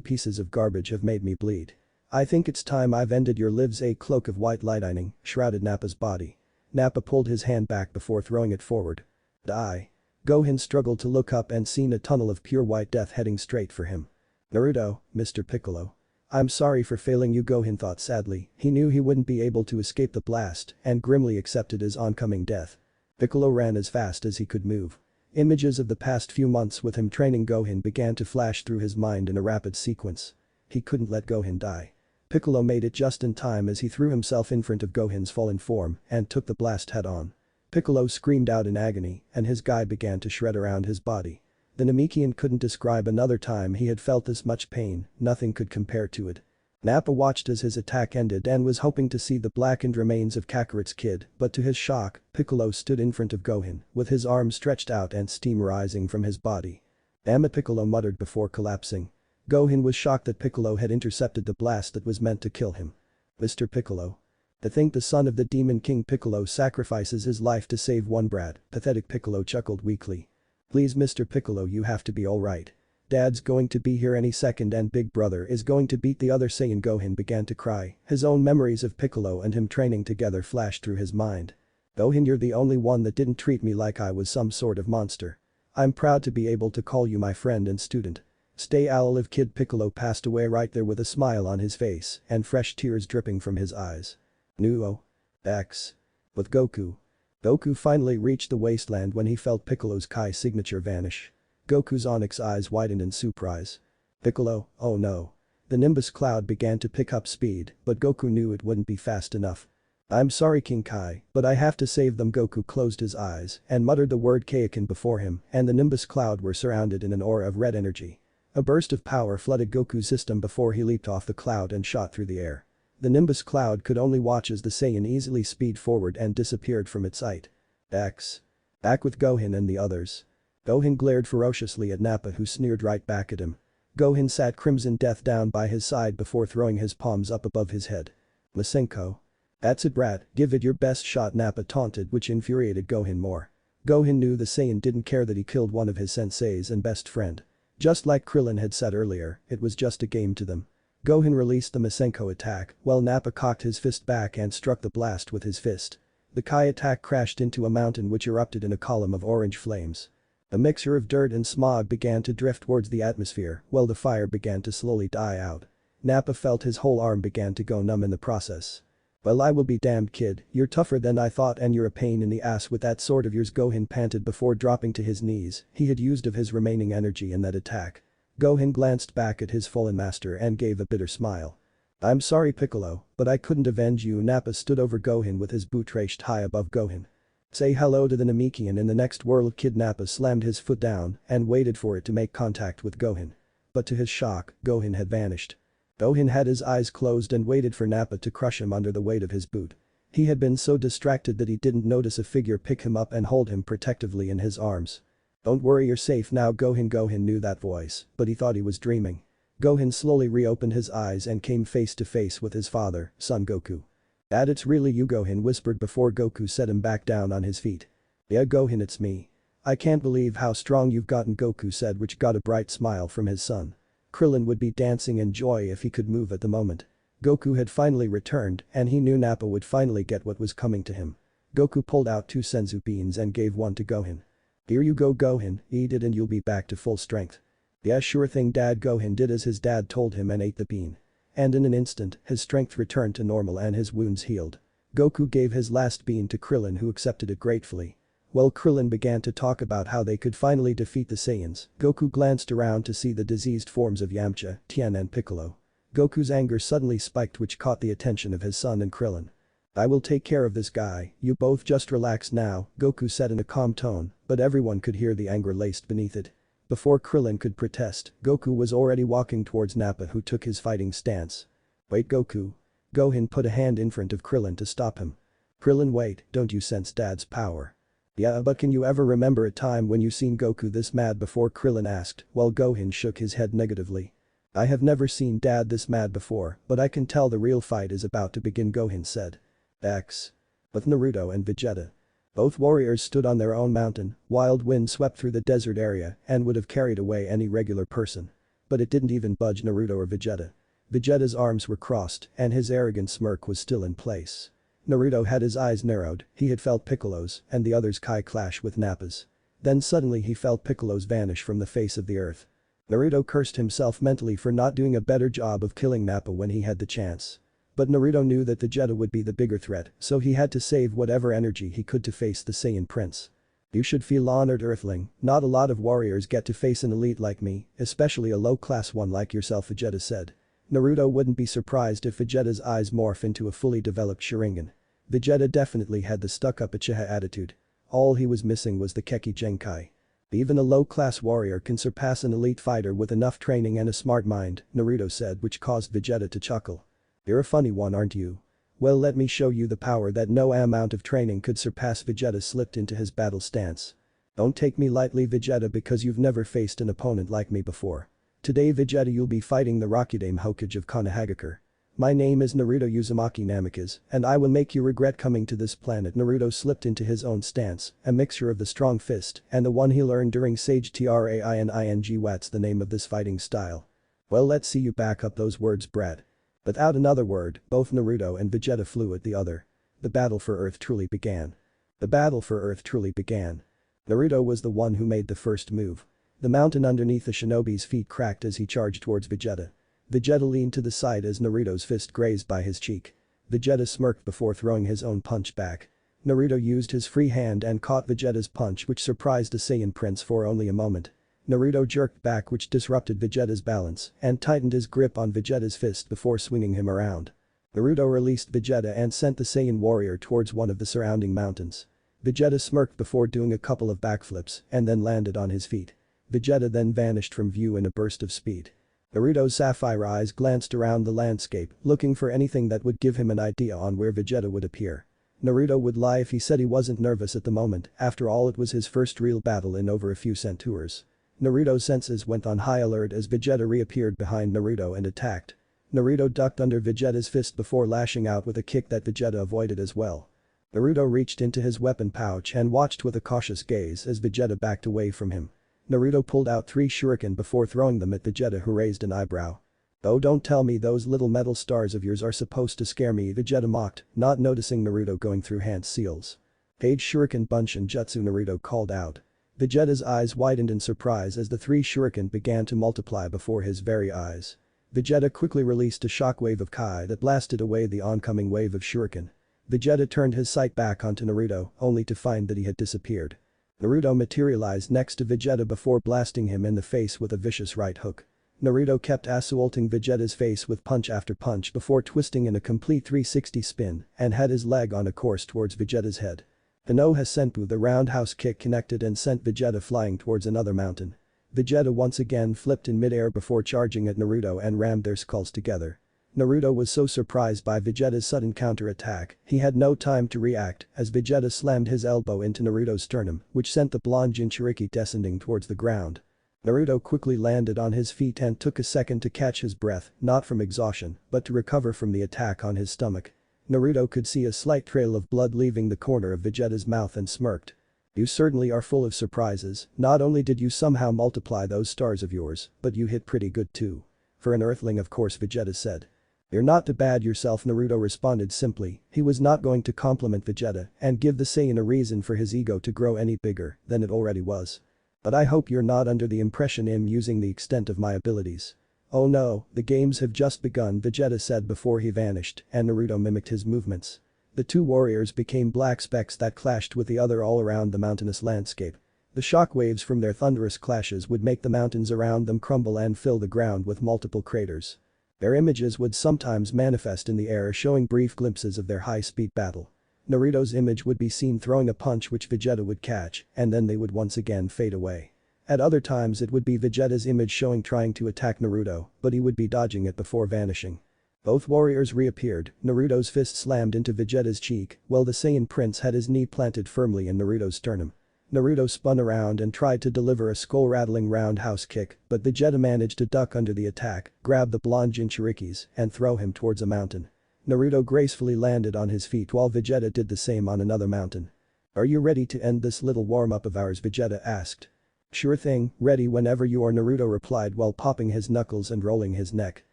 A: pieces of garbage have made me bleed. I think it's time I've ended your lives." A cloak of white lightning shrouded Nappa's body. Nappa pulled his hand back before throwing it forward. "Die." Gohan struggled to look up and seen a tunnel of pure white death heading straight for him. "Naruto, Mr. Piccolo. I'm sorry for failing you," Gohan thought sadly. He knew he wouldn't be able to escape the blast and grimly accepted his oncoming death. Piccolo ran as fast as he could move. Images of the past few months with him training Gohan began to flash through his mind in a rapid sequence. He couldn't let Gohan die. Piccolo made it just in time as he threw himself in front of Gohan's fallen form and took the blast head-on. Piccolo screamed out in agony and his guy began to shred around his body. The Namekian couldn't describe another time he had felt this much pain, nothing could compare to it. Nappa watched as his attack ended and was hoping to see the blackened remains of Kakarot's kid, but to his shock, Piccolo stood in front of Gohan, with his arms stretched out and steam rising from his body. "Damn it," Piccolo muttered before collapsing. Gohan was shocked that Piccolo had intercepted the blast that was meant to kill him. "Mr. Piccolo. To think the son of the Demon King Piccolo sacrifices his life to save one brat," pathetic Piccolo chuckled weakly. "Please Mr. Piccolo, you have to be alright. Dad's going to be here any second and Big Brother is going to beat the other Saiyan." Gohan began to cry, his own memories of Piccolo and him training together flashed through his mind. "Gohan, you're the only one that didn't treat me like I was some sort of monster. I'm proud to be able to call you my friend and student. Stay alive, kid." Piccolo passed away right there with a smile on his face and fresh tears dripping from his eyes. Nuo. X. With Goku. Goku finally reached the wasteland when he felt Piccolo's Kai signature vanish. Goku's onyx eyes widened in surprise. "Piccolo, oh no." The Nimbus cloud began to pick up speed, but Goku knew it wouldn't be fast enough. "I'm sorry King Kai, but I have to save them." Goku closed his eyes and muttered the word Kaioken before him and the Nimbus cloud were surrounded in an aura of red energy. A burst of power flooded Goku's system before he leaped off the cloud and shot through the air. The Nimbus cloud could only watch as the Saiyan easily speed forward and disappeared from its sight. X. Back with Gohan and the others. Gohan glared ferociously at Nappa who sneered right back at him. Gohan sat Crimson Death down by his side before throwing his palms up above his head. "Masenko. That's it, brat, give it your best shot," Nappa taunted, which infuriated Gohan more. Gohan knew the Saiyan didn't care that he killed one of his senseis and best friend. Just like Krillin had said earlier, it was just a game to them. Gohan released the Masenko attack while Nappa cocked his fist back and struck the blast with his fist. The Kai attack crashed into a mountain which erupted in a column of orange flames. A mixture of dirt and smog began to drift towards the atmosphere while the fire began to slowly die out. Nappa felt his whole arm began to go numb in the process. "Well, I will be damned, kid, you're tougher than I thought and you're a pain in the ass with that sword of yours." Gohan panted before dropping to his knees, he had used of his remaining energy in that attack. Gohan glanced back at his fallen master and gave a bitter smile. "I'm sorry Piccolo, but I couldn't avenge you." Nappa stood over Gohan with his boot raised high above Gohan. "Say hello to the Namekian in the next world, kid." Nappa slammed his foot down and waited for it to make contact with Gohan. But to his shock, Gohan had vanished. Gohan had his eyes closed and waited for Nappa to crush him under the weight of his boot. He had been so distracted that he didn't notice a figure pick him up and hold him protectively in his arms. "Don't worry, you're safe now, Gohan." Gohan knew that voice, but he thought he was dreaming. Gohan slowly reopened his eyes and came face to face with his father, Son Goku. "Dad, it's really you," Gohan whispered before Goku set him back down on his feet. "Yeah Gohan, it's me. I can't believe how strong you've gotten," Goku said, which got a bright smile from his son. Krillin would be dancing in joy if he could move at the moment. Goku had finally returned and he knew Nappa would finally get what was coming to him. Goku pulled out 2 senzu beans and gave one to Gohan. "Here you go Gohan, eat it and you'll be back to full strength." "Yeah sure thing dad." Gohan did as his dad told him and ate the bean. And in an instant, his strength returned to normal and his wounds healed. Goku gave his last bean to Krillin who accepted it gratefully. While Krillin began to talk about how they could finally defeat the Saiyans, Goku glanced around to see the diseased forms of Yamcha, Tien and Piccolo. Goku's anger suddenly spiked which caught the attention of his son and Krillin. "I will take care of this guy, you both just relax now," Goku said in a calm tone, but everyone could hear the anger laced beneath it. Before Krillin could protest, Goku was already walking towards Nappa who took his fighting stance. "Wait Goku." Gohan put a hand in front of Krillin to stop him. "Krillin wait, don't you sense dad's power?" "Yeah but can you ever remember a time when you seen Goku this mad before?" Krillin asked while Gohan shook his head negatively. "I have never seen dad this mad before but I can tell the real fight is about to begin," Gohan said. X. With Naruto and Vegeta. Both warriors stood on their own mountain, wild wind swept through the desert area and would have carried away any regular person. But it didn't even budge Naruto or Vegeta. Vegeta's arms were crossed and his arrogant smirk was still in place. Naruto had his eyes narrowed, he had felt Piccolo's and the other's Kai clash with Nappa's. Then suddenly he felt Piccolo's vanish from the face of the earth. Naruto cursed himself mentally for not doing a better job of killing Nappa when he had the chance. But Naruto knew that Vegeta would be the bigger threat, so he had to save whatever energy he could to face the Saiyan Prince. "You should feel honored Earthling, not a lot of warriors get to face an elite like me, especially a low-class one like yourself," Vegeta said. Naruto wouldn't be surprised if Vegeta's eyes morph into a fully developed Sharingan. Vegeta definitely had the stuck-up Uchiha attitude. All he was missing was the Keki Genkai. "Even a low-class warrior can surpass an elite fighter with enough training and a smart mind," Naruto said which caused Vegeta to chuckle. "You're a funny one aren't you? Well let me show you the power that no amount of training could surpass." Vegeta slipped into his battle stance. "Don't take me lightly Vegeta because you've never faced an opponent like me before. Today Vegeta you'll be fighting the Rakudame Hokage of Konohagakure. My name is Naruto Uzumaki Namikaze and I will make you regret coming to this planet." Naruto slipped into his own stance, a mixture of the strong fist and the one he learned during Sage Training. What's the name of this fighting style? "Well let's see you back up those words brat." Without another word, both Naruto and Vegeta flew at the other. The battle for Earth truly began. The battle for Earth truly began. Naruto was the one who made the first move. The mountain underneath the shinobi's feet cracked as he charged towards Vegeta. Vegeta leaned to the side as Naruto's fist grazed by his cheek. Vegeta smirked before throwing his own punch back. Naruto used his free hand and caught Vegeta's punch which surprised the Saiyan Prince for only a moment. Naruto jerked back which disrupted Vegeta's balance and tightened his grip on Vegeta's fist before swinging him around. Naruto released Vegeta and sent the Saiyan warrior towards one of the surrounding mountains. Vegeta smirked before doing a couple of backflips and then landed on his feet. Vegeta then vanished from view in a burst of speed. Naruto's sapphire eyes glanced around the landscape looking for anything that would give him an idea on where Vegeta would appear. Naruto would lie if he said he wasn't nervous at the moment, after all it was his first real battle in over a few centuries. Naruto's senses went on high alert as Vegeta reappeared behind Naruto and attacked. Naruto ducked under Vegeta's fist before lashing out with a kick that Vegeta avoided as well. Naruto reached into his weapon pouch and watched with a cautious gaze as Vegeta backed away from him. Naruto pulled out 3 shuriken before throwing them at Vegeta who raised an eyebrow. "Oh don't tell me those little metal stars of yours are supposed to scare me," Vegeta mocked, not noticing Naruto going through hand seals. "Page shuriken Bunshin Jutsu," Naruto called out. Vegeta's eyes widened in surprise as the 3 shuriken began to multiply before his very eyes. Vegeta quickly released a shockwave of Kai that blasted away the oncoming wave of shuriken. Vegeta turned his sight back onto Naruto only to find that he had disappeared. Naruto materialized next to Vegeta before blasting him in the face with a vicious right hook. Naruto kept assaulting Vegeta's face with punch after punch before twisting in a complete 360 spin and had his leg on a course towards Vegeta's head. Konoha Senpu the roundhouse kick connected and sent Vegeta flying towards another mountain. Vegeta once again flipped in midair before charging at Naruto and rammed their skulls together. Naruto was so surprised by Vegeta's sudden counter-attack, he had no time to react as Vegeta slammed his elbow into Naruto's sternum which sent the blonde Jinchuriki descending towards the ground. Naruto quickly landed on his feet and took a second to catch his breath, not from exhaustion, but to recover from the attack on his stomach. Naruto could see a slight trail of blood leaving the corner of Vegeta's mouth and smirked. You certainly are full of surprises, not only did you somehow multiply those stars of yours, but you hit pretty good too. For an Earthling, of course, Vegeta said. You're not too bad yourself, Naruto responded simply. He was not going to compliment Vegeta and give the Saiyan a reason for his ego to grow any bigger than it already was. But I hope you're not under the impression I'm using the extent of my abilities. Oh no, the games have just begun, Vegeta said before he vanished, and Naruto mimicked his movements. The two warriors became black specks that clashed with the other all around the mountainous landscape. The shockwaves from their thunderous clashes would make the mountains around them crumble and fill the ground with multiple craters. Their images would sometimes manifest in the air, showing brief glimpses of their high-speed battle. Naruto's image would be seen throwing a punch which Vegeta would catch, and then they would once again fade away. At other times it would be Vegeta's image showing trying to attack Naruto, but he would be dodging it before vanishing. Both warriors reappeared, Naruto's fist slammed into Vegeta's cheek, while the Saiyan prince had his knee planted firmly in Naruto's sternum. Naruto spun around and tried to deliver a skull-rattling roundhouse kick, but Vegeta managed to duck under the attack, grab the blonde Jinchurikis, and throw him towards a mountain. Naruto gracefully landed on his feet while Vegeta did the same on another mountain. "Are you ready to end this little warm-up of ours?" Vegeta asked. "Sure thing, ready whenever you are," Naruto replied while popping his knuckles and rolling his neck.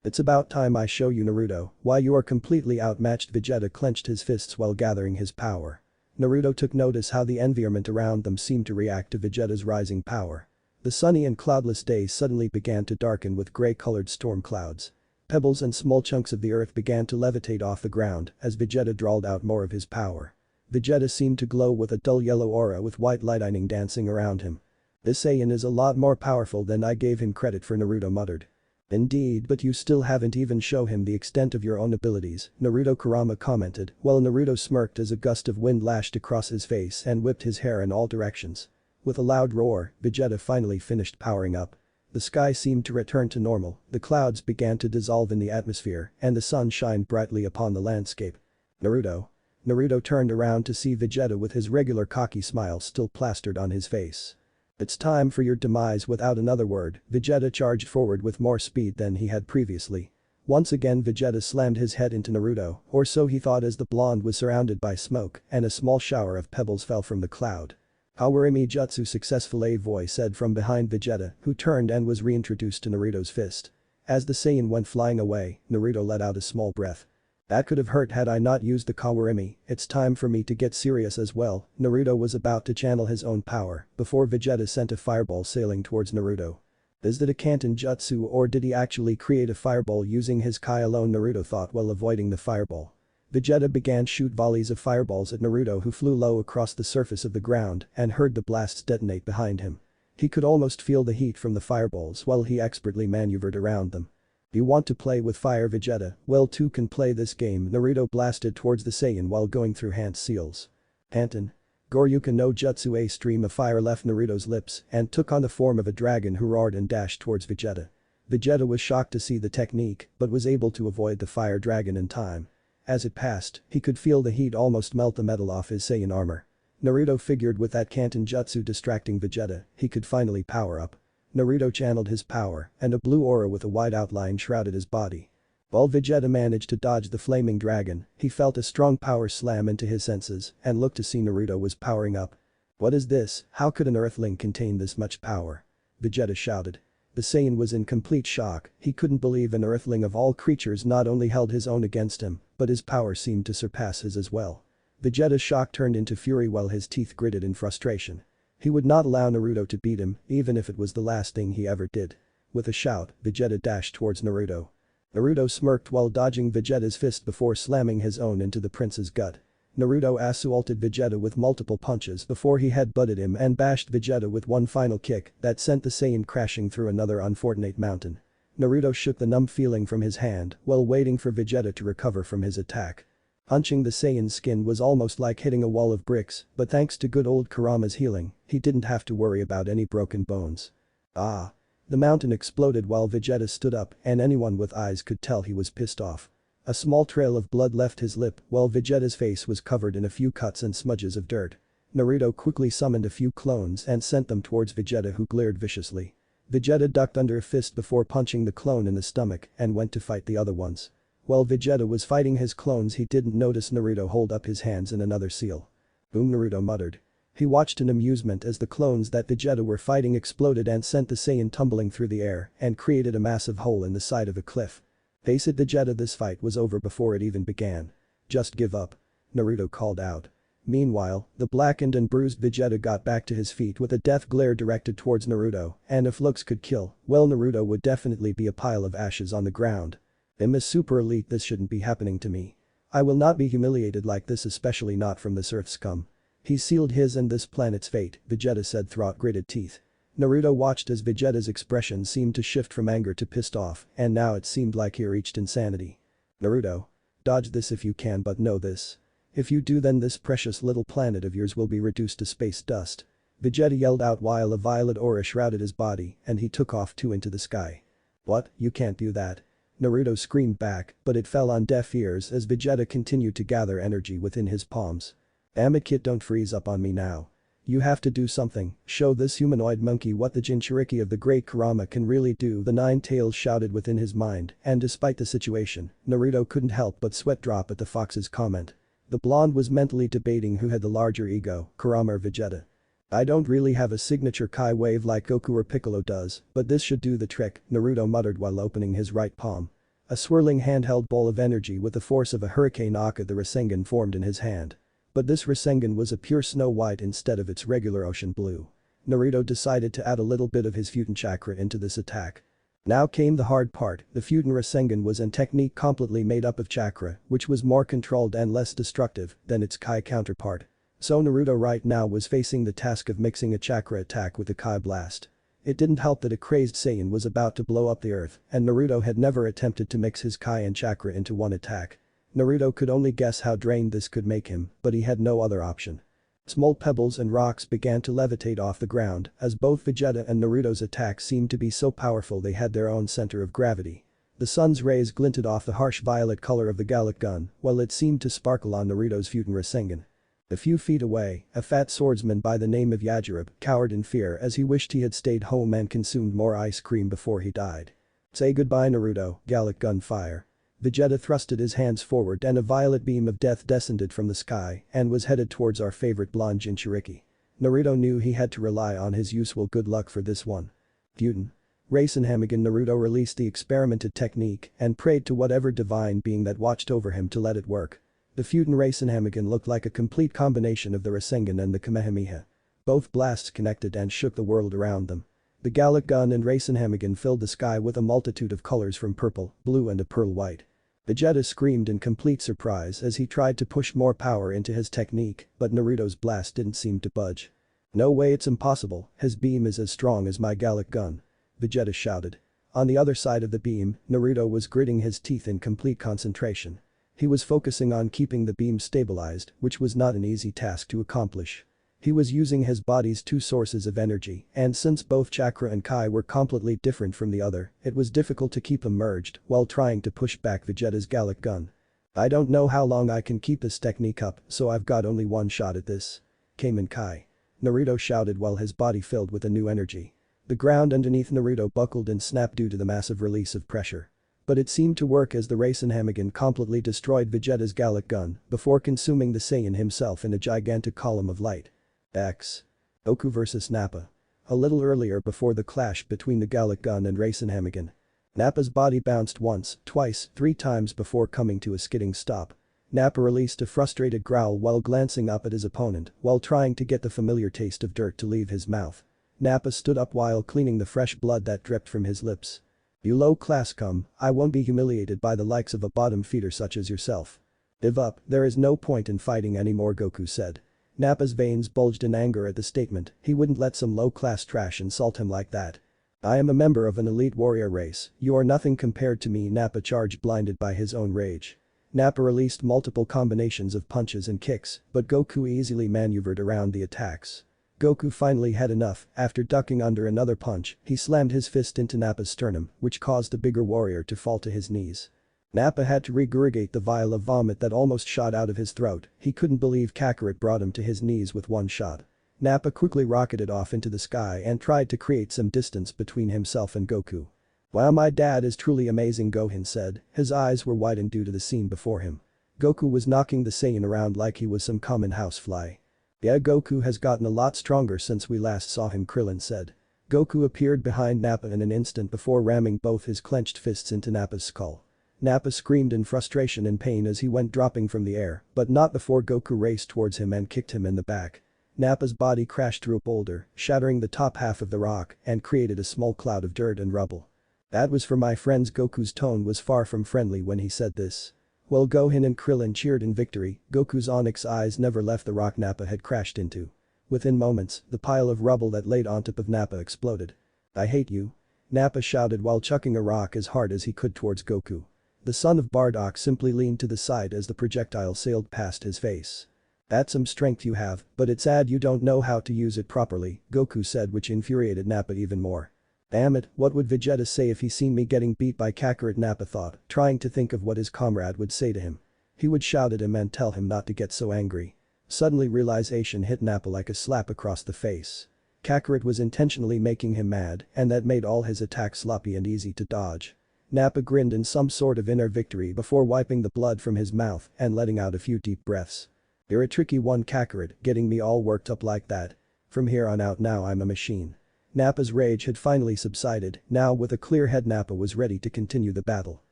A: "It's about time I show you, Naruto, why you are completely outmatched." Vegeta clenched his fists while gathering his power. Naruto took notice how the environment around them seemed to react to Vegeta's rising power. The sunny and cloudless day suddenly began to darken with gray-colored storm clouds. Pebbles and small chunks of the earth began to levitate off the ground as Vegeta drawled out more of his power. Vegeta seemed to glow with a dull yellow aura with white lightning dancing around him. "This Saiyan is a lot more powerful than I gave him credit for," Naruto muttered. "Indeed, but you still haven't even shown him the extent of your own abilities," Naruto Kurama commented, while Naruto smirked as a gust of wind lashed across his face and whipped his hair in all directions. With a loud roar, Vegeta finally finished powering up. The sky seemed to return to normal, the clouds began to dissolve in the atmosphere, and the sun shined brightly upon the landscape. "Naruto?" Naruto turned around to see Vegeta with his regular cocky smile still plastered on his face. "It's time for your demise." Without another word, Vegeta charged forward with more speed than he had previously. Once again Vegeta slammed his head into Naruto, or so he thought, as the blonde was surrounded by smoke and a small shower of pebbles fell from the cloud. "Kawarimi Jutsu successful," a voice said from behind Vegeta, who turned and was reintroduced to Naruto's fist. As the Saiyan went flying away, Naruto let out a small breath. "That could have hurt had I not used the Kawarimi. It's time for me to get serious as well." Naruto was about to channel his own power before Vegeta sent a fireball sailing towards Naruto. Is that a Kanten jutsu, or did he actually create a fireball using his Kai alone? Naruto thought while avoiding the fireball. Vegeta began shoot volleys of fireballs at Naruto, who flew low across the surface of the ground and heard the blasts detonate behind him. He could almost feel the heat from the fireballs while he expertly maneuvered around them. "You want to play with fire, Vegeta? Well, two can play this game." Naruto blasted towards the Saiyan while going through hand seals. "Kanten Goryuken no Jutsu." A stream of fire left Naruto's lips and took on the form of a dragon who roared and dashed towards Vegeta. Vegeta was shocked to see the technique but was able to avoid the fire dragon in time. As it passed, he could feel the heat almost melt the metal off his Saiyan armor. Naruto figured with that Kanten jutsu distracting Vegeta, he could finally power up. Naruto channeled his power, and a blue aura with a white outline shrouded his body. While Vegeta managed to dodge the flaming dragon, he felt a strong power slam into his senses and looked to see Naruto was powering up. "What is this? How could an Earthling contain this much power?" Vegeta shouted. The Saiyan was in complete shock. He couldn't believe an Earthling of all creatures not only held his own against him, but his power seemed to surpass his as well. Vegeta's shock turned into fury while his teeth gritted in frustration. He would not allow Naruto to beat him, even if it was the last thing he ever did. With a shout, Vegeta dashed towards Naruto. Naruto smirked while dodging Vegeta's fist before slamming his own into the prince's gut. Naruto assaulted Vegeta with multiple punches before he headbutted him and bashed Vegeta with one final kick that sent the Saiyan crashing through another unfortunate mountain. Naruto shook the numb feeling from his hand while waiting for Vegeta to recover from his attack. Punching the Saiyan's skin was almost like hitting a wall of bricks, but thanks to good old Kurama's healing, he didn't have to worry about any broken bones. Ah! The mountain exploded while Vegeta stood up, and anyone with eyes could tell he was pissed off. A small trail of blood left his lip while Vegeta's face was covered in a few cuts and smudges of dirt. Naruto quickly summoned a few clones and sent them towards Vegeta, who glared viciously. Vegeta ducked under a fist before punching the clone in the stomach and went to fight the other ones. While Vegeta was fighting his clones, he didn't notice Naruto hold up his hands in another seal. "Boom," Naruto muttered. He watched in amusement as the clones that Vegeta were fighting exploded and sent the Saiyan tumbling through the air and created a massive hole in the side of a cliff. Face it, Vegeta, this fight was over before it even began. Just give up. Naruto called out. Meanwhile, the blackened and bruised Vegeta got back to his feet with a death glare directed towards Naruto, and if looks could kill, well, Naruto would definitely be a pile of ashes on the ground. I'm a super elite, this shouldn't be happening to me. I will not be humiliated like this, especially not from this earth scum. He sealed his and this planet's fate, Vegeta said through gritted teeth. Naruto watched as Vegeta's expression seemed to shift from anger to pissed off, and now it seemed like he reached insanity. Naruto. Dodge this if you can, but know this. If you do, then this precious little planet of yours will be reduced to space dust. Vegeta yelled out while a violet aura shrouded his body and he took off too into the sky. What, you can't do that. Naruto screamed back, but it fell on deaf ears as Vegeta continued to gather energy within his palms. Damn it, kid, don't freeze up on me now. You have to do something, show this humanoid monkey what the Jinchuriki of the great Kurama can really do, the Nine Tails shouted within his mind, and despite the situation, Naruto couldn't help but sweat drop at the fox's comment. The blonde was mentally debating who had the larger ego, Kurama or Vegeta. I don't really have a signature Kai wave like Goku or Piccolo does, but this should do the trick, Naruto muttered while opening his right palm. A swirling handheld ball of energy with the force of a hurricane Aka the Rasengan formed in his hand. But this Rasengan was a pure snow white instead of its regular ocean blue. Naruto decided to add a little bit of his Futon chakra into this attack. Now came the hard part, the Futon Rasengan was a technique completely made up of chakra, which was more controlled and less destructive than its Kai counterpart. So Naruto right now was facing the task of mixing a chakra attack with a Kai blast. It didn't help that a crazed Saiyan was about to blow up the earth, and Naruto had never attempted to mix his Kai and chakra into one attack. Naruto could only guess how drained this could make him, but he had no other option. Small pebbles and rocks began to levitate off the ground as both Vegeta and Naruto's attacks seemed to be so powerful they had their own center of gravity. The sun's rays glinted off the harsh violet color of the Gallic gun, while it seemed to sparkle on Naruto's Futon Rasengan. A few feet away, a fat swordsman by the name of Yajirobe cowered in fear as he wished he had stayed home and consumed more ice cream before he died. Say goodbye, Naruto, Gallic gun fire. Vegeta thrusted his hands forward and a violet beam of death descended from the sky and was headed towards our favorite blonde Jinchuriki. Naruto knew he had to rely on his usual good luck for this one. Futon. Rasenhamagen. Naruto released the experimented technique and prayed to whatever divine being that watched over him to let it work. The Futon Rasenhamagen looked like a complete combination of the Rasengan and the Kamehameha. Both blasts connected and shook the world around them. The Gallic gun and Rasenhamagen filled the sky with a multitude of colors from purple, blue and a pearl white. Vegeta screamed in complete surprise as he tried to push more power into his technique, but Naruto's blast didn't seem to budge. No way, it's impossible, his beam is as strong as my Gallic gun. Vegeta shouted. On the other side of the beam, Naruto was gritting his teeth in complete concentration. He was focusing on keeping the beam stabilized, which was not an easy task to accomplish. He was using his body's two sources of energy, and since both chakra and Kai were completely different from the other, it was difficult to keep them merged while trying to push back Vegeta's Gallic gun. I don't know how long I can keep this technique up, so I've got only one shot at this. Came in Kai. Naruto shouted while his body filled with a new energy. The ground underneath Naruto buckled and snapped due to the massive release of pressure. But it seemed to work as the Rasenhamagen completely destroyed Vegeta's Gallic gun before consuming the Saiyan himself in a gigantic column of light. X. Goku vs Nappa. A little earlier before the clash between the Gallic gun and Rasenhamagen. Nappa's body bounced once, twice, 3 times before coming to a skidding stop. Nappa released a frustrated growl while glancing up at his opponent while trying to get the familiar taste of dirt to leave his mouth. Nappa stood up while cleaning the fresh blood that dripped from his lips. You low-class scum, I won't be humiliated by the likes of a bottom feeder such as yourself. Give up, there is no point in fighting anymore, Goku said. Nappa's veins bulged in anger at the statement, he wouldn't let some low-class trash insult him like that. I am a member of an elite warrior race, you are nothing compared to me, Nappa charged blinded by his own rage. Nappa released multiple combinations of punches and kicks, but Goku easily maneuvered around the attacks. Goku finally had enough, after ducking under another punch, he slammed his fist into Nappa's sternum, which caused the bigger warrior to fall to his knees. Nappa had to regurgitate the vial of vomit that almost shot out of his throat, he couldn't believe Kakarot brought him to his knees with one shot. Nappa quickly rocketed off into the sky and tried to create some distance between himself and Goku. Wow, my dad is truly amazing, Gohan said, his eyes were widened due to the scene before him. Goku was knocking the Saiyan around like he was some common housefly. Yeah, Goku has gotten a lot stronger since we last saw him, Krillin said. Goku appeared behind Nappa in an instant before ramming both his clenched fists into Nappa's skull. Nappa screamed in frustration and pain as he went dropping from the air, but not before Goku raced towards him and kicked him in the back. Nappa's body crashed through a boulder, shattering the top half of the rock and created a small cloud of dirt and rubble. That was for my friends. Goku's tone was far from friendly when he said this. While Gohan and Krillin cheered in victory, Goku's onyx eyes never left the rock Nappa had crashed into. Within moments, the pile of rubble that laid on top of Nappa exploded. I hate you. Nappa shouted while chucking a rock as hard as he could towards Goku. The son of Bardock simply leaned to the side as the projectile sailed past his face. That's some strength you have, but it's sad you don't know how to use it properly, Goku said, which infuriated Nappa even more. Damn it, what would Vegeta say if he seen me getting beat by Kakarot, Nappa thought, trying to think of what his comrade would say to him. He would shout at him and tell him not to get so angry. Suddenly realization hit Nappa like a slap across the face. Kakarot was intentionally making him mad, and that made all his attacks sloppy and easy to dodge. Nappa grinned in some sort of inner victory before wiping the blood from his mouth and letting out a few deep breaths. You're a tricky one, Kakarot, getting me all worked up like that. From here on out now I'm a machine. Nappa's rage had finally subsided, now with a clear head Nappa was ready to continue the battle.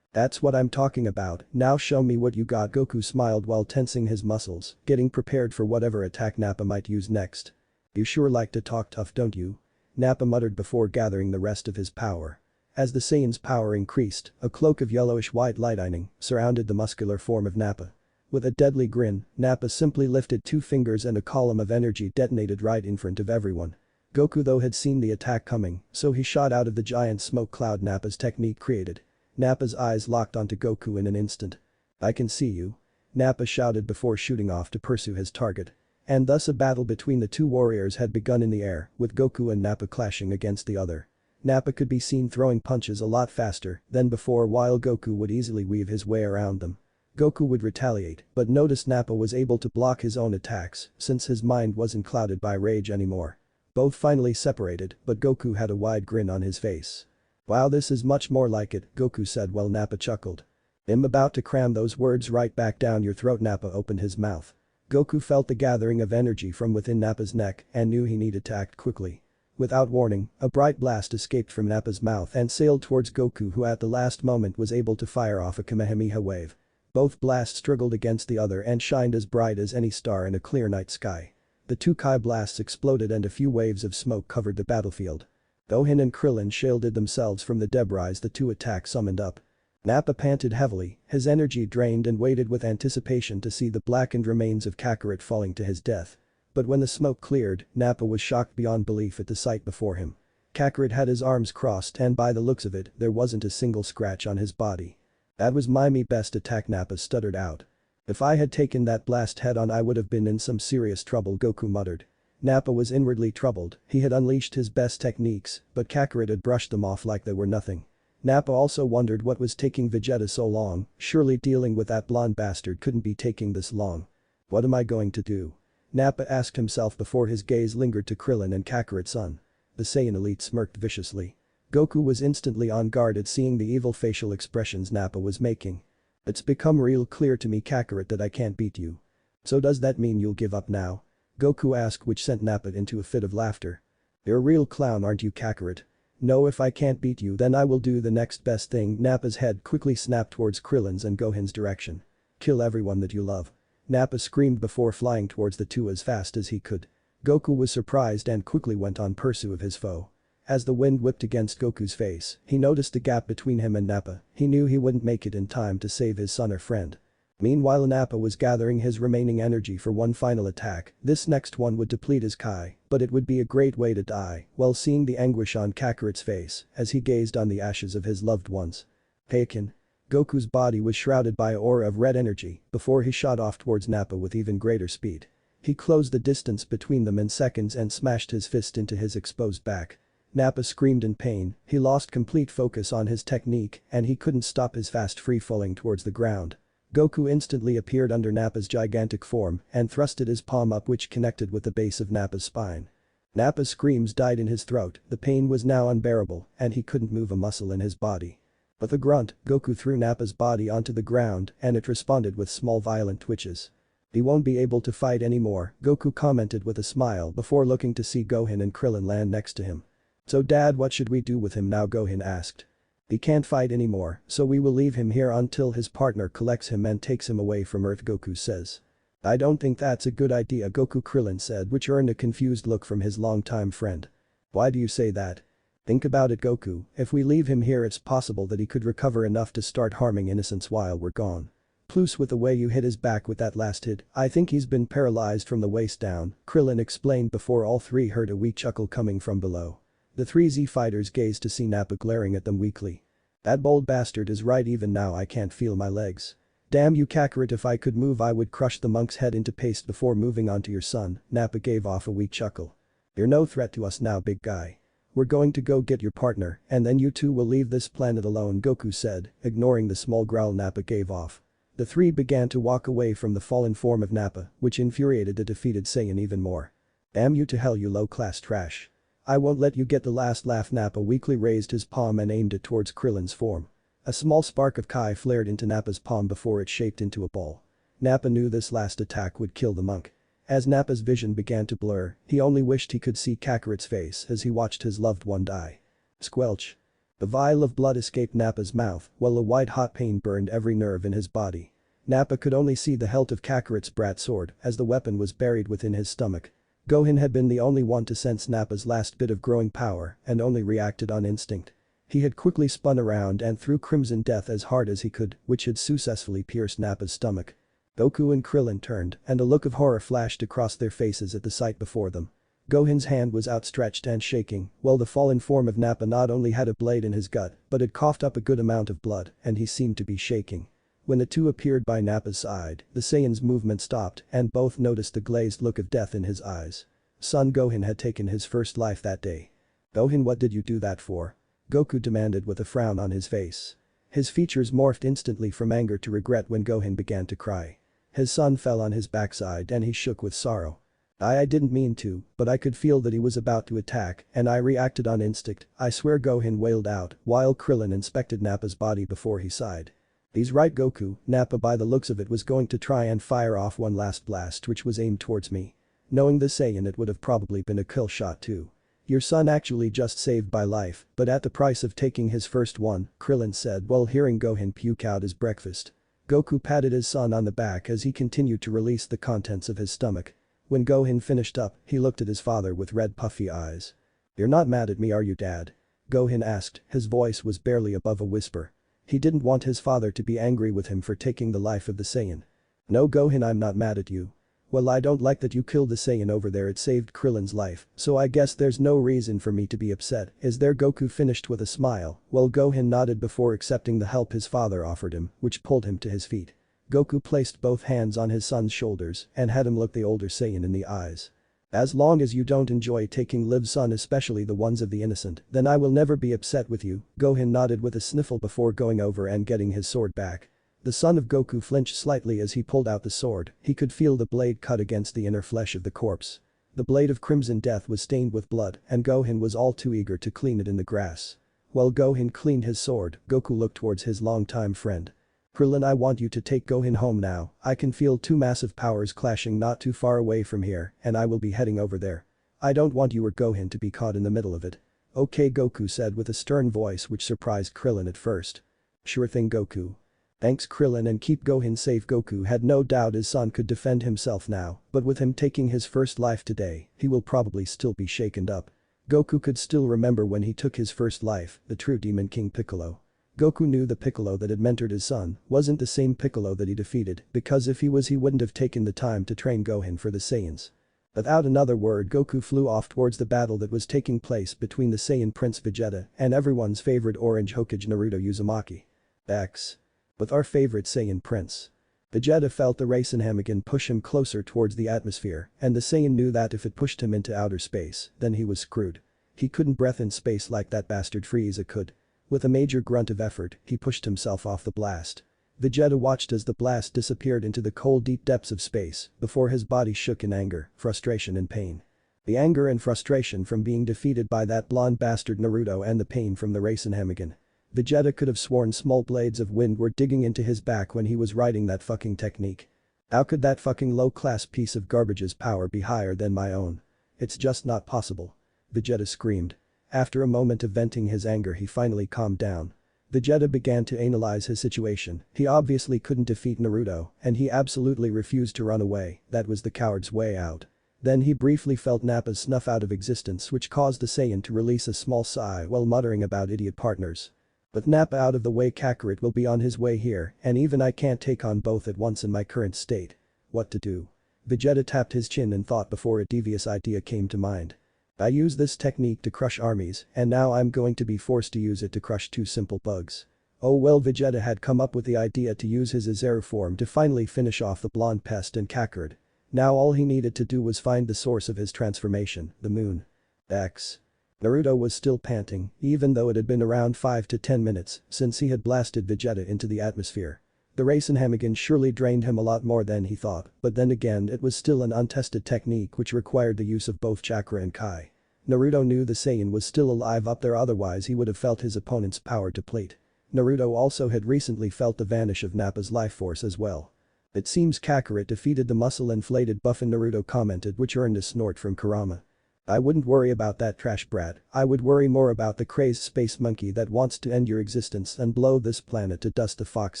A: That's what I'm talking about, now show me what you got. Goku smiled while tensing his muscles, getting prepared for whatever attack Nappa might use next. You sure like to talk tough, don't you? Nappa muttered before gathering the rest of his power. As the Saiyan's power increased, a cloak of yellowish-white lightning surrounded the muscular form of Nappa. With a deadly grin, Nappa simply lifted two fingers and a column of energy detonated right in front of everyone. Goku though had seen the attack coming, so he shot out of the giant smoke cloud Nappa's technique created. Nappa's eyes locked onto Goku in an instant. I can see you. Nappa shouted before shooting off to pursue his target. And thus a battle between the two warriors had begun in the air, with Goku and Nappa clashing against the other. Nappa could be seen throwing punches a lot faster than before while Goku would easily weave his way around them. Goku would retaliate, but noticed Nappa was able to block his own attacks since his mind wasn't clouded by rage anymore. Both finally separated, but Goku had a wide grin on his face. Wow, this is much more like it, Goku said while Nappa chuckled. I'm about to cram those words right back down your throat. Nappa opened his mouth. Goku felt the gathering of energy from within Nappa's neck and knew he needed to act quickly. Without warning, a bright blast escaped from Nappa's mouth and sailed towards Goku, who at the last moment was able to fire off a Kamehameha wave. Both blasts struggled against the other and shined as bright as any star in a clear night sky. The two Kai blasts exploded and a few waves of smoke covered the battlefield. Gohan and Krillin shielded themselves from the debris the two attacks summoned up. Nappa panted heavily, his energy drained, and waited with anticipation to see the blackened remains of Kakarot falling to his death. But when the smoke cleared, Nappa was shocked beyond belief at the sight before him. Kakarot had his arms crossed and by the looks of it, there wasn't a single scratch on his body. That was my best attack, Nappa stuttered out. If I had taken that blast head on I would have been in some serious trouble, Goku muttered. Nappa was inwardly troubled, he had unleashed his best techniques, but Kakarot had brushed them off like they were nothing. Nappa also wondered what was taking Vegeta so long, surely dealing with that blonde bastard couldn't be taking this long. What am I going to do? Nappa asked himself before his gaze lingered to Krillin and Kakarot's son. The Saiyan elite smirked viciously. Goku was instantly on guard at seeing the evil facial expressions Nappa was making. It's become real clear to me, Kakarot, that I can't beat you. So does that mean you'll give up now? Goku asked, which sent Nappa into a fit of laughter. You're a real clown, aren't you, Kakarot? No, if I can't beat you then I will do the next best thing. Nappa's head quickly snapped towards Krillin's and Gohan's direction. Kill everyone that you love. Nappa screamed before flying towards the two as fast as he could. Goku was surprised and quickly went on pursuit of his foe. As the wind whipped against Goku's face, he noticed the gap between him and Nappa. He knew he wouldn't make it in time to save his son or friend. Meanwhile, Nappa was gathering his remaining energy for one final attack. This next one would deplete his Kai, but it would be a great way to die while seeing the anguish on Kakarot's face as he gazed on the ashes of his loved ones. Heikin. Goku's body was shrouded by an aura of red energy before he shot off towards Nappa with even greater speed. He closed the distance between them in seconds and smashed his fist into his exposed back. Nappa screamed in pain, he lost complete focus on his technique and he couldn't stop his fast free falling towards the ground. Goku instantly appeared under Nappa's gigantic form and thrusted his palm up, which connected with the base of Nappa's spine. Nappa's screams died in his throat, the pain was now unbearable and he couldn't move a muscle in his body. With a grunt, Goku threw Nappa's body onto the ground and it responded with small violent twitches. He won't be able to fight anymore, Goku commented with a smile before looking to see Gohan and Krillin land next to him. So dad, what should we do with him now, Gohan asked. He can't fight anymore, so we will leave him here until his partner collects him and takes him away from Earth, Goku says. I don't think that's a good idea, Goku, Krillin said, which earned a confused look from his longtime friend. Why do you say that? Think about it, Goku, if we leave him here it's possible that he could recover enough to start harming innocents while we're gone. Plus with the way you hit his back with that last hit, I think he's been paralyzed from the waist down, Krillin explained before all three heard a weak chuckle coming from below. The three Z fighters gazed to see Nappa glaring at them weakly. That bold bastard is right, even now I can't feel my legs. Damn you, Kakarot, if I could move I would crush the monk's head into paste before moving on to your son, Nappa gave off a weak chuckle. You're no threat to us now, big guy. We're going to go get your partner and then you two will leave this planet alone, Goku said, ignoring the small growl Nappa gave off. The three began to walk away from the fallen form of Nappa, which infuriated the defeated Saiyan even more. Damn you to hell, you low-class trash. I won't let you get the last laugh, Nappa weakly raised his palm and aimed it towards Krillin's form. A small spark of Kai flared into Nappa's palm before it shaped into a ball. Nappa knew this last attack would kill the monk. As Nappa's vision began to blur, he only wished he could see Kakarot's face as he watched his loved one die. Squelch. The vial of blood escaped Nappa's mouth while a white-hot pain burned every nerve in his body. Nappa could only see the hilt of Kakarot's brat sword as the weapon was buried within his stomach. Gohan had been the only one to sense Nappa's last bit of growing power and only reacted on instinct. He had quickly spun around and threw Crimson Death as hard as he could, which had successfully pierced Nappa's stomach. Goku and Krillin turned and a look of horror flashed across their faces at the sight before them. Gohan's hand was outstretched and shaking, while the fallen form of Nappa not only had a blade in his gut but had coughed up a good amount of blood and he seemed to be shaking. When the two appeared by Nappa's side, the Saiyan's movement stopped and both noticed the glazed look of death in his eyes. Son Gohan had taken his first life that day. Gohan, what did you do that for? Goku demanded with a frown on his face. His features morphed instantly from anger to regret when Gohan began to cry. His son fell on his backside and he shook with sorrow. I didn't mean to, but I could feel that he was about to attack and I reacted on instinct, I swear, Gohan wailed out while Krillin inspected Nappa's body before he sighed. He's right, Goku, Nappa by the looks of it was going to try and fire off one last blast which was aimed towards me. Knowing the Saiyan, it would have probably been a kill shot too. Your son actually just saved my life, but at the price of taking his first one, Krillin said while hearing Gohan puke out his breakfast. Goku patted his son on the back as he continued to release the contents of his stomach. When Gohan finished up, he looked at his father with red puffy eyes. You're not mad at me, are you, Dad? Gohan asked, his voice was barely above a whisper. He didn't want his father to be angry with him for taking the life of the Saiyan. No, Gohan, I'm not mad at you. Well, I don't like that you killed the Saiyan over there, it saved Krillin's life, so I guess there's no reason for me to be upset, is there? Goku finished with a smile, while Gohan nodded before accepting the help his father offered him, which pulled him to his feet. Goku placed both hands on his son's shoulders and had him look the older Saiyan in the eyes. As long as you don't enjoy taking lives, son, especially the ones of the innocent, then I will never be upset with you, Gohan nodded with a sniffle before going over and getting his sword back. The son of Goku flinched slightly as he pulled out the sword, he could feel the blade cut against the inner flesh of the corpse. The blade of Crimson Death was stained with blood and Gohan was all too eager to clean it in the grass. While Gohan cleaned his sword, Goku looked towards his longtime friend. Krillin, I want you to take Gohan home now, I can feel two massive powers clashing not too far away from here and I will be heading over there. I don't want you or Gohan to be caught in the middle of it. Okay, Goku said with a stern voice which surprised Krillin at first. Sure thing, Goku. Thanks, Krillin, and keep Gohan safe. Goku had no doubt his son could defend himself now, but with him taking his first life today, he will probably still be shaken up. Goku could still remember when he took his first life, the true Demon King Piccolo. Goku knew the Piccolo that had mentored his son wasn't the same Piccolo that he defeated, because if he was, he wouldn't have taken the time to train Gohan for the Saiyans. Without another word, Goku flew off towards the battle that was taking place between the Saiyan Prince Vegeta and everyone's favorite Orange Hokage Naruto Uzumaki. X. With our favorite Saiyan Prince. Vegeta felt the Rasengan push him closer towards the atmosphere, and the Saiyan knew that if it pushed him into outer space, then he was screwed. He couldn't breathe in space like that bastard Frieza could. With a major grunt of effort, he pushed himself off the blast. Vegeta watched as the blast disappeared into the cold deep depths of space before his body shook in anger, frustration and pain. The anger and frustration from being defeated by that blonde bastard Naruto and the pain from the Rasengan. Vegeta could have sworn small blades of wind were digging into his back when he was writing that fucking technique. How could that fucking low-class piece of garbage's power be higher than my own? It's just not possible. Vegeta screamed. After a moment of venting his anger he finally calmed down. Vegeta began to analyze his situation, he obviously couldn't defeat Naruto, and he absolutely refused to run away, that was the coward's way out. Then he briefly felt Nappa's snuff out of existence which caused the Saiyan to release a small sigh while muttering about idiot partners. With Nappa out of the way Kakarot will be on his way here and even I can't take on both at once in my current state. What to do? Vegeta tapped his chin and thought before a devious idea came to mind. I use this technique to crush armies and now I'm going to be forced to use it to crush two simple bugs. Oh well, Vegeta had come up with the idea to use his Azaru form to finally finish off the blonde pest and Kakarot. Now all he needed to do was find the source of his transformation, the moon. X. Naruto was still panting, even though it had been around 5 to 10 minutes since he had blasted Vegeta into the atmosphere. The Rasenhamagen surely drained him a lot more than he thought, but then again it was still an untested technique which required the use of both chakra and Kai. Naruto knew the Saiyan was still alive up there, otherwise he would have felt his opponent's power deplete. Naruto also had recently felt the vanish of Nappa's life force as well. It seems Kakarot defeated the muscle-inflated buffin, Naruto commented, which earned a snort from Kurama. I wouldn't worry about that trash brat, I would worry more about the crazed space monkey that wants to end your existence and blow this planet to dust, the fox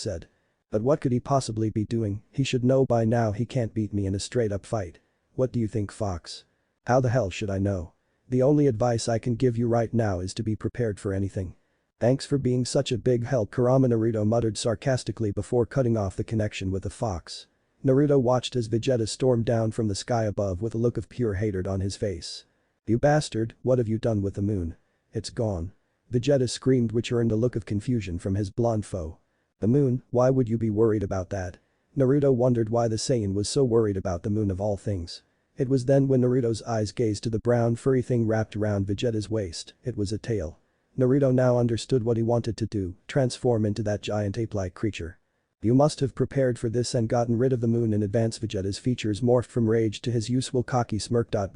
A: said. But what could he possibly be doing? He should know by now he can't beat me in a straight-up fight. What do you think, Fox? How the hell should I know? The only advice I can give you right now is to be prepared for anything. Thanks for being such a big help, Kurama, Naruto muttered sarcastically before cutting off the connection with the fox. Naruto watched as Vegeta stormed down from the sky above with a look of pure hatred on his face. You bastard, what have you done with the moon? It's gone. Vegeta screamed, which earned a look of confusion from his blonde foe. The moon, why would you be worried about that? Naruto wondered why the Saiyan was so worried about the moon of all things. It was then when Naruto's eyes gazed to the brown furry thing wrapped around Vegeta's waist, it was a tail. Naruto now understood what he wanted to do, transform into that giant ape-like creature. You must have prepared for this and gotten rid of the moon in advance. Vegeta's features morphed from rage to his useful cocky smirk. But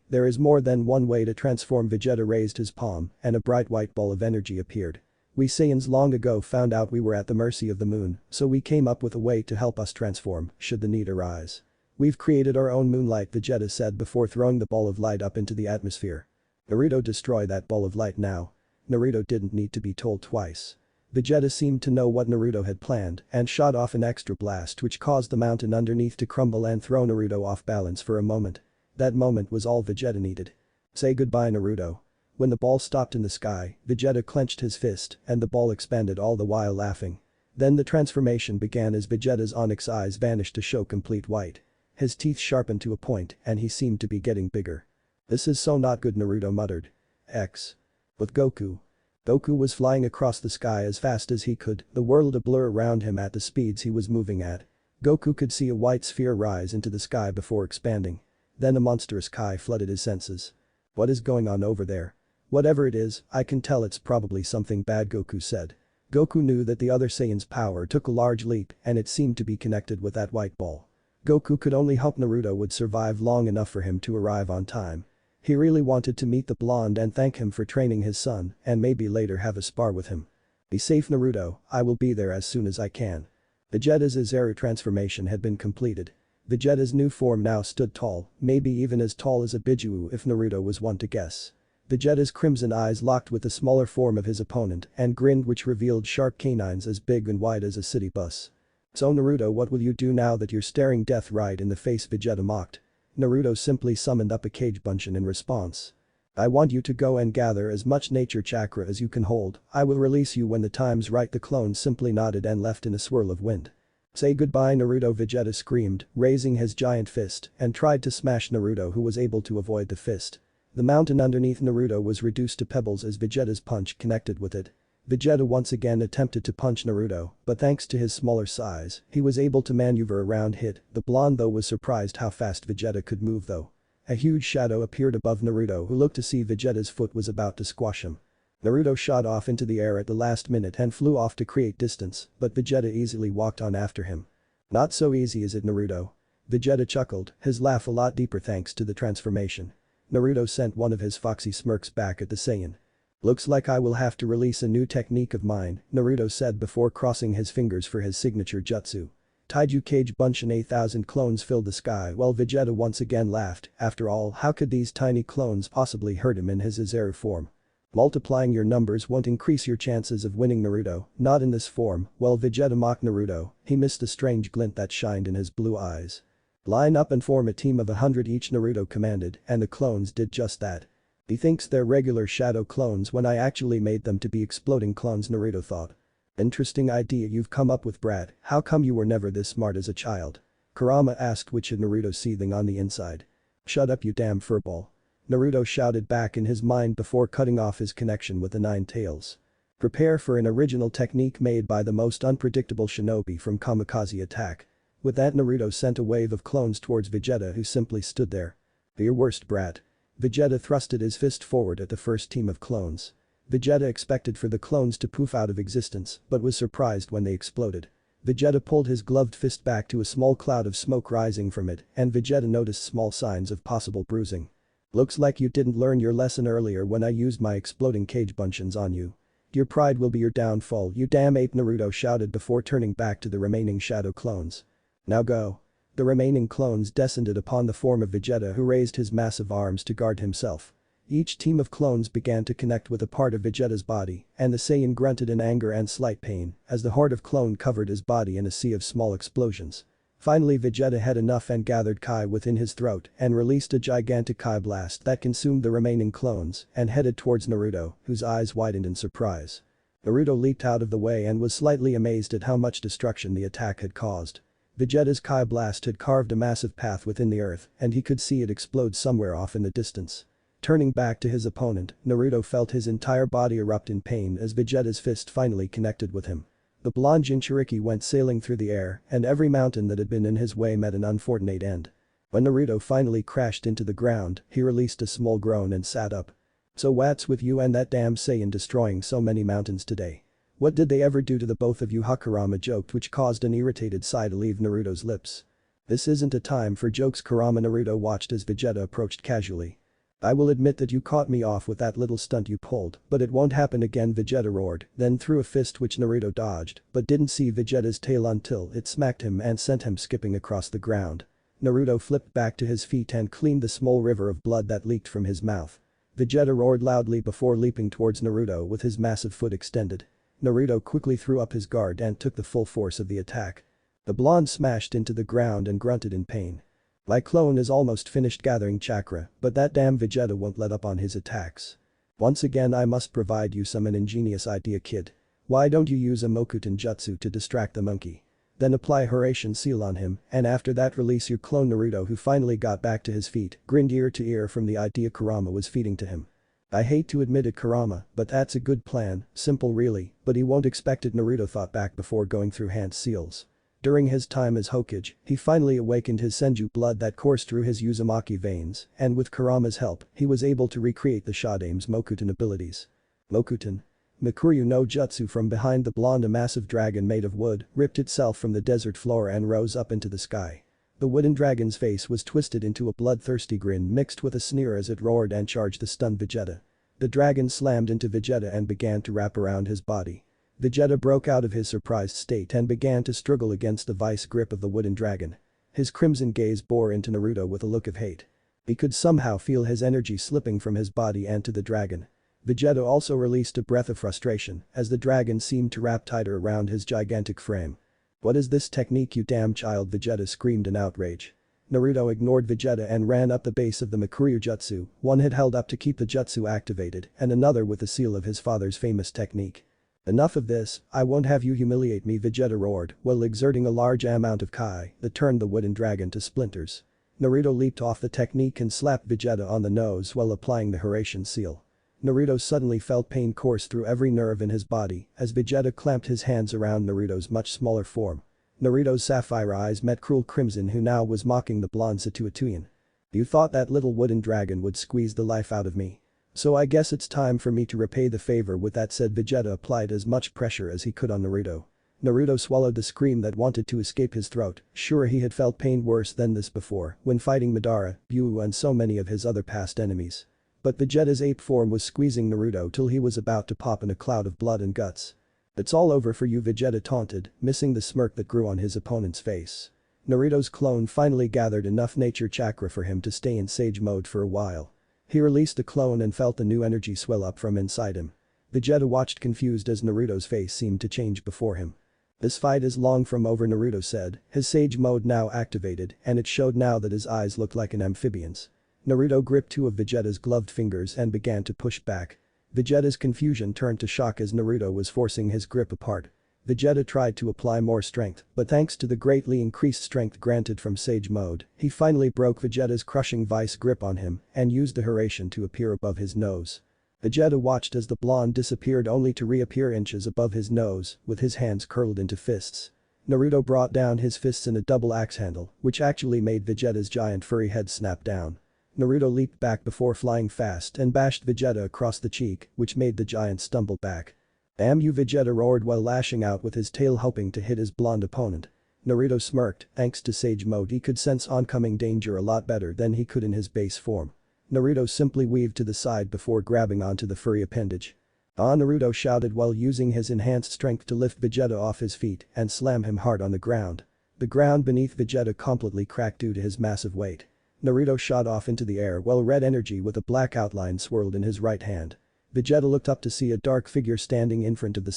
A: there is more than one way to transform. Vegeta raised his palm and a bright white ball of energy appeared. We Saiyans long ago found out we were at the mercy of the moon, so we came up with a way to help us transform, should the need arise. We've created our own moonlight, Vegeta said before throwing the ball of light up into the atmosphere. Naruto, destroy that ball of light now. Naruto didn't need to be told twice. Vegeta seemed to know what Naruto had planned and shot off an extra blast which caused the mountain underneath to crumble and throw Naruto off balance for a moment. That moment was all Vegeta needed. Say goodbye, Naruto. When the ball stopped in the sky, Vegeta clenched his fist and the ball expanded, all the while laughing. Then the transformation began as Vegeta's onyx eyes vanished to show complete white. His teeth sharpened to a point and he seemed to be getting bigger. This is so not good, Naruto muttered. X. With Goku. Goku was flying across the sky as fast as he could, the world a blur around him at the speeds he was moving at. Goku could see a white sphere rise into the sky before expanding. Then a monstrous Kai flooded his senses. What is going on over there? Whatever it is, I can tell it's probably something bad, Goku said. Goku knew that the other Saiyan's power took a large leap and it seemed to be connected with that white ball. Goku could only hope Naruto would survive long enough for him to arrive on time. He really wanted to meet the blonde and thank him for training his son and maybe later have a spar with him. Be safe, Naruto, I will be there as soon as I can. Vegeta's Azaru transformation had been completed. Vegeta's new form now stood tall, maybe even as tall as a Biju if Naruto was one to guess. Vegeta's crimson eyes locked with the smaller form of his opponent and grinned, which revealed sharp canines as big and wide as a city bus. So Naruto, what will you do now that you're staring death right in the face? Vegeta mocked. Naruto simply summoned up a Kage Bunshin in response. I want you to go and gather as much nature chakra as you can hold, I will release you when the time's right. The clone simply nodded and left in a swirl of wind. Say goodbye, Naruto, Vegeta screamed, raising his giant fist and tried to smash Naruto, who was able to avoid the fist. The mountain underneath Naruto was reduced to pebbles as Vegeta's punch connected with it. Vegeta once again attempted to punch Naruto, but thanks to his smaller size, he was able to maneuver around hit. The blonde though was surprised how fast Vegeta could move though. A huge shadow appeared above Naruto, who looked to see Vegeta's foot was about to squash him. Naruto shot off into the air at the last minute and flew off to create distance, but Vegeta easily walked on after him. Not so easy, is it, Naruto? Vegeta chuckled, his laugh a lot deeper thanks to the transformation. Naruto sent one of his foxy smirks back at the Saiyan. Looks like I will have to release a new technique of mine, Naruto said before crossing his fingers for his signature jutsu. Taiju Cage Bunch and 8,000 clones filled the sky while Vegeta once again laughed. After all, how could these tiny clones possibly hurt him in his Azaru form? Multiplying your numbers won't increase your chances of winning Naruto, not in this form. While Vegeta mocked Naruto, he missed a strange glint that shined in his blue eyes. Line up and form a team of 100 each, Naruto commanded, and the clones did just that. He thinks they're regular shadow clones when I actually made them to be exploding clones, Naruto thought. Interesting idea you've come up with, brat. How come you were never this smart as a child? Kurama asked, which had Naruto seething on the inside. Shut up, you damn furball. Naruto shouted back in his mind before cutting off his connection with the Nine Tails. Prepare for an original technique made by the most unpredictable shinobi from Kamikaze Attack. With that, Naruto sent a wave of clones towards Vegeta, who simply stood there. Be your worst, brat. Vegeta thrusted his fist forward at the first team of clones. Vegeta expected for the clones to poof out of existence but was surprised when they exploded. Vegeta pulled his gloved fist back to a small cloud of smoke rising from it, and Vegeta noticed small signs of possible bruising. Looks like you didn't learn your lesson earlier when I used my exploding cage buncheons on you. Your pride will be your downfall, you damn ape, Naruto shouted before turning back to the remaining shadow clones. Now go. The remaining clones descended upon the form of Vegeta, who raised his massive arms to guard himself. Each team of clones began to connect with a part of Vegeta's body, and the Saiyan grunted in anger and slight pain as the horde of clone covered his body in a sea of small explosions. Finally, Vegeta had enough and gathered Kai within his throat and released a gigantic Kai blast that consumed the remaining clones and headed towards Naruto, whose eyes widened in surprise. Naruto leaped out of the way and was slightly amazed at how much destruction the attack had caused. Vegeta's Kai blast had carved a massive path within the earth, and he could see it explode somewhere off in the distance. Turning back to his opponent, Naruto felt his entire body erupt in pain as Vegeta's fist finally connected with him. The blonde Jinchuriki went sailing through the air, and every mountain that had been in his way met an unfortunate end. When Naruto finally crashed into the ground, he released a small groan and sat up. So what's with you and that damn Saiyan destroying so many mountains today? What did they ever do to the both of you? Kurama joked, which caused an irritated sigh to leave Naruto's lips. This isn't a time for jokes, Kurama. Naruto watched as Vegeta approached casually. I will admit that you caught me off with that little stunt you pulled, but it won't happen again, Vegeta roared, then threw a fist which Naruto dodged but didn't see Vegeta's tail until it smacked him and sent him skipping across the ground. Naruto flipped back to his feet and cleaned the small river of blood that leaked from his mouth. Vegeta roared loudly before leaping towards Naruto with his massive foot extended. Naruto quickly threw up his guard and took the full force of the attack. The blonde smashed into the ground and grunted in pain. My clone is almost finished gathering chakra, but that damn Vegeta won't let up on his attacks. Once again, I must provide you an ingenious idea, kid. Why don't you use a Mokuton jutsu to distract the monkey? Then apply Hiraishin seal on him, and after that release your clone. Naruto, who finally got back to his feet, grinned ear to ear from the idea Kurama was feeding to him. I hate to admit it, Kurama, but that's a good plan, simple really, but he won't expect it, Naruto thought back before going through hand seals. During his time as Hokage, he finally awakened his Senju blood that coursed through his Uzumaki veins, and with Kurama's help, he was able to recreate the Shodame's Mokuton abilities. Mokuton. Mikuryu no Jutsu. From behind the blonde, a massive dragon made of wood ripped itself from the desert floor and rose up into the sky. The wooden dragon's face was twisted into a bloodthirsty grin mixed with a sneer as it roared and charged the stunned Vegeta. The dragon slammed into Vegeta and began to wrap around his body. Vegeta broke out of his surprised state and began to struggle against the vice grip of the wooden dragon. His crimson gaze bore into Naruto with a look of hate. He could somehow feel his energy slipping from his body and to the dragon. Vegeta also released a breath of frustration as the dragon seemed to wrap tighter around his gigantic frame. What is this technique, you damn child? Vegeta screamed in outrage. Naruto ignored Vegeta and ran up the base of the Mikuryu jutsu, one had held up to keep the jutsu activated and another with the seal of his father's famous technique. Enough of this, I won't have you humiliate me, Vegeta roared while exerting a large amount of Kai that turned the wooden dragon to splinters. Naruto leaped off the technique and slapped Vegeta on the nose while applying the Hiraishin seal. Naruto suddenly felt pain course through every nerve in his body as Vegeta clamped his hands around Naruto's much smaller form. Naruto's sapphire eyes met cruel crimson, who now was mocking the blonde Satuatuyan. You thought that little wooden dragon would squeeze the life out of me? So I guess it's time for me to repay the favor. With that said, Vegeta applied as much pressure as he could on Naruto. Naruto swallowed the scream that wanted to escape his throat. Sure, he had felt pain worse than this before when fighting Madara, Buu and so many of his other past enemies. But Vegeta's ape form was squeezing Naruto till he was about to pop in a cloud of blood and guts. "It's all over for you," Vegeta taunted, missing the smirk that grew on his opponent's face. Naruto's clone finally gathered enough nature chakra for him to stay in Sage mode for a while. He released the clone and felt the new energy swell up from inside him. Vegeta watched confused as Naruto's face seemed to change before him. "This fight is long from over," Naruto said, his Sage mode now activated, and it showed now that his eyes looked like an amphibian's. Naruto gripped two of Vegeta's gloved fingers and began to push back. Vegeta's confusion turned to shock as Naruto was forcing his grip apart. Vegeta tried to apply more strength, but thanks to the greatly increased strength granted from Sage mode, he finally broke Vegeta's crushing vice grip on him and used the Hiraishin to appear above his nose. Vegeta watched as the blonde disappeared only to reappear inches above his nose, with his hands curled into fists. Naruto brought down his fists in a double axe handle, which actually made Vegeta's giant furry head snap down. Naruto leaped back before flying fast and bashed Vegeta across the cheek, which made the giant stumble back. "Damn you," Vegeta roared while lashing out with his tail hoping to hit his blonde opponent. Naruto smirked, thanks to Sage mode he could sense oncoming danger a lot better than he could in his base form. Naruto simply weaved to the side before grabbing onto the furry appendage. "Ah!" Naruto shouted while using his enhanced strength to lift Vegeta off his feet and slam him hard on the ground. The ground beneath Vegeta completely cracked due to his massive weight. Naruto shot off into the air while red energy with a black outline swirled in his right hand. Vegeta looked up to see a dark figure standing in front of the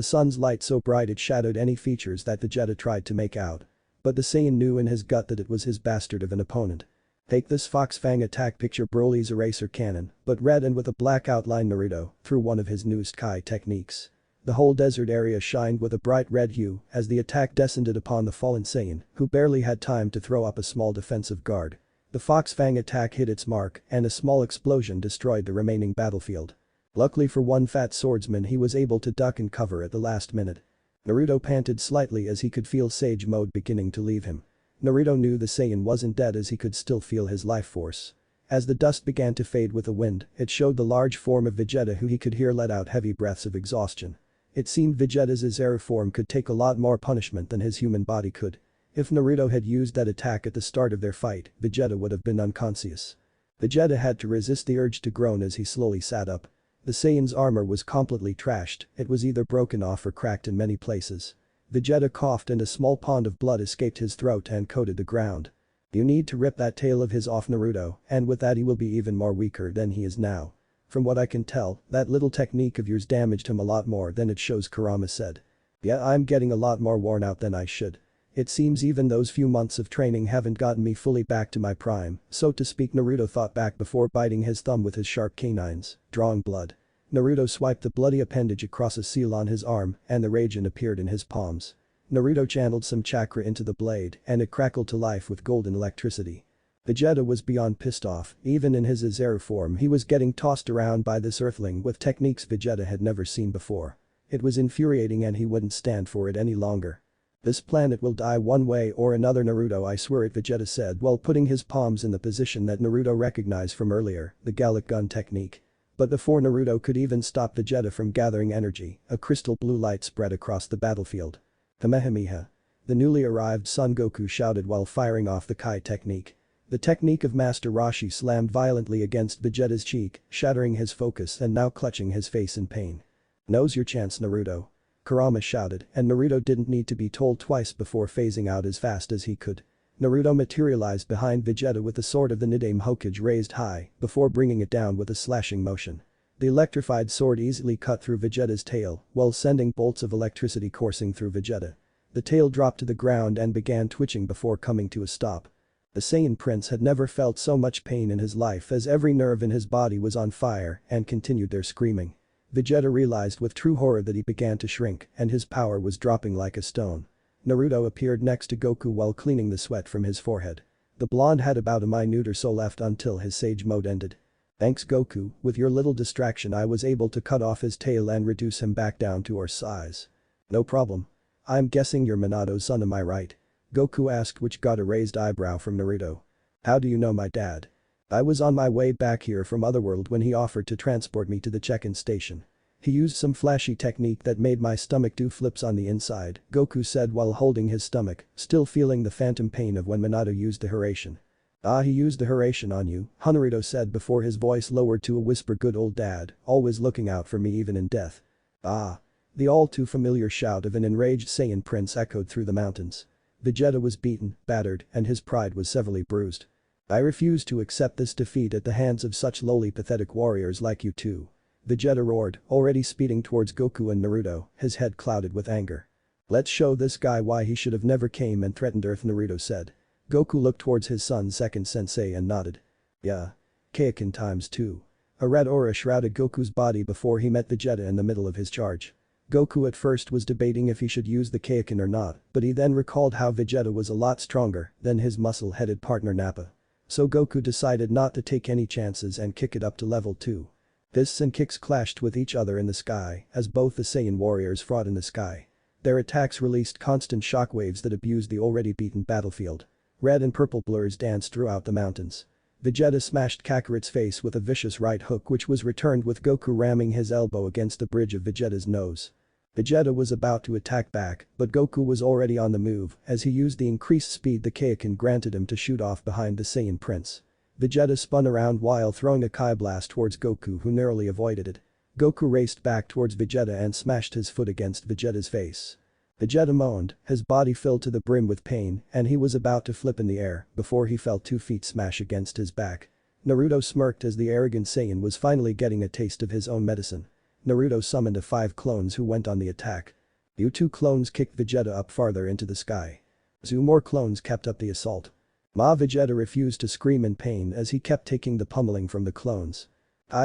A: sun's light so bright it shadowed any features that Vegeta tried to make out. But the Saiyan knew in his gut that it was his bastard of an opponent. "Take this, Fox Fang attack," picture Broly's eraser cannon, but red and with a black outline. Naruto threw one of his newest Kai techniques. The whole desert area shined with a bright red hue as the attack descended upon the fallen Saiyan, who barely had time to throw up a small defensive guard. The Fox Fang attack hit its mark and a small explosion destroyed the remaining battlefield. Luckily for one fat swordsman, he was able to duck and cover at the last minute. Naruto panted slightly as he could feel Sage mode beginning to leave him. Naruto knew the Saiyan wasn't dead as he could still feel his life force. As the dust began to fade with the wind, it showed the large form of Vegeta who he could hear let out heavy breaths of exhaustion. It seemed Vegeta's Zero form could take a lot more punishment than his human body could. If Naruto had used that attack at the start of their fight, Vegeta would have been unconscious. Vegeta had to resist the urge to groan as he slowly sat up. The Saiyan's armor was completely trashed, it was either broken off or cracked in many places. Vegeta coughed and a small pond of blood escaped his throat and coated the ground. "You need to rip that tail of his off, Naruto, and with that he will be even more weaker than he is now. From what I can tell, that little technique of yours damaged him a lot more than it shows," Kurama said. "Yeah, I'm getting a lot more worn out than I should. It seems even those few months of training haven't gotten me fully back to my prime, so to speak," Naruto thought back before biting his thumb with his sharp canines, drawing blood. Naruto swiped the bloody appendage across a seal on his arm and the Raijin appeared in his palms. Naruto channeled some chakra into the blade and it crackled to life with golden electricity. Vegeta was beyond pissed off, even in his Zero form he was getting tossed around by this earthling with techniques Vegeta had never seen before. It was infuriating and he wouldn't stand for it any longer. "This planet will die one way or another, Naruto, I swear it," Vegeta said while putting his palms in the position that Naruto recognized from earlier, the Gallic gun technique. But before Naruto could even stop Vegeta from gathering energy, a crystal blue light spread across the battlefield. "Kamehameha." The newly arrived Son Goku shouted while firing off the Kai technique. The technique of Master Roshi slammed violently against Vegeta's cheek, shattering his focus and now clutching his face in pain. "Now's your chance, Naruto," Kurama shouted, and Naruto didn't need to be told twice before phasing out as fast as he could. Naruto materialized behind Vegeta with the sword of the Nidaime Hokage raised high before bringing it down with a slashing motion. The electrified sword easily cut through Vegeta's tail while sending bolts of electricity coursing through Vegeta. The tail dropped to the ground and began twitching before coming to a stop. The Saiyan prince had never felt so much pain in his life as every nerve in his body was on fire and continued their screaming. Vegeta realized with true horror that he began to shrink and his power was dropping like a stone. Naruto appeared next to Goku while cleaning the sweat from his forehead. The blonde had about a minute or so left until his Sage mode ended. "Thanks, Goku, with your little distraction I was able to cut off his tail and reduce him back down to our size." "No problem. I'm guessing you're Minato's son, am I right?" Goku asked, which got a raised eyebrow from Naruto. "How do you know my dad?" "I was on my way back here from Otherworld when he offered to transport me to the check-in station. He used some flashy technique that made my stomach do flips on the inside," Goku said while holding his stomach, still feeling the phantom pain of when Minato used the Hiraishin. "Ah, he used the Hiraishin on you," Naruto said before his voice lowered to a whisper. "Good old dad, always looking out for me even in death." "Ah." The all too familiar shout of an enraged Saiyan prince echoed through the mountains. Vegeta was beaten, battered, and his pride was severely bruised. I refuse to accept this defeat at the hands of such lowly pathetic warriors like you two. Vegeta roared, already speeding towards Goku and Naruto, his head clouded with anger. Let's show this guy why he should have never came and threatened Earth, Naruto said. Goku looked towards his son second sensei and nodded. Yeah. Kaioken times 2. A red aura shrouded Goku's body before he met Vegeta in the middle of his charge. Goku at first was debating if he should use the Kaioken or not, but he then recalled how Vegeta was a lot stronger than his muscle-headed partner Nappa. So Goku decided not to take any chances and kick it up to level 2. Fists and kicks clashed with each other in the sky as both the Saiyan warriors fought in the sky. Their attacks released constant shockwaves that abused the already beaten battlefield. Red and purple blurs danced throughout the mountains. Vegeta smashed Kakarot's face with a vicious right hook which was returned with Goku ramming his elbow against the bridge of Vegeta's nose. Vegeta was about to attack back, but Goku was already on the move as he used the increased speed the Kaioken granted him to shoot off behind the Saiyan prince. Vegeta spun around while throwing a Kai blast towards Goku who narrowly avoided it. Goku raced back towards Vegeta and smashed his foot against Vegeta's face. Vegeta moaned, his body filled to the brim with pain and he was about to flip in the air before he felt 2 feet smash against his back. Naruto smirked as the arrogant Saiyan was finally getting a taste of his own medicine. Naruto summoned the 5 clones who went on the attack. The 2 clones kicked Vegeta up farther into the sky. 2 more clones kept up the assault. Vegeta refused to scream in pain as he kept taking the pummeling from the clones.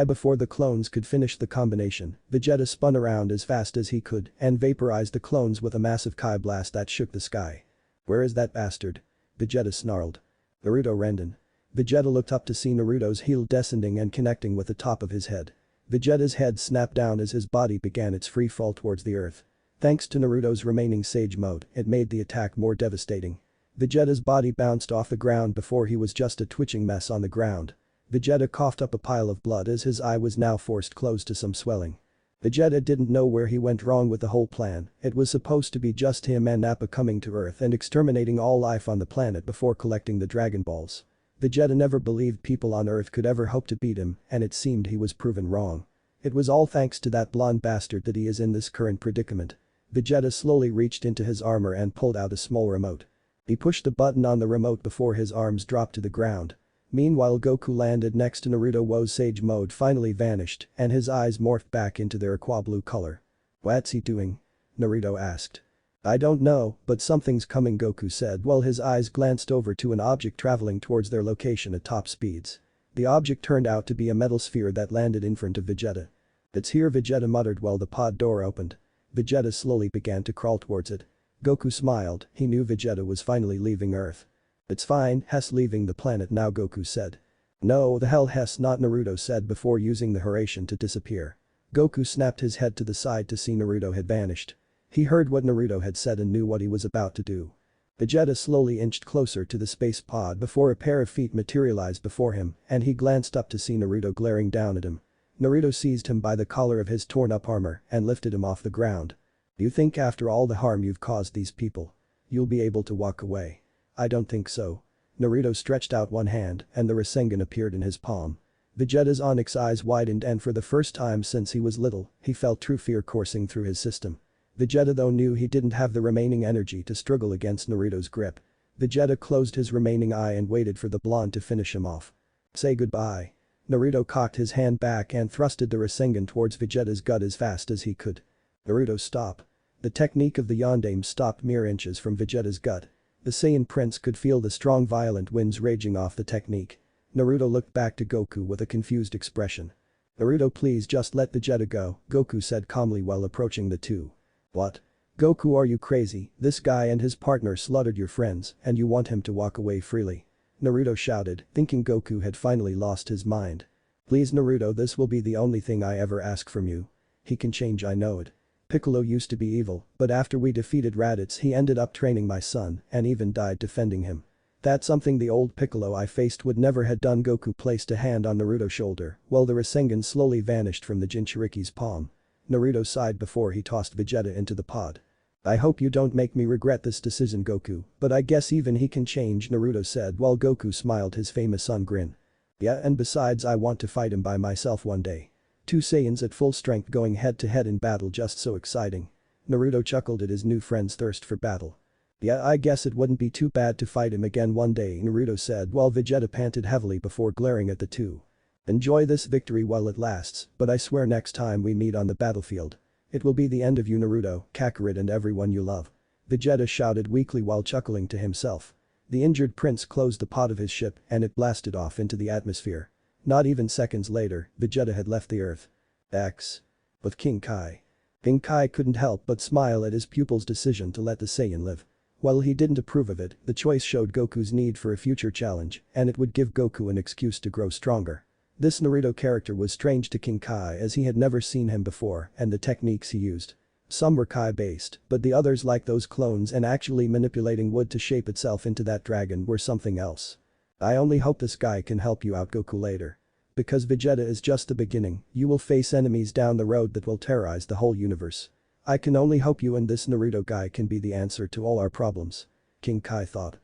A: Before the clones could finish the combination, Vegeta spun around as fast as he could and vaporized the clones with a massive Kai blast that shook the sky. Where is that bastard? Vegeta snarled. Naruto Renden. Vegeta looked up to see Naruto's heel descending and connecting with the top of his head. Vegeta's head snapped down as his body began its free fall towards the earth. Thanks to Naruto's remaining Sage mode, it made the attack more devastating. Vegeta's body bounced off the ground before he was just a twitching mess on the ground. Vegeta coughed up a pile of blood as his eye was now forced close to some swelling. Vegeta didn't know where he went wrong with the whole plan, it was supposed to be just him and Nappa coming to Earth and exterminating all life on the planet before collecting the Dragon Balls. Vegeta never believed people on Earth could ever hope to beat him and it seemed he was proven wrong. It was all thanks to that blonde bastard that he is in this current predicament. Vegeta slowly reached into his armor and pulled out a small remote. He pushed a button on the remote before his arms dropped to the ground. Meanwhile Goku landed next to Naruto. Wo's Sage mode finally vanished and his eyes morphed back into their aqua blue color. What's he doing? Naruto asked. I don't know, but something's coming, Goku said while his eyes glanced over to an object traveling towards their location at top speeds. The object turned out to be a metal sphere that landed in front of Vegeta. It's here, Vegeta muttered while the pod door opened. Vegeta slowly began to crawl towards it. Goku smiled, he knew Vegeta was finally leaving Earth. It's fine, Hess leaving the planet now, Goku said. No, the hell Hess, not, Naruto said before using the Hiraishin to disappear. Goku snapped his head to the side to see Naruto had vanished. He heard what Naruto had said and knew what he was about to do. Vegeta slowly inched closer to the space pod before a pair of feet materialized before him and he glanced up to see Naruto glaring down at him. Naruto seized him by the collar of his torn-up armor and lifted him off the ground. You think after all the harm you've caused these people, you'll be able to walk away? I don't think so. Naruto stretched out one hand and the Rasengan appeared in his palm. Vegeta's onyx eyes widened and for the first time since he was little, he felt true fear coursing through his system. Vegeta though knew he didn't have the remaining energy to struggle against Naruto's grip. Vegeta closed his remaining eye and waited for the blonde to finish him off. Say goodbye. Naruto cocked his hand back and thrusted the Rasengan towards Vegeta's gut as fast as he could. Naruto, stop. The technique of the Yondaime stopped mere inches from Vegeta's gut. The Saiyan prince could feel the strong violent winds raging off the technique. Naruto looked back to Goku with a confused expression. Naruto, please just let Vegeta go, Goku said calmly while approaching the two. What? Goku, are you crazy? This guy and his partner slaughtered your friends and you want him to walk away freely? Naruto shouted, thinking Goku had finally lost his mind. Please Naruto, this will be the only thing I ever ask from you. He can change, I know it. Piccolo used to be evil, but after we defeated Raditz he ended up training my son and even died defending him. That's something the old Piccolo I faced would never have done. Goku placed a hand on Naruto's shoulder while the Rasengan slowly vanished from the Jinchuriki's palm. Naruto sighed before he tossed Vegeta into the pod. I hope you don't make me regret this decision, Goku, but I guess even he can change, Naruto said while Goku smiled his famous sun grin. Yeah, and besides I want to fight him by myself one day. Two Saiyans at full strength going head to head in battle, just so exciting. Naruto chuckled at his new friend's thirst for battle. Yeah, I guess it wouldn't be too bad to fight him again one day, Naruto said while Vegeta panted heavily before glaring at the two. Enjoy this victory while it lasts, but I swear next time we meet on the battlefield, it will be the end of you, Naruto, Kakarot, and everyone you love. Vegeta shouted weakly while chuckling to himself. The injured prince closed the pod of his ship and it blasted off into the atmosphere. Not even seconds later, Vegeta had left the Earth. But King Kai. King Kai couldn't help but smile at his pupil's decision to let the Saiyan live. While he didn't approve of it, the choice showed Goku's need for a future challenge, and it would give Goku an excuse to grow stronger. This Naruto character was strange to King Kai as he had never seen him before and the techniques he used. Some were Kai-based, but the others, like those clones and actually manipulating wood to shape itself into that dragon, were something else. I only hope this guy can help you out, Goku later. Because Vegeta is just the beginning, you will face enemies down the road that will terrorize the whole universe. I can only hope you and this Naruto guy can be the answer to all our problems. King Kai thought.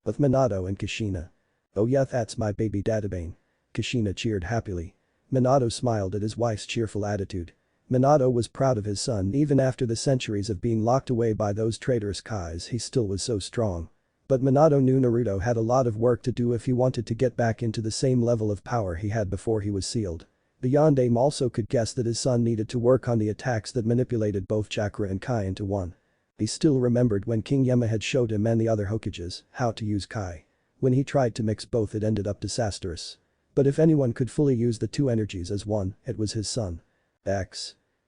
A: With Minato and Kushina. Oh yeah, that's my baby Databane. Kushina cheered happily. Minato smiled at his wife's cheerful attitude. Minato was proud of his son. Even after the centuries of being locked away by those traitorous Kais, he still was so strong. But Minato knew Naruto had a lot of work to do if he wanted to get back into the same level of power he had before he was sealed. The Yondaime also could guess that his son needed to work on the attacks that manipulated both chakra and Kai into one. He still remembered when King Yama had showed him and the other Hokages how to use Kai. When he tried to mix both, it ended up disastrous. But if anyone could fully use the two energies as one, it was his son.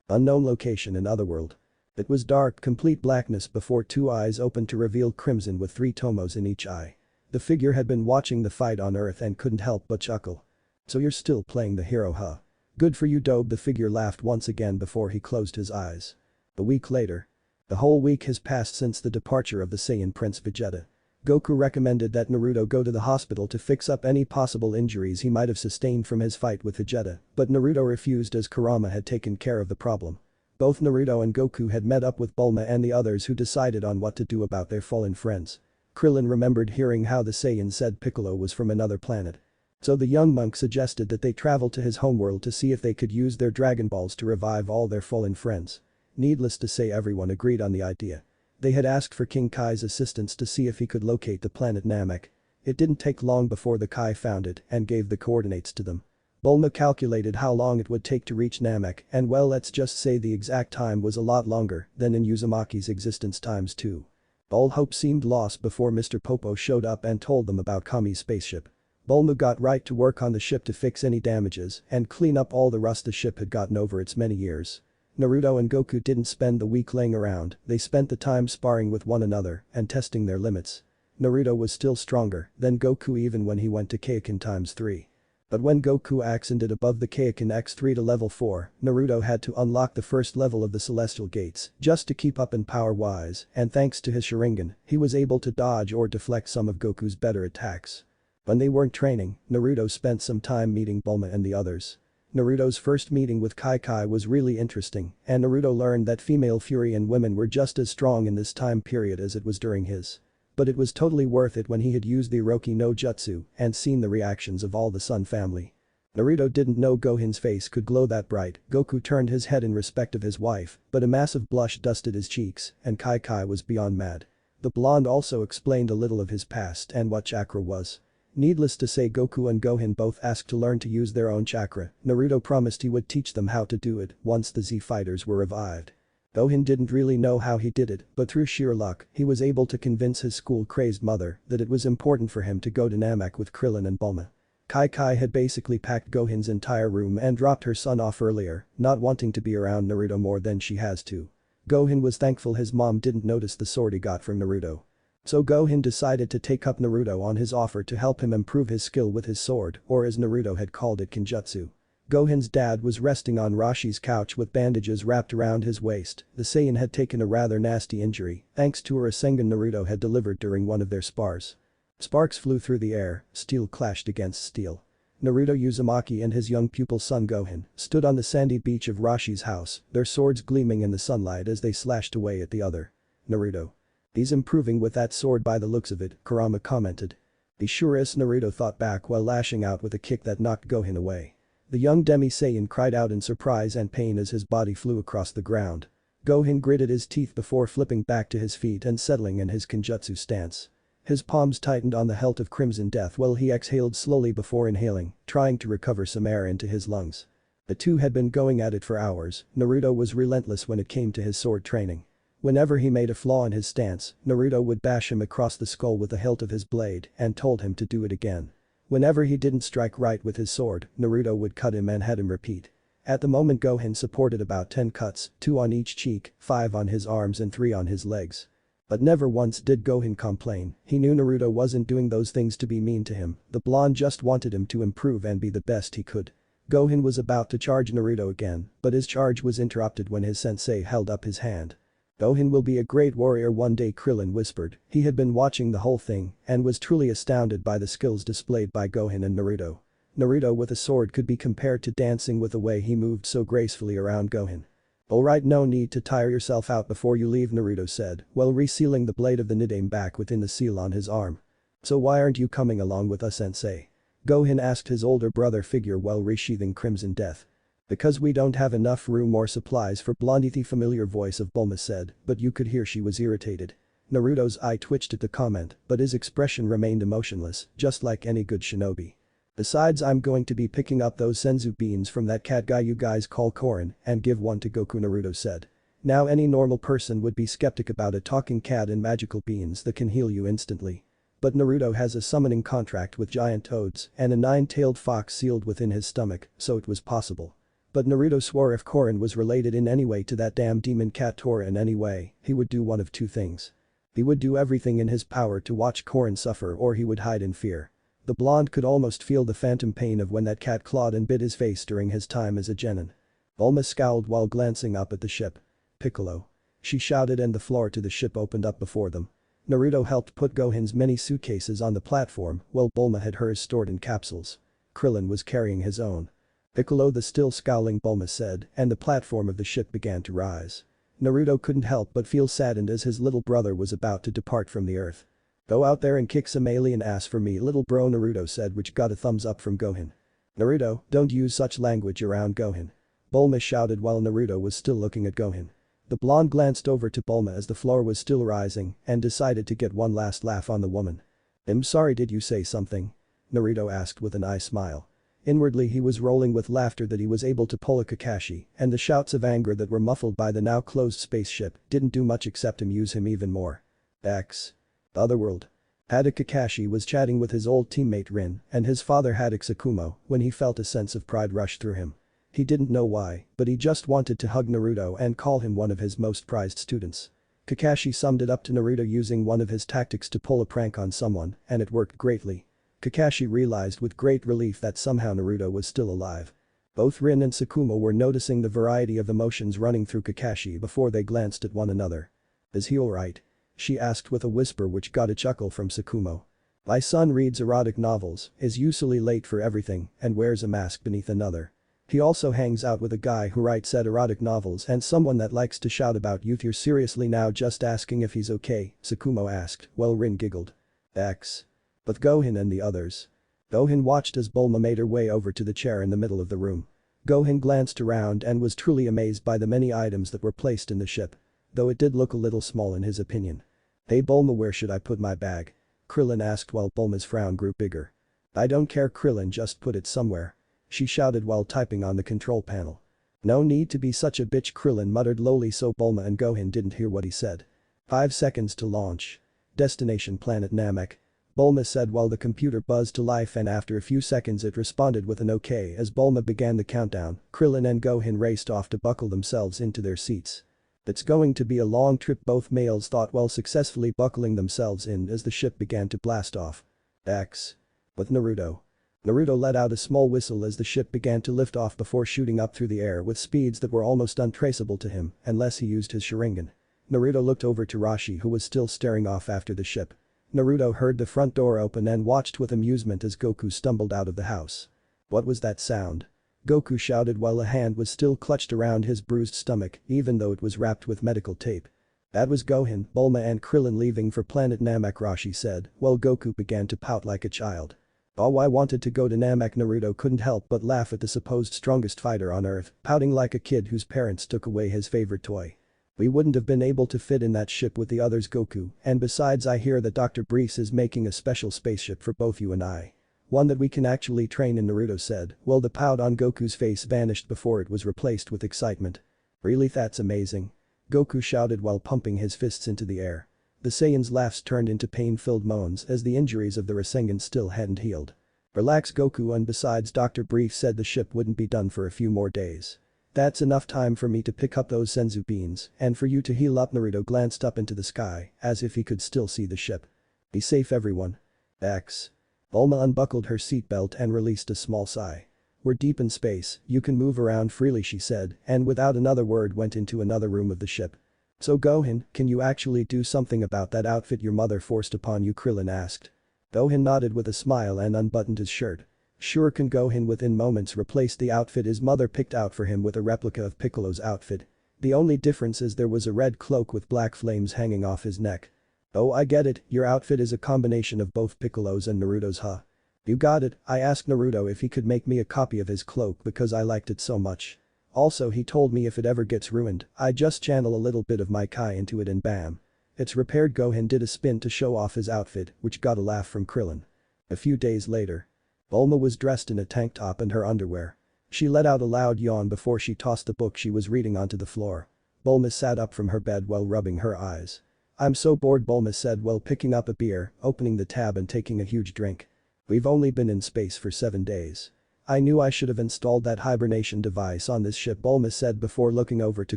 A: Unknown location in Otherworld. It was dark, complete blackness before two eyes opened to reveal crimson with 3 tomos in each eye. The figure had been watching the fight on Earth and couldn't help but chuckle. So you're still playing the hero, huh? Good for you, Dobe. The figure laughed once again before he closed his eyes. A week later. The whole week has passed since the departure of the Saiyan Prince Vegeta. Goku recommended that Naruto go to the hospital to fix up any possible injuries he might have sustained from his fight with Vegeta, but Naruto refused as Kurama had taken care of the problem. Both Naruto and Goku had met up with Bulma and the others who decided on what to do about their fallen friends. Krillin remembered hearing how the Saiyan said Piccolo was from another planet. So the young monk suggested that they travel to his homeworld to see if they could use their Dragon Balls to revive all their fallen friends. Needless to say, everyone agreed on the idea. They had asked for King Kai's assistance to see if he could locate the planet Namek. It didn't take long before the Kai found it and gave the coordinates to them. Bulma calculated how long it would take to reach Namek, and well, let's just say the exact time was a lot longer than in Uzumaki's existence times 2. All hope seemed lost before Mr. Popo showed up and told them about Kami's spaceship. Bulma got right to work on the ship to fix any damages and clean up all the rust the ship had gotten over its many years. Naruto and Goku didn't spend the week laying around, they spent the time sparring with one another and testing their limits. Naruto was still stronger than Goku even when he went to Kaioken times 3. But when Goku ascended above the Kaioken X3 to level 4, Naruto had to unlock the first level of the Celestial Gates just to keep up in power-wise, and thanks to his Sharingan, he was able to dodge or deflect some of Goku's better attacks. When they weren't training, Naruto spent some time meeting Bulma and the others. Naruto's first meeting with Kai was really interesting, and Naruto learned that female fury and women were just as strong in this time period as it was during his. But it was totally worth it when he had used the Iroki no Jutsu and seen the reactions of all the Sun family. Naruto didn't know Gohen's face could glow that bright. Goku turned his head in respect of his wife, but a massive blush dusted his cheeks and Kai was beyond mad. The blonde also explained a little of his past and what chakra was. Needless to say, Goku and Gohan both asked to learn to use their own chakra. Naruto promised he would teach them how to do it once the Z fighters were revived. Gohan didn't really know how he did it, but through sheer luck, he was able to convince his school-crazed mother that it was important for him to go to Namek with Krillin and Bulma. Kai had basically packed Gohan's entire room and dropped her son off earlier, not wanting to be around Naruto more than she has to. Gohan was thankful his mom didn't notice the sword he got from Naruto. So Gohan decided to take up Naruto on his offer to help him improve his skill with his sword, or as Naruto had called it, Kinjutsu. Gohan's dad was resting on Rashi's couch with bandages wrapped around his waist. The Saiyan had taken a rather nasty injury thanks to a Rasengan Naruto had delivered during one of their spars. Sparks flew through the air, steel clashed against steel. Naruto Uzumaki and his young pupil son Gohan stood on the sandy beach of Rashi's house, their swords gleaming in the sunlight as they slashed away at the other. Naruto. He's improving with that sword by the looks of it, Kurama commented. He sure is, Naruto thought back while lashing out with a kick that knocked Gohan away. The young Demi-Saiyan cried out in surprise and pain as his body flew across the ground. Gohan gritted his teeth before flipping back to his feet and settling in his Kenjutsu stance. His palms tightened on the hilt of Crimson Death while he exhaled slowly before inhaling, trying to recover some air into his lungs. The two had been going at it for hours. Naruto was relentless when it came to his sword training. Whenever he made a flaw in his stance, Naruto would bash him across the skull with the hilt of his blade and told him to do it again. Whenever he didn't strike right with his sword, Naruto would cut him and had him repeat. At the moment Gohan supported about 10 cuts, 2 on each cheek, 5 on his arms and 3 on his legs. But never once did Gohan complain. He knew Naruto wasn't doing those things to be mean to him, the blonde just wanted him to improve and be the best he could. Gohan was about to charge Naruto again, but his charge was interrupted when his sensei held up his hand. Gohan will be a great warrior one day, Krillin whispered. He had been watching the whole thing and was truly astounded by the skills displayed by Gohan and Naruto. Naruto with a sword could be compared to dancing with the way he moved so gracefully around Gohan. Alright, no need to tire yourself out before you leave, Naruto said, while resealing the blade of the Nidaime back within the seal on his arm. So why aren't you coming along with us, sensei? Gohan asked his older brother figure while resheathing Crimson Death. Because we don't have enough room or supplies for Blondie, the familiar voice of Bulma said, but you could hear she was irritated. Naruto's eye twitched at the comment, but his expression remained emotionless, just like any good shinobi. Besides, I'm going to be picking up those senzu beans from that cat guy you guys call Korin and give one to Goku, Naruto said. Now any normal person would be skeptic about a talking cat and magical beans that can heal you instantly. But Naruto has a summoning contract with giant toads and a 9-tailed fox sealed within his stomach, so it was possible. But Naruto swore if Korin was related in any way to that damn demon cat Tora in any way, he would do one of two things. He would do everything in his power to watch Korin suffer, or he would hide in fear. The blonde could almost feel the phantom pain of when that cat clawed and bit his face during his time as a genin. Bulma scowled while glancing up at the ship. Piccolo. She shouted and the floor to the ship opened up before them. Naruto helped put Gohan's many suitcases on the platform while Bulma had hers stored in capsules. Krillin was carrying his own. Piccolo, the still scowling Bulma said, and the platform of the ship began to rise. Naruto couldn't help but feel saddened as his little brother was about to depart from the earth. Go out there and kick some alien ass for me, little bro, Naruto said, which got a thumbs up from Gohan. Naruto, don't use such language around Gohan. Bulma shouted while Naruto was still looking at Gohan. The blonde glanced over to Bulma as the floor was still rising and decided to get one last laugh on the woman. I'm sorry, did you say something? Naruto asked with an eye smile. Inwardly he was rolling with laughter that he was able to pull a Kakashi, and the shouts of anger that were muffled by the now closed spaceship didn't do much except amuse him even more. X. The Otherworld. Haddock Kakashi was chatting with his old teammate Rin and his father Haddock Tsukumo when he felt a sense of pride rush through him. He didn't know why, but he just wanted to hug Naruto and call him one of his most prized students. Kakashi summed it up to Naruto using one of his tactics to pull a prank on someone, and it worked greatly. Kakashi realized with great relief that somehow Naruto was still alive. Both Rin and Tsukumo were noticing the variety of emotions running through Kakashi before they glanced at one another. Is he alright? She asked with a whisper which got a chuckle from Tsukumo. My son reads erotic novels, is usually late for everything, and wears a mask beneath another. He also hangs out with a guy who writes said erotic novels and someone that likes to shout about youth. You're seriously now just asking if he's okay, Tsukumo asked, while Rin giggled. X. But Gohan and the others. Gohan watched as Bulma made her way over to the chair in the middle of the room. Gohan glanced around and was truly amazed by the many items that were placed in the ship. Though it did look a little small in his opinion. Hey Bulma, where should I put my bag? Krillin asked while Bulma's frown grew bigger. I don't care, Krillin, just put it somewhere. She shouted while typing on the control panel. No need to be such a bitch, Krillin muttered lowly so Bulma and Gohan didn't hear what he said. 5 seconds to launch. Destination Planet Namek. Bulma said while the computer buzzed to life, and after a few seconds it responded with an OK as Bulma began the countdown. Krillin and Gohan raced off to buckle themselves into their seats. It's going to be a long trip, both males thought while successfully buckling themselves in as the ship began to blast off. X. With Naruto. Naruto let out a small whistle as the ship began to lift off before shooting up through the air with speeds that were almost untraceable to him unless he used his Sharingan. Naruto looked over to Rashi, who was still staring off after the ship. Naruto heard the front door open and watched with amusement as Goku stumbled out of the house. What was that sound? Goku shouted while a hand was still clutched around his bruised stomach even though it was wrapped with medical tape. That was Gohan, Bulma and Krillin leaving for planet Namek, Rashi said, while Goku began to pout like a child. Oh, I wanted to go to Namek. Naruto couldn't help but laugh at the supposed strongest fighter on earth, pouting like a kid whose parents took away his favorite toy. We wouldn't have been able to fit in that ship with the others, Goku, and besides I hear that Dr. Brees is making a special spaceship for both you and I. One that we can actually train in, Naruto said, while the pout on Goku's face vanished before it was replaced with excitement. Really, that's amazing. Goku shouted while pumping his fists into the air. The Saiyans' laughs turned into pain-filled moans as the injuries of the Rasengan still hadn't healed. Relax, Goku, and besides Dr. Brief said the ship wouldn't be done for a few more days. That's enough time for me to pick up those senzu beans and for you to heal up. Naruto glanced up into the sky as if he could still see the ship. Be safe, everyone. X. Bulma unbuckled her seatbelt and released a small sigh. We're deep in space, you can move around freely, she said, and without another word went into another room of the ship. So Gohan, can you actually do something about that outfit your mother forced upon you? Krillin asked. Gohan nodded with a smile and unbuttoned his shirt. Sure can. Gohan within moments replaced the outfit his mother picked out for him with a replica of Piccolo's outfit. The only difference is there was a red cloak with black flames hanging off his neck. Oh, I get it, your outfit is a combination of both Piccolo's and Naruto's, huh? You got it. I asked Naruto if he could make me a copy of his cloak because I liked it so much. Also, he told me if it ever gets ruined, I just channel a little bit of my Kai into it and bam. It's repaired. Gohan did a spin to show off his outfit, which got a laugh from Krillin. A few days later. Bulma was dressed in a tank top and her underwear. She let out a loud yawn before she tossed the book she was reading onto the floor. Bulma sat up from her bed while rubbing her eyes. I'm so bored, Bulma said while picking up a beer, opening the tab and taking a huge drink. We've only been in space for 7 days. I knew I should have installed that hibernation device on this ship, Bulma said before looking over to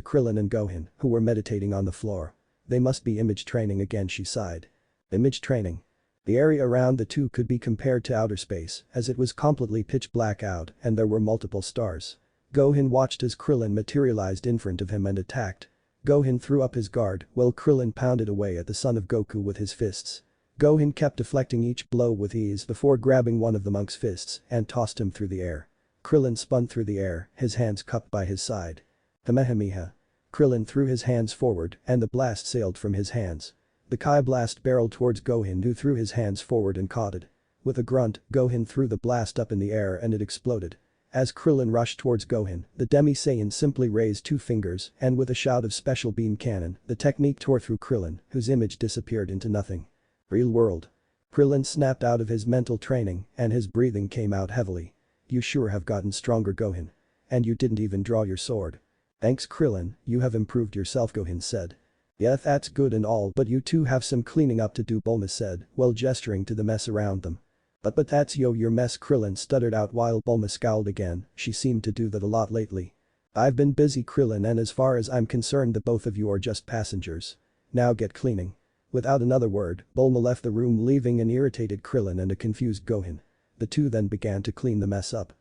A: Krillin and Gohan, who were meditating on the floor. They must be image training again, she sighed. Image training. The area around the two could be compared to outer space as it was completely pitch black out and there were multiple stars. Gohan watched as Krillin materialized in front of him and attacked. Gohan threw up his guard while Krillin pounded away at the son of Goku with his fists. Gohan kept deflecting each blow with ease before grabbing one of the monk's fists and tossed him through the air. Krillin spun through the air, his hands cupped by his side. Kamehameha. Krillin threw his hands forward and the blast sailed from his hands. The Kai blast barreled towards Gohan, who threw his hands forward and caught it. With a grunt, Gohan threw the blast up in the air and it exploded. As Krillin rushed towards Gohan, the Demi Saiyan simply raised 2 fingers and with a shout of special beam cannon, the technique tore through Krillin, whose image disappeared into nothing. Real world. Krillin snapped out of his mental training and his breathing came out heavily. You sure have gotten stronger, Gohan. And you didn't even draw your sword. Thanks, Krillin, you have improved yourself, Gohan said. Yeah, that's good and all, but you two have some cleaning up to do, Bulma said while gesturing to the mess around them. But that's your mess, Krillin stuttered out while Bulma scowled again. She seemed to do that a lot lately. I've been busy, Krillin, and as far as I'm concerned the both of you are just passengers. Now get cleaning. Without another word, Bulma left the room, leaving an irritated Krillin and a confused Gohan. The two then began to clean the mess up.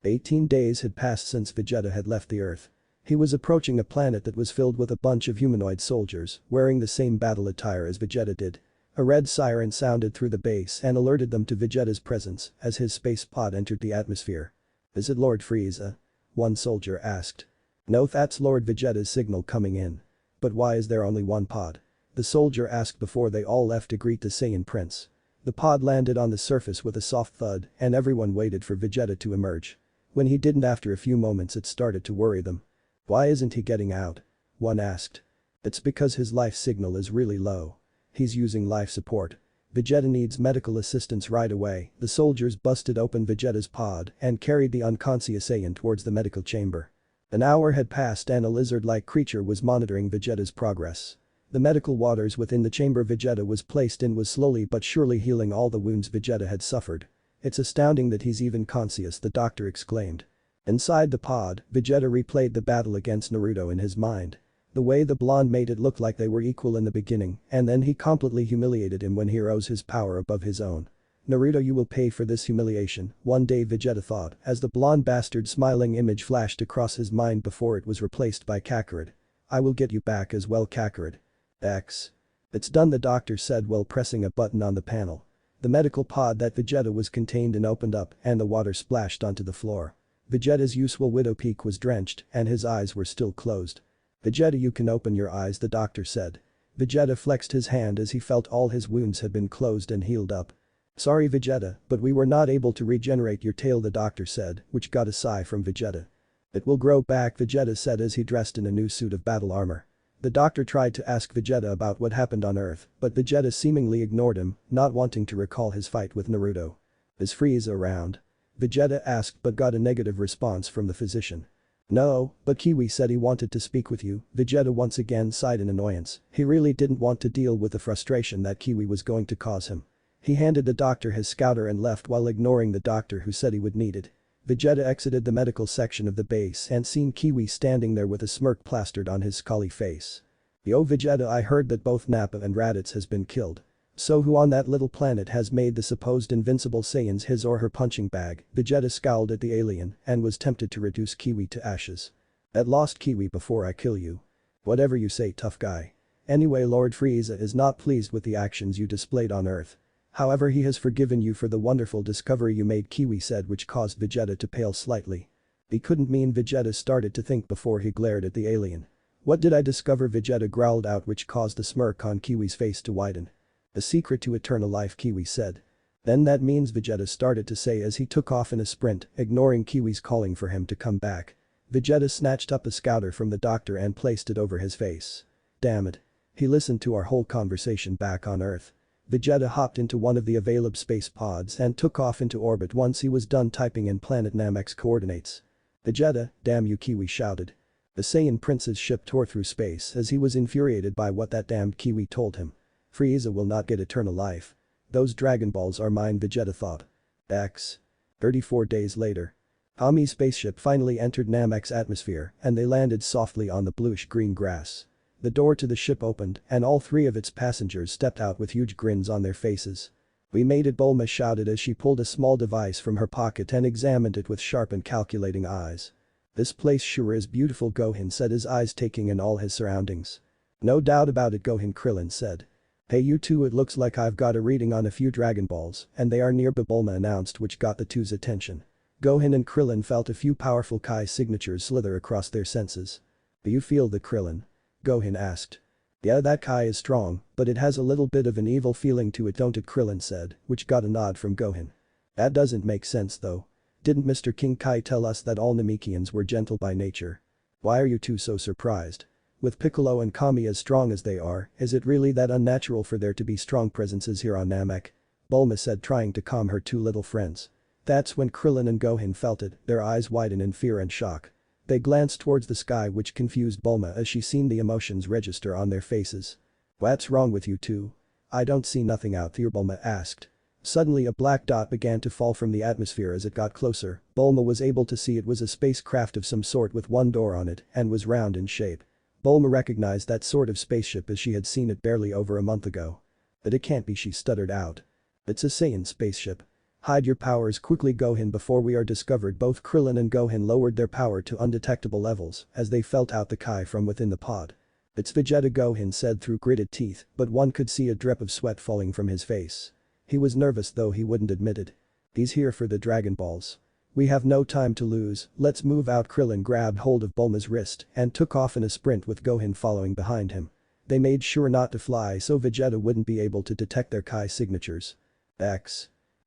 A: 18 days had passed since Vegeta had left the Earth. He was approaching a planet that was filled with a bunch of humanoid soldiers wearing the same battle attire as Vegeta did. A red siren sounded through the base and alerted them to Vegeta's presence as his space pod entered the atmosphere. Is it Lord Frieza? One soldier asked. No, that's Lord Vegeta's signal coming in. But why is there only one pod? The soldier asked before they all left to greet the Saiyan prince. The pod landed on the surface with a soft thud and everyone waited for Vegeta to emerge. When he didn't, after a few moments, it started to worry them. Why isn't he getting out? One asked. It's because his life signal is really low. He's using life support. Vegeta needs medical assistance right away. The soldiers busted open Vegeta's pod and carried the unconscious Saiyan towards the medical chamber. An hour had passed and a lizard-like creature was monitoring Vegeta's progress. The medical waters within the chamber Vegeta was placed in was slowly but surely healing all the wounds Vegeta had suffered. It's astounding that he's even conscious, the doctor exclaimed. Inside the pod, Vegeta replayed the battle against Naruto in his mind. The way the blonde made it look like they were equal in the beginning, and then he completely humiliated him when he rose his power above his own. Naruto, you will pay for this humiliation, one day Vegeta thought as the blonde bastard's smiling image flashed across his mind before it was replaced by Kakarot. I will get you back as well, Kakarot. It's done, the doctor said while pressing a button on the panel. The medical pod that Vegeta was contained in opened up and the water splashed onto the floor. Vegeta's useful widow peak was drenched and his eyes were still closed. Vegeta, you can open your eyes, the doctor said. Vegeta flexed his hand as he felt all his wounds had been closed and healed up. Sorry Vegeta, but we were not able to regenerate your tail, the doctor said, which got a sigh from Vegeta. It will grow back, Vegeta said as he dressed in a new suit of battle armor. The doctor tried to ask Vegeta about what happened on Earth, but Vegeta seemingly ignored him, not wanting to recall his fight with Naruto. Is Frieza around? Vegeta asked but got a negative response from the physician. No, but Kiwi said he wanted to speak with you, Vegeta once again sighed in annoyance. He really didn't want to deal with the frustration that Kiwi was going to cause him. He handed the doctor his scouter and left while ignoring the doctor who said he would need it. Vegeta exited the medical section of the base and seen Kiwi standing there with a smirk plastered on his scally face. Yo Vegeta, I heard that both Nappa and Raditz has been killed. So who on that little planet has made the supposed invincible Saiyans his or her punching bag? Vegeta scowled at the alien and was tempted to reduce Kiwi to ashes. At lost Kiwi before I kill you. Whatever you say, tough guy. Anyway, Lord Frieza is not pleased with the actions you displayed on Earth. However, he has forgiven you for the wonderful discovery you made, Kiwi said, which caused Vegeta to pale slightly. He couldn't mean. Vegeta started to think before he glared at the alien. What did I discover? Vegeta growled out, which caused the smirk on Kiwi's face to widen. The secret to eternal life, Kiwi said. Then that means, Vegeta started to say as he took off in a sprint, ignoring Kiwi's calling for him to come back. Vegeta snatched up a scouter from the doctor and placed it over his face. Damn it. He listened to our whole conversation back on Earth. Vegeta hopped into one of the available space pods and took off into orbit once he was done typing in planet Namek's coordinates. Vegeta, damn you, Kiwi shouted. The Saiyan Prince's ship tore through space as he was infuriated by what that damned Kiwi told him. Frieza will not get eternal life. Those Dragon Balls are mine, Vegeta thought. 34 days later. Hami's spaceship finally entered Namek's atmosphere and they landed softly on the bluish-green grass. The door to the ship opened and all three of its passengers stepped out with huge grins on their faces. We made it, Bulma shouted as she pulled a small device from her pocket and examined it with sharp and calculating eyes. This place sure is beautiful, Gohan said, his eyes taking in all his surroundings. No doubt about it, Gohan, Krillin said. Hey you two, it looks like I've got a reading on a few Dragon Balls and they are nearby, Bulma announced, which got the two's attention. Gohan and Krillin felt a few powerful Kai signatures slither across their senses. Do you feel the, Krillin? Gohan asked. Yeah, that Kai is strong, but it has a little bit of an evil feeling to it, don't it, Krillin said, which got a nod from Gohan. That doesn't make sense though. Didn't Mr. King Kai tell us that all Namekians were gentle by nature? Why are you two so surprised? With Piccolo and Kami as strong as they are, is it really that unnatural for there to be strong presences here on Namek? Bulma said, trying to calm her two little friends. That's when Krillin and Gohan felt it, their eyes widen in fear and shock. They glanced towards the sky, which confused Bulma as she seen the emotions register on their faces. What's wrong with you two? I don't see nothing out here, Bulma asked. Suddenly a black dot began to fall from the atmosphere as it got closer. Bulma was able to see it was a spacecraft of some sort with one door on it and was round in shape. Bulma recognized that sort of spaceship as she had seen it barely over a month ago. But it can't be, she stuttered out. It's a Saiyan spaceship. Hide your powers quickly, Gohan, before we are discovered. Both Krillin and Gohan lowered their power to undetectable levels as they felt out the Kai from within the pod. It's Vegeta, Gohan said through gritted teeth, but one could see a drip of sweat falling from his face. He was nervous though he wouldn't admit it. He's here for the Dragon Balls. We have no time to lose, let's move out. Krillin grabbed hold of Bulma's wrist and took off in a sprint with Gohan following behind him. They made sure not to fly so Vegeta wouldn't be able to detect their Kai signatures.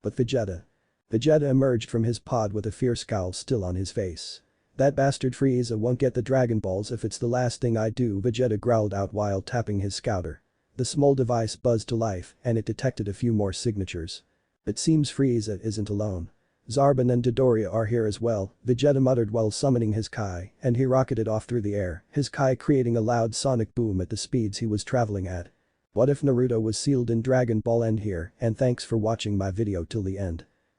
A: But Vegeta. Vegeta emerged from his pod with a fierce scowl still on his face. That bastard Frieza won't get the Dragon Balls if it's the last thing I do, Vegeta growled out while tapping his scouter. The small device buzzed to life and it detected a few more signatures. It seems Frieza isn't alone. Zarbon and Dodoria are here as well, Vegeta muttered while summoning his Kai, and he rocketed off through the air, his Kai creating a loud sonic boom at the speeds he was traveling at. What if Naruto was sealed in Dragon Ball End here, and thanks for watching my video till the end.